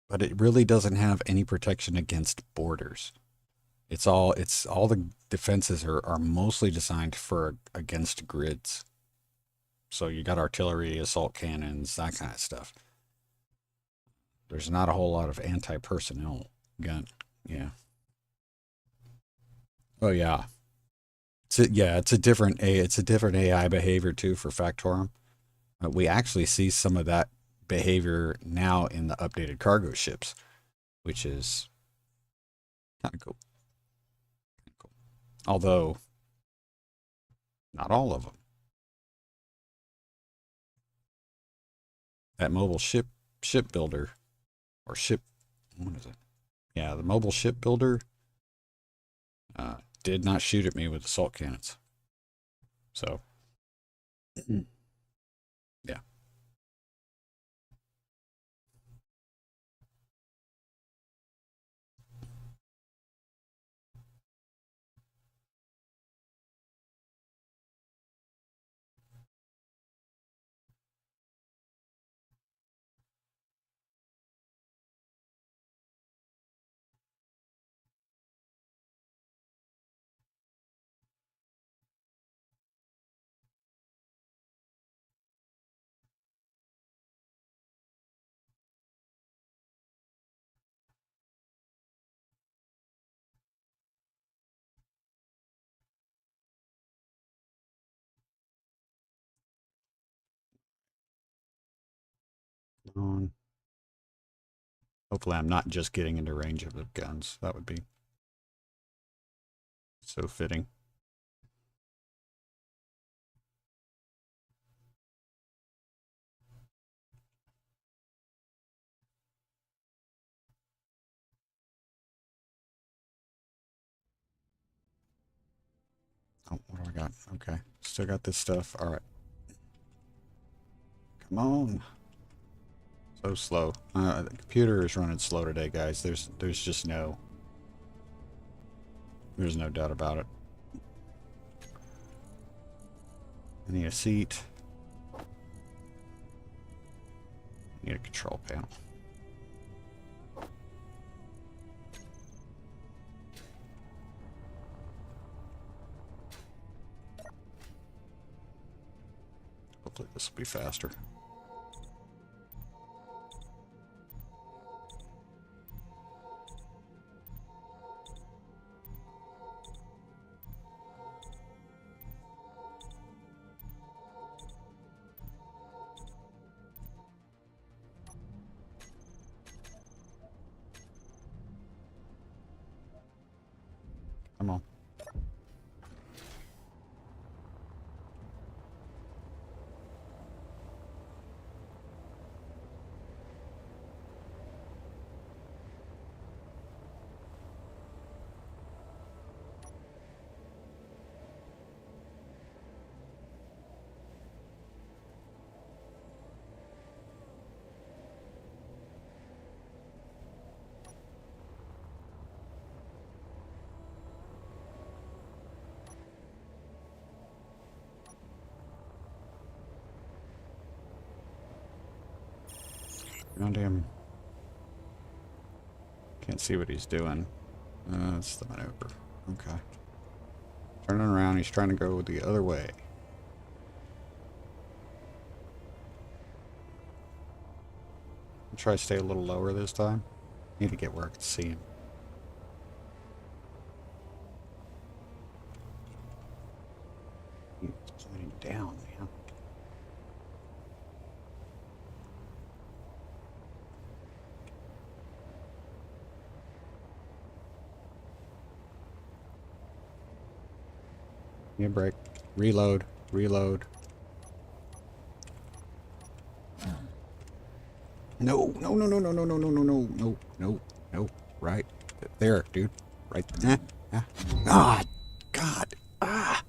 But it really doesn't have any protection against borders. It's all the defenses are mostly designed for against grids. So you got artillery, assault cannons, that kind of stuff. There's not a whole lot of anti-personnel gun. Yeah. Oh yeah. It's a different AI behavior too for Factorum. We actually see some of that behavior now in the updated cargo ships, which is kind of cool. Cool. Although not all of them. That mobile ship builder or ship what is it? Yeah, the mobile ship builder did not shoot at me with assault cannons. So yeah. Um, Hopefully I'm not just getting into range of the guns. That would be so fitting. Oh, what do I got? Okay. Still got this stuff. All right. Come on. So slow. The computer is running slow today, guys. There's just there's no doubt about it. I need a seat. I need a control panel. Hopefully this will be faster. Come on. Around him. Can't see what he's doing. That's the maneuver. Okay. Turning around, he's trying to go the other way. I'll try to stay a little lower this time. Need to get where I can see him. He's pointing down, man. Give me a break. Reload. Reload. No, no, no, no, no, no, no, no, no, no, no, no, no. Right there, dude. Right there. God. God. Ah.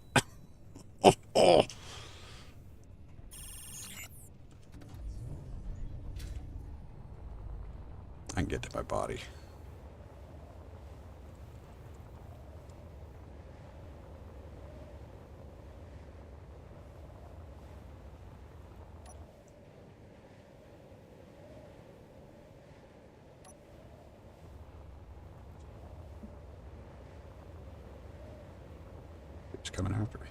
Oh, oh. I can get to my body. It's coming after me.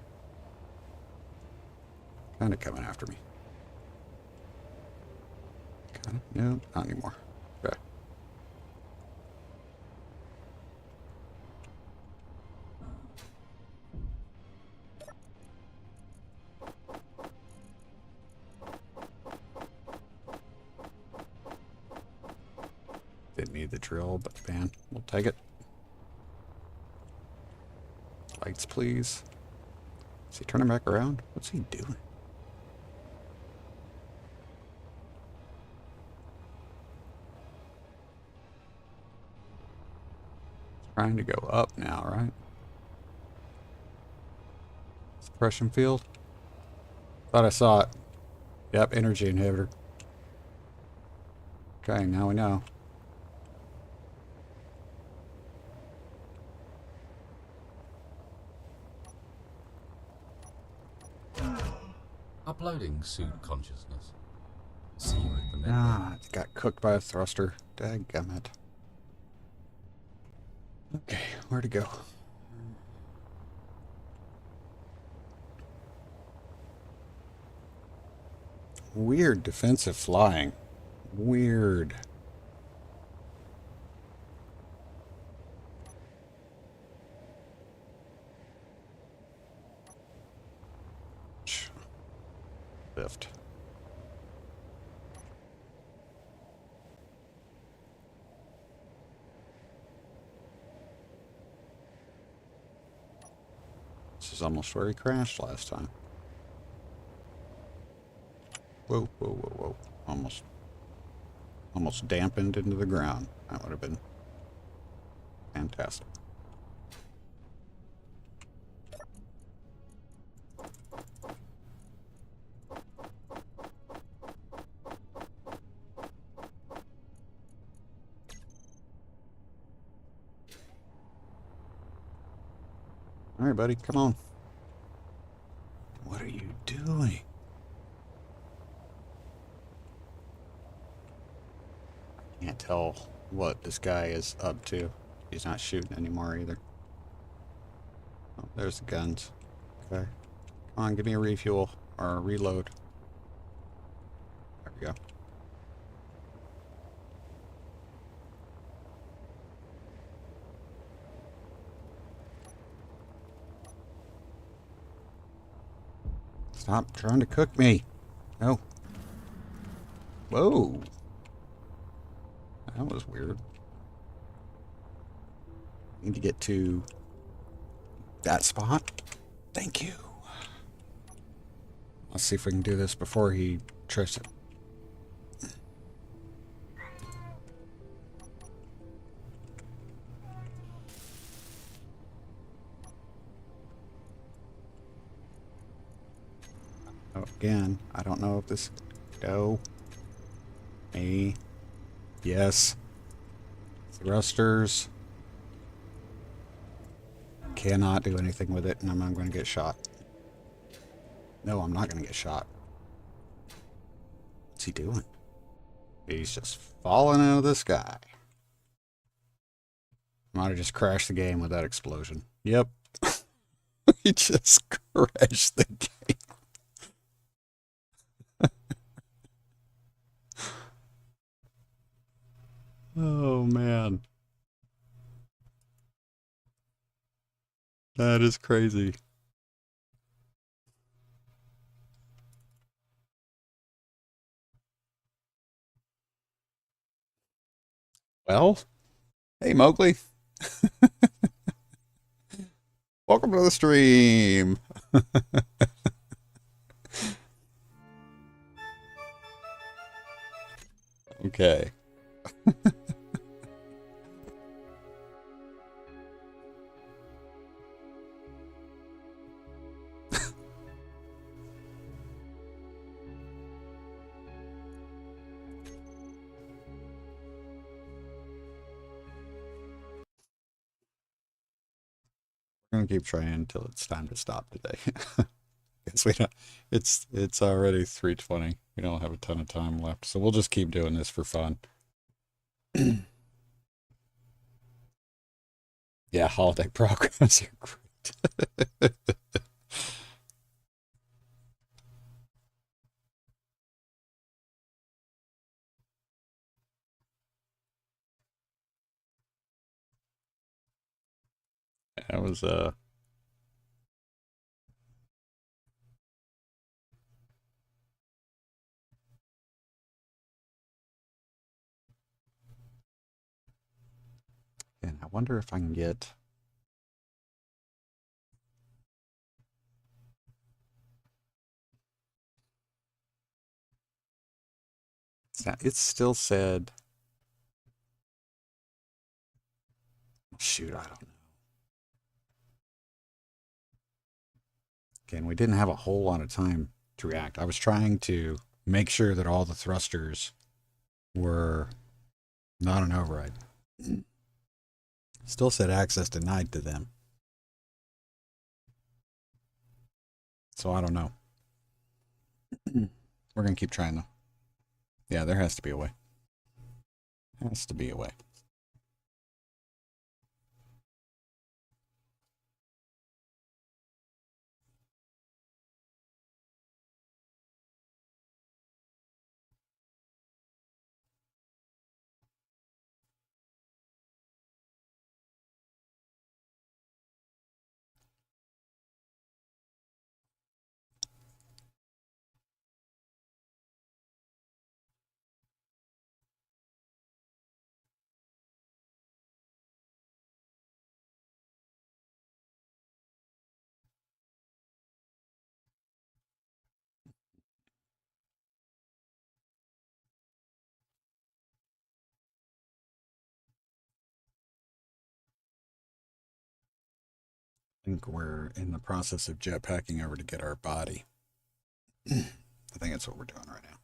Kind of coming after me. Kind of. No, not anymore. Okay. Didn't need the drill, but man, we'll take it. Lights, please. Is he turning back around? What's he doing? Trying to go up now, right? Suppression field. Thought I saw it. Yep, energy inhibitor. Okay, now we know. Uploading suit consciousness. See you at the med bay. Ah, it got cooked by a thruster. Dadgummit. Okay, where to go? Weird defensive flying. Weird. Lift. This is almost where he crashed last time. Whoa, whoa, whoa, whoa. Almost dampened into the ground. That would have been fantastic. All right, buddy, come on. What are you doing? Can't tell what this guy is up to. He's not shooting anymore either. Oh, there's the guns. Okay. Come on, give me a refuel or a reload. There we go. Stop trying to cook me. No. Whoa. That was weird. Need to get to that spot. Thank you. Let's see if we can do this before he tries it. Oh, again, I don't know if this... Go. A. Yes. Thrusters. Cannot do anything with it, and I'm going to get shot. No, I'm not going to get shot. What's he doing? He's just falling out of the sky. Might have just crashed the game with that explosion. Yep. He just crashed the game. Oh, man. That is crazy. Well, hey, Mowgli. Welcome to the stream. Okay. We're gonna keep trying until it's time to stop today. Because we don't, it's already 3:20. We don't have a ton of time left, so we'll just keep doing this for fun. Yeah, holiday programs are great. That was And I wonder if I can get... It still said... Shoot, I don't know. Again, we didn't have a whole lot of time to react. I was trying to make sure that all the thrusters were not an override. Still said access denied to them. So I don't know. We're going to keep trying though. Yeah, there has to be a way. Has to be a way. I think we're in the process of jetpacking over to get our body. I think that's what we're doing right now.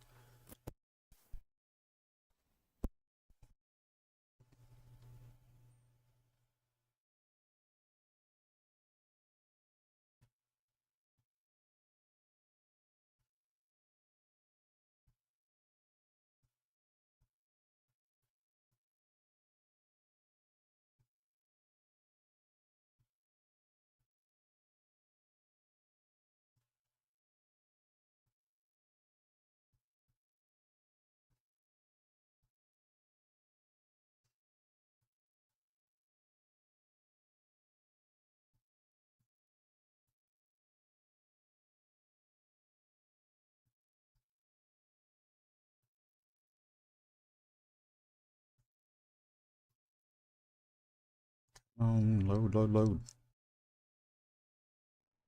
Load, load, load.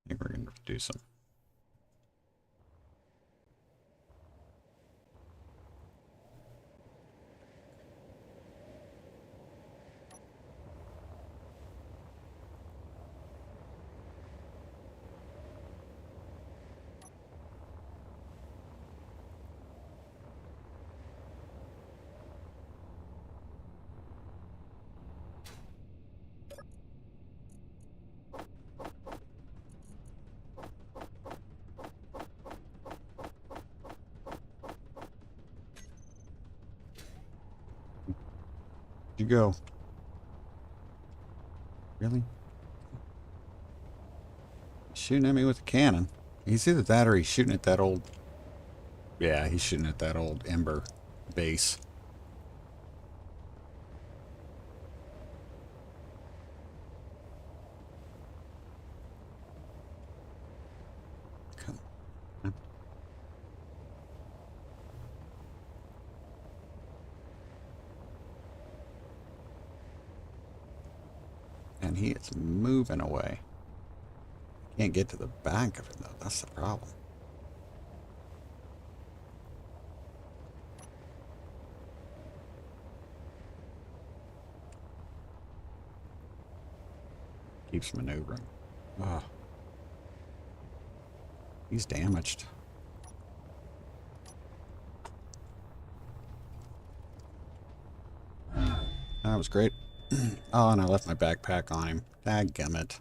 I think we're going to do some. You go. Really? Shooting at me with a cannon. He's either that or he's shooting at that old... Yeah, he's shooting at that old Ember base. Come on. And he is moving away. Can't get to the back of it though. That's the problem. Keeps maneuvering. Oh. He's damaged. That was great. Oh, and I left my backpack on him. Dadgummit.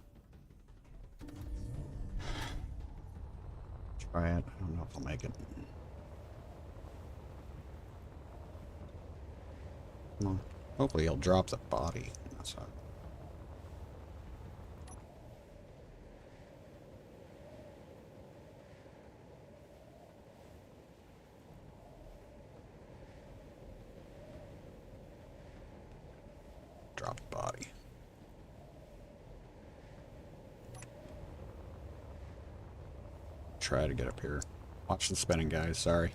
Try it. I don't know if I'll make it. Come on. Hopefully he'll drop the body. That's all. Drop the body. Try to get up here. Watch the spinning, guys. Sorry.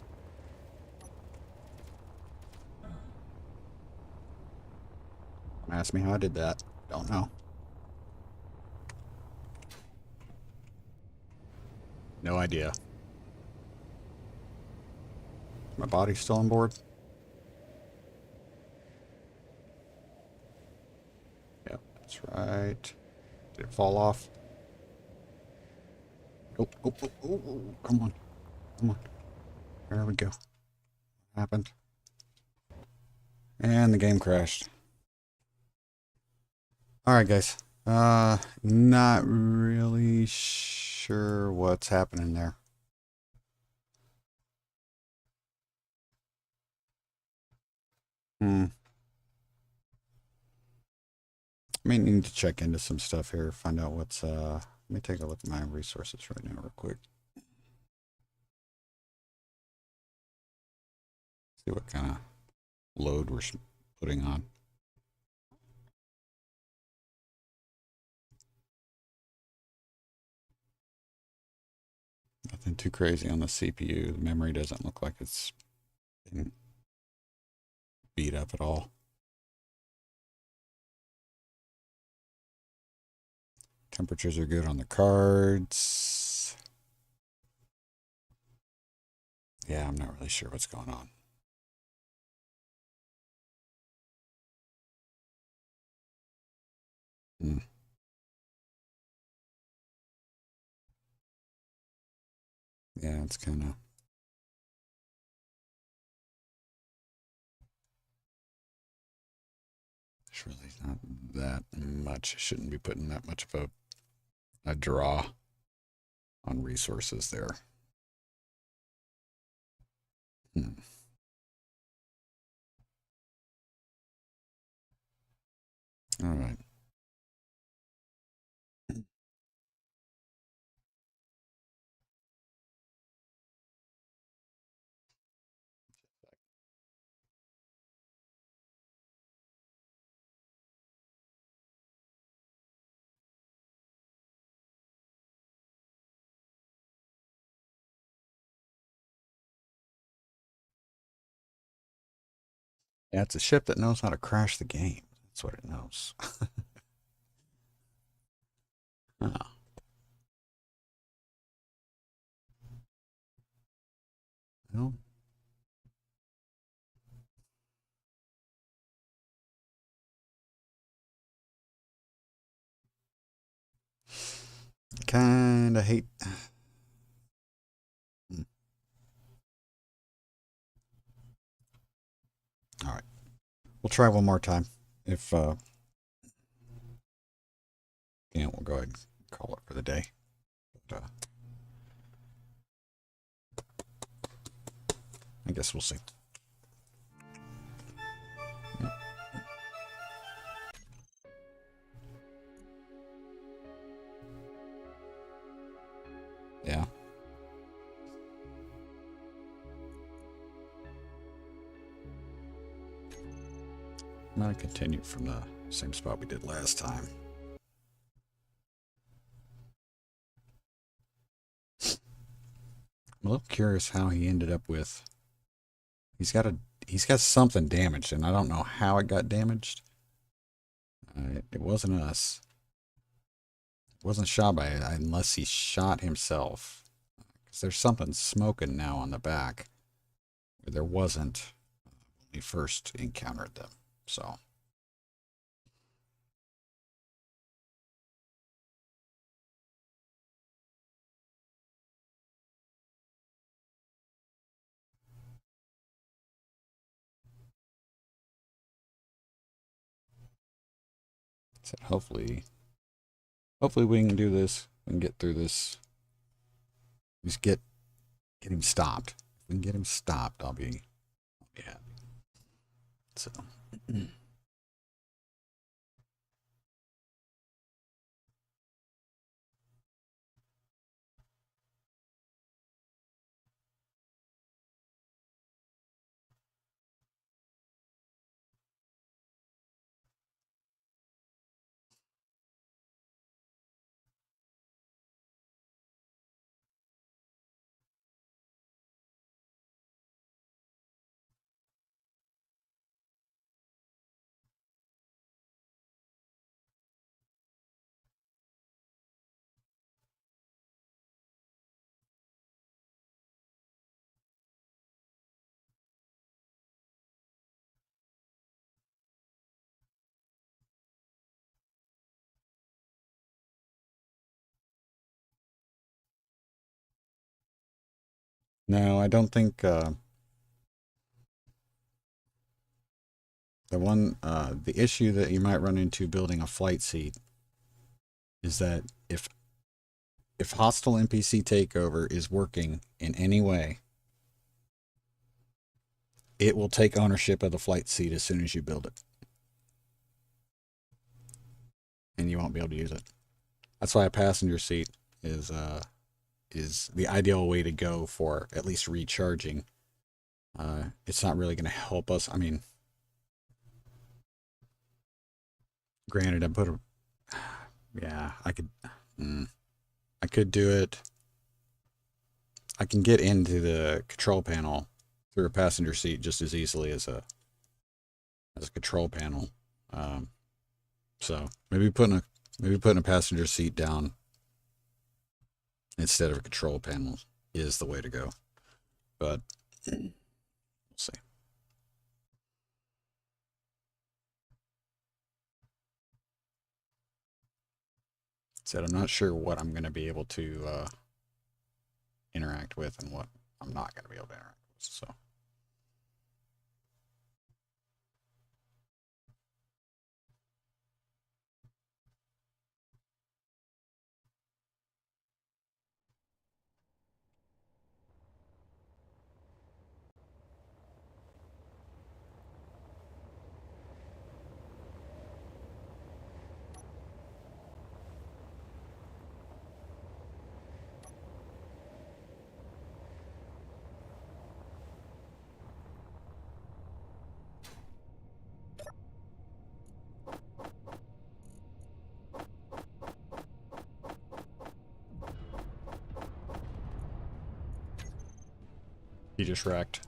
Don't ask me how I did that. Don't know. No idea. My body's still on board? Yep, that's right. Did it fall off? Oh, oh, oh, oh, oh, come on. Come on. There we go. Happened. And the game crashed. Alright, guys. Not really sure what's happening there. May need to check into some stuff here, find out what's, let me take a look at my resources right now real quick. See what kind of load we're putting on. Nothing too crazy on the CPU. The memory doesn't look like it's been beat up at all. Temperatures are good on the cards. Yeah, I'm not really sure what's going on. Yeah, it's kind of... There's really not that much. Shouldn't be putting that much of a draw on resources there. All right. Yeah, it's a ship that knows how to crash the game. That's what it knows. Oh. Well, kind of hate... All right. We'll try one more time. If, yeah, we'll go ahead and call it for the day. But, I guess we'll see. Yep. Yeah. I'm going to continue from the same spot we did last time. I'm a little curious how he ended up with... He's got something damaged, and I don't know how it got damaged. It wasn't us. It wasn't shot by it unless he shot himself. Because there's something smoking now on the back where there wasn't when we first encountered them. So... So hopefully we can do this. We can get through this. Just get him stopped. If we can get him stopped, I'll be happy. So No, I don't think the issue that you might run into building a flight seat is that if hostile NPC takeover is working in any way, it will take ownership of the flight seat as soon as you build it. And you won't be able to use it. That's why a passenger seat is the ideal way to go for at least recharging. It's not really going to help us. I mean, granted, yeah, I could do it. I can get into the control panel through a passenger seat just as easily as a control panel. So maybe putting a passenger seat down instead of a control panel is the way to go. But we'll see. Said I'm not sure what I'm going to be able to interact with and what I'm not going to be able to interact with. So. He just wrecked.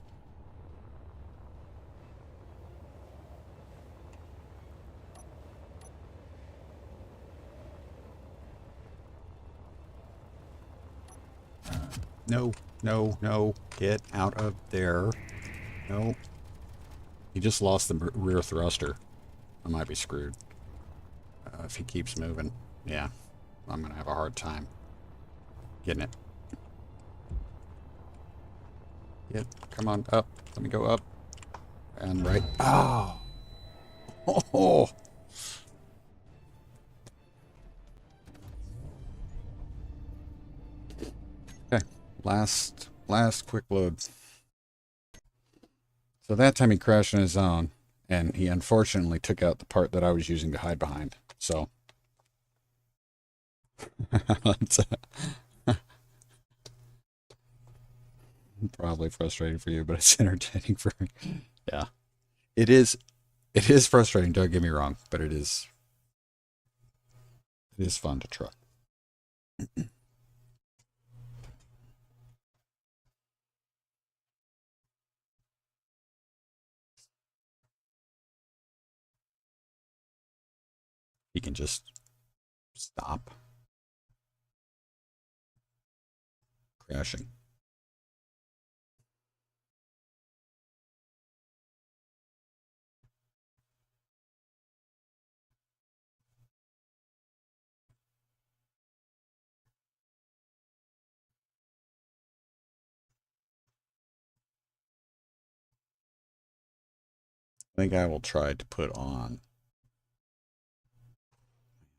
No, no, no. Get out of there. No. He just lost the rear thruster. I might be screwed. If he keeps moving. Yeah. I'm going to have a hard time getting it. Come on, up. Let me go up. And right. Oh! Oh! Okay. Last quick load. So that time he crashed on his own, and he unfortunately took out the part that I was using to hide behind. So. That's probably frustrating for you, but it's entertaining for me. Yeah. It is frustrating, don't get me wrong, but it is fun to try. You can just stop crashing. I think I will try to put on,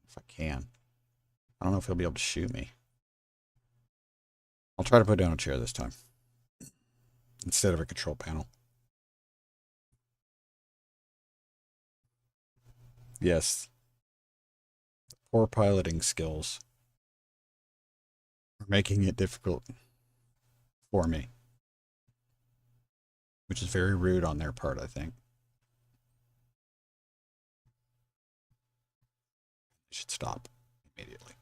if I can. I don't know if he'll be able to shoot me. I'll try to put down a chair this time instead of a control panel. Yes. Poor piloting skills are making it difficult for me, which is very rude on their part, I think. They should stop immediately.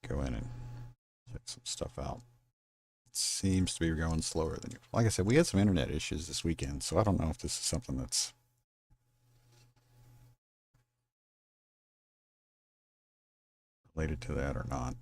go in and check some stuff out. It seems to be going slower than you. Like I said, we had some internet issues this weekend, so I don't know if this is something that's related to that or not.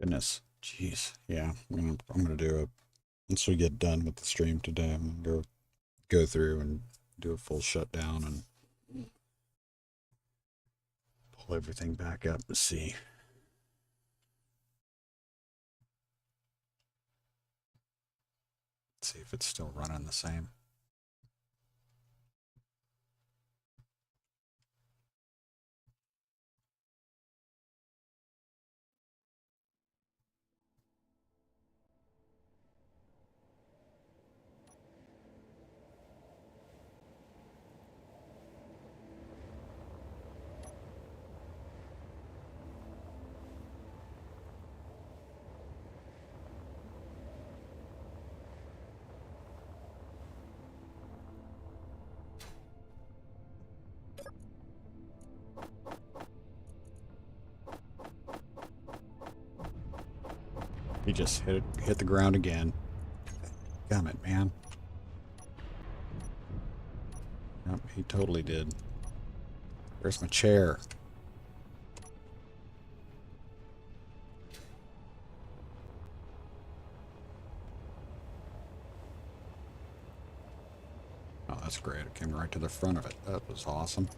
Goodness, jeez, yeah. I'm gonna do a once we get done with the stream today. I'm gonna go through and do a full shutdown and pull everything back up to see. See if it's still running the same. He just hit the ground again. Damn it, man. Yep, he totally did. Where's my chair? Oh, that's great. It came right to the front of it. That was awesome.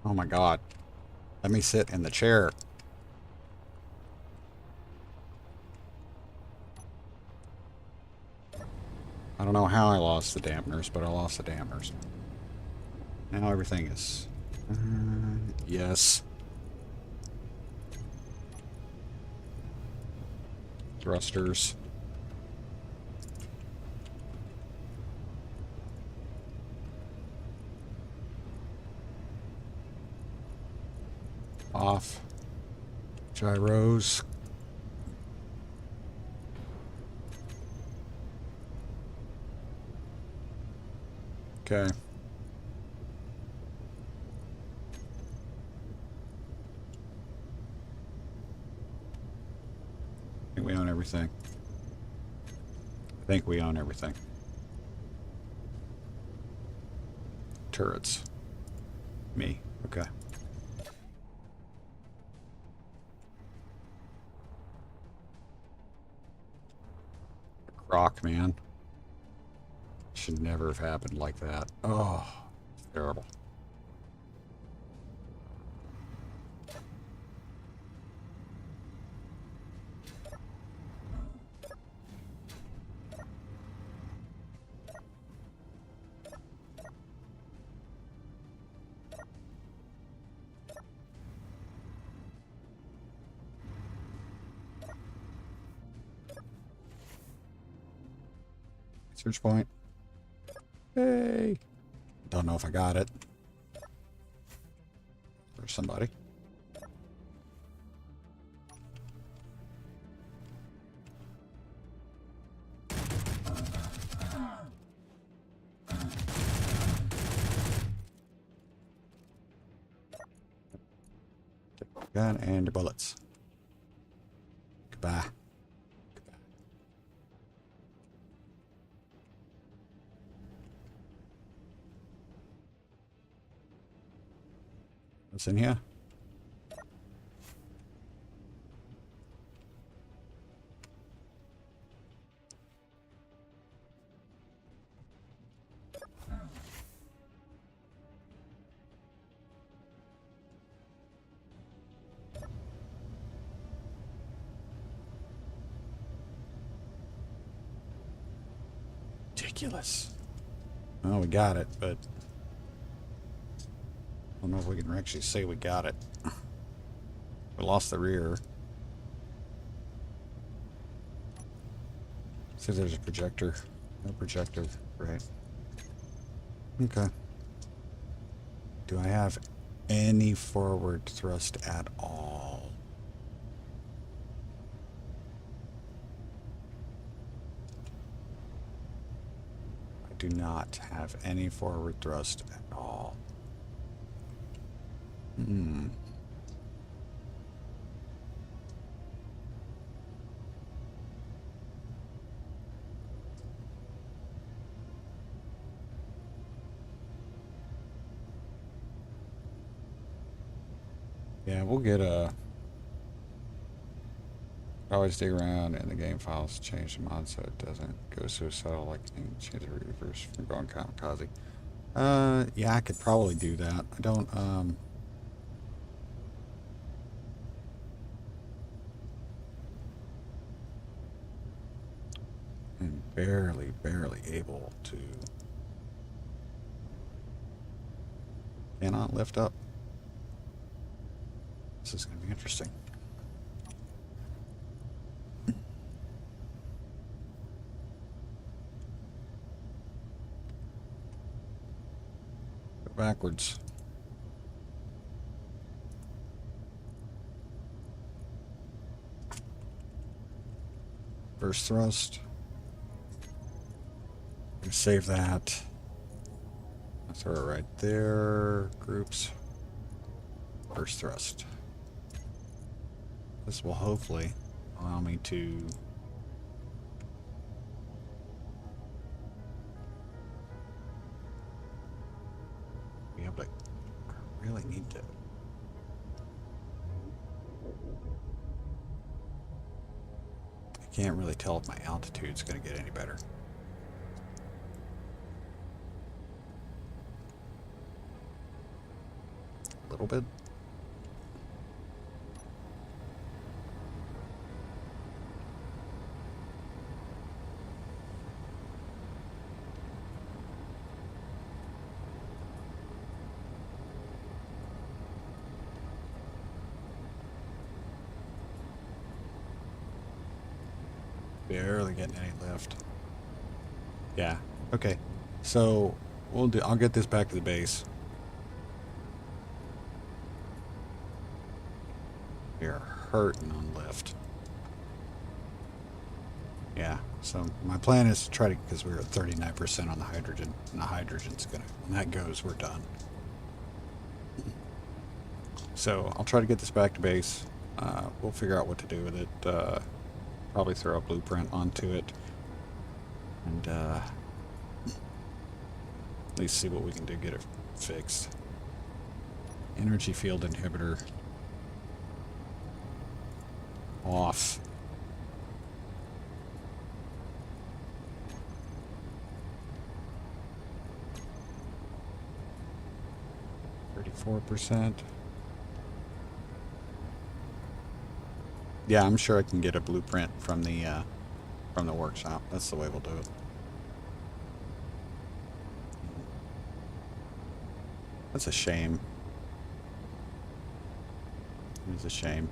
Oh my God. Let me sit in the chair. I don't know how I lost the dampeners, but I lost the dampeners. Now everything is... yes. Thrusters. Off. Gyros. Okay. I think we own everything. I think we own everything. Turrets. Me. Okay. Croc, man. Should never have happened like that. Oh, it's terrible. Search point. Hey. Don't know if I got it. There's somebody. Gun and bullets. Goodbye. Goodbye. What's in here? Ridiculous. Well, we got it, but I don't know if we can actually say we got it. We lost the rear. See if there's a projector. No projector, right? Okay. Do I have any forward thrust at all? I do not have any forward thrust at all. Yeah, we'll get a... Always dig around in the game files, change the mod so it doesn't go suicidal like change the reverse from going kamikaze. Yeah, I could probably do that. I don't, I'm barely able to... Cannot lift up. This is going to be interesting. Go backwards. First thrust. Save that. I'll throw it right there. Groups. First thrust. This will hopefully allow me to be able to... I really need to... I can't really tell if my altitude's going to get any better. A little bit. Barely getting any lift. Yeah. Okay. So we'll do. I'll get this back to the base. We're hurting on lift. Yeah. So my plan is to try to, because we're at 39% on the hydrogen, and the hydrogen's gonna, when that goes, we're done. So I'll try to get this back to base. We'll figure out what to do with it. Probably throw a blueprint onto it and at least see what we can do, get it fixed. Energy field inhibitor off. %. Yeah, I'm sure I can get a blueprint from the workshop. That's the way we'll do it. That's a shame. It's a shame.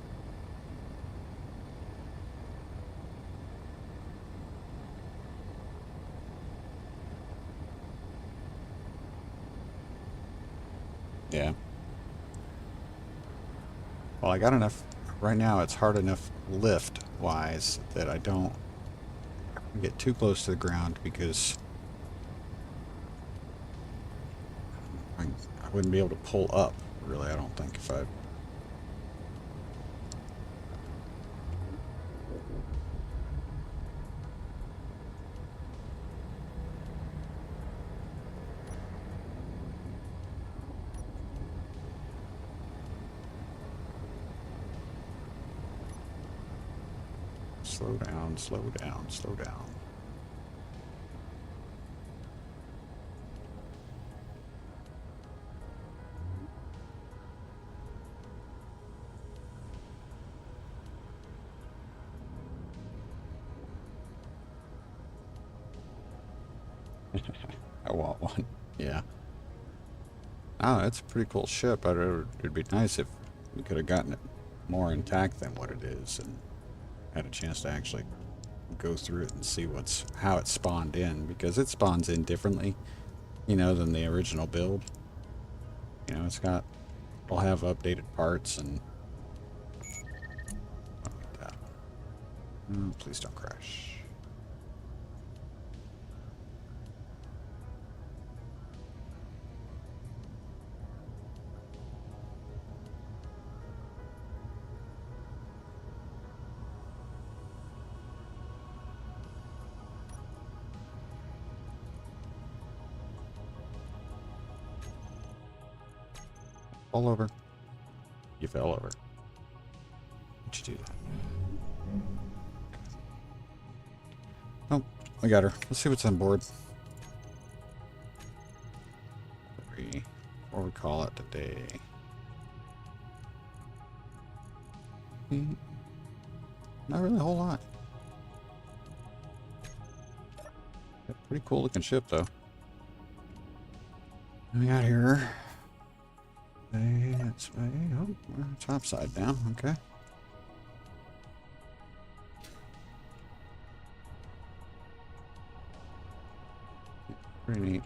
Yeah. Well, I got enough. Right now, it's hard enough lift-wise that I don't get too close to the ground because I wouldn't be able to pull up, really, I don't think, if I... Slow down, slow down, slow down. I want one. Yeah. Oh, it's a pretty cool ship. It'd be nice if we could have gotten it more intact than what it is and had a chance to actually go through it and see how it spawned in, because it spawns in differently, you know, than the original build. You know, it'll have updated parts and like that. Oh, please don't crash. Fall over. You fell over. What'd you do? Oh, I got her. Let's see what's on board. What we call it today. Not really a whole lot. Pretty cool looking ship though. What we got here? It's top side down, okay. Pretty neat.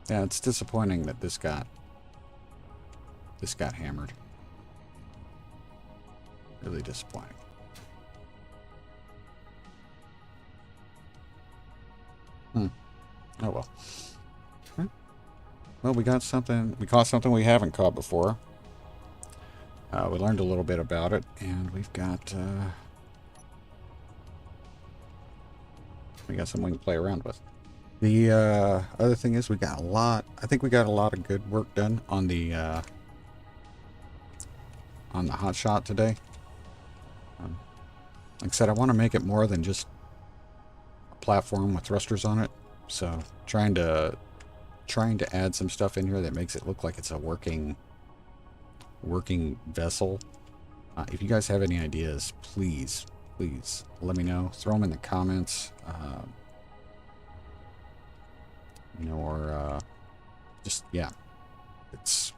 Yeah, it's disappointing that this got hammered. Really disappointing. Oh well. Okay. Well, we caught something we haven't caught before. We learned a little bit about it, and we've got something we can play around with. The other thing is I think we got a lot of good work done on the hot shot today. Like I said, I want to make it more than just a platform with thrusters on it. So trying to add some stuff in here that makes it look like it's a working vessel. If you guys have any ideas, please let me know. Throw them in the comments. You know, or just, yeah. It's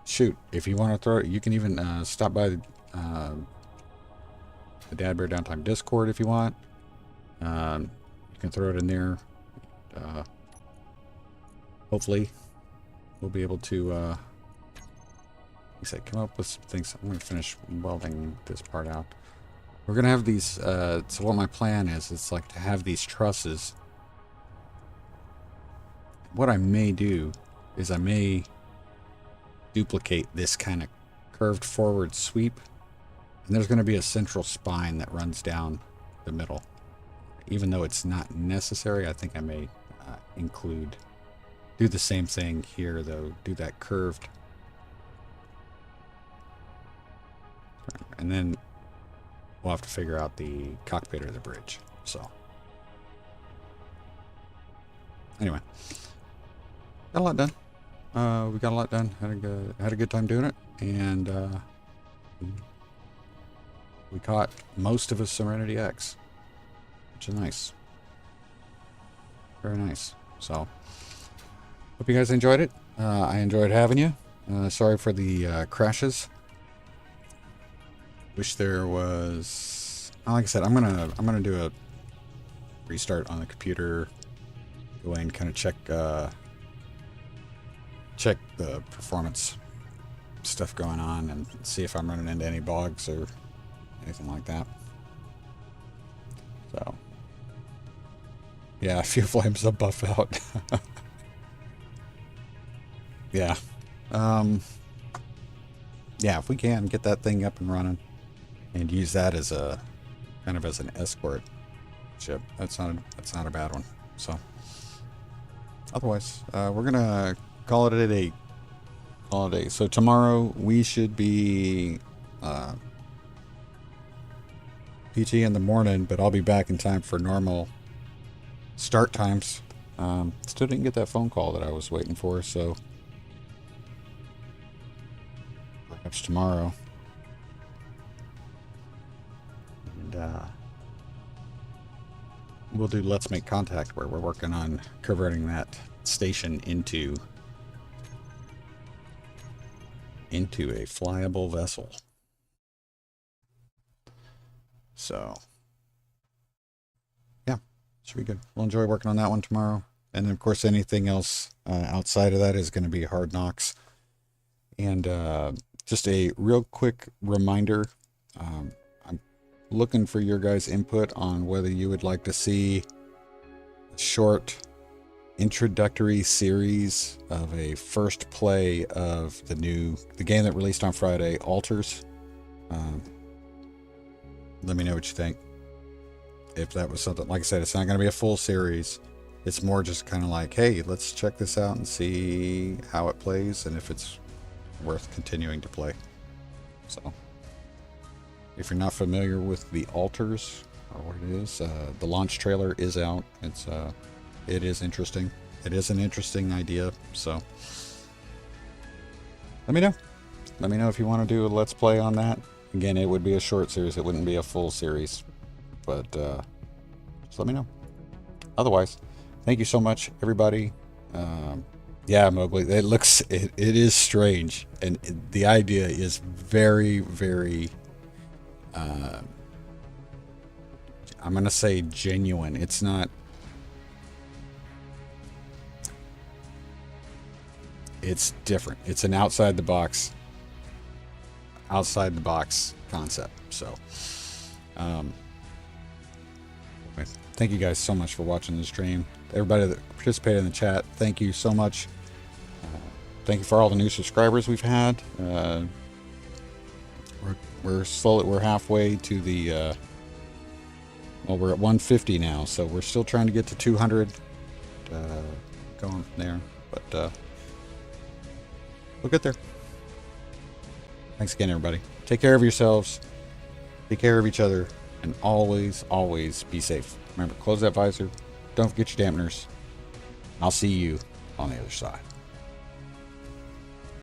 shoot, if you want to throw it, you can even stop by the DADBEAR.Downtime Discord if you want. You can throw it in there. Hopefully we'll be able to like I said, come up with some things. I'm going to finish welding this part out. We're going to have these so what my plan is, it's like to have these trusses. What I may do is I may duplicate this kind of curved forward sweep, and there's going to be a central spine that runs down the middle. Even though it's not necessary, I think I may do the same thing here though, do that curved. And then we'll have to figure out the cockpit or the bridge. So anyway, got a lot done. We got a lot done. Had a good time doing it, and we caught most of a Serenity X, which is nice. Very nice. So hope you guys enjoyed it. I enjoyed having you. Sorry for the crashes. Wish there was, like I said, I'm gonna do restart on the computer, go in, kind of check the performance stuff going on and see if I'm running into any bugs or anything like that. So yeah, fuel flames will buff out. Yeah. Yeah, if we can get that thing up and running and use that as a kind of as an escort ship, that's not a bad one. So otherwise, we're gonna call it a day. So tomorrow we should be PT in the morning, but I'll be back in time for normal start times. Still didn't get that phone call that I was waiting for, so perhaps tomorrow. And we'll do Let's Make Contact, where we're working on converting that station into a flyable vessel. So yeah, should be good. We'll enjoy working on that one tomorrow. And then of course anything else outside of that is going to be Hard Knocks. And just a real quick reminder, I'm looking for your guys' input on whether you would like to see a short introductory series of a first play of the game that released on Friday, Alters. Let me know what you think. If that was something, like I said, it's not going to be a full series. It's more just kind of like, hey, let's check this out and see how it plays and if it's worth continuing to play. So if you're not familiar with the Alters or what it is, the launch trailer is out. It is interesting. It is an interesting idea. So let me know. Let me know if you want to do a Let's Play on that. Again, it would be a short series. It wouldn't be a full series, but just let me know. Otherwise, thank you so much, everybody. Yeah, Mowgli, it is strange, and the idea is very, very, I'm going to say genuine. It's not, it's different. It's an outside the box concept. So, thank you guys so much for watching the stream. Everybody that participated in the chat, thank you so much. Thank you for all the new subscribers we've had. We're halfway to the well, we're at 150 now, so we're still trying to get to 200, going from there, but we'll get there. Thanks again, everybody. Take care of yourselves, take care of each other, and always be safe. Remember, close that visor, don't forget your dampeners. I'll see you on the other side.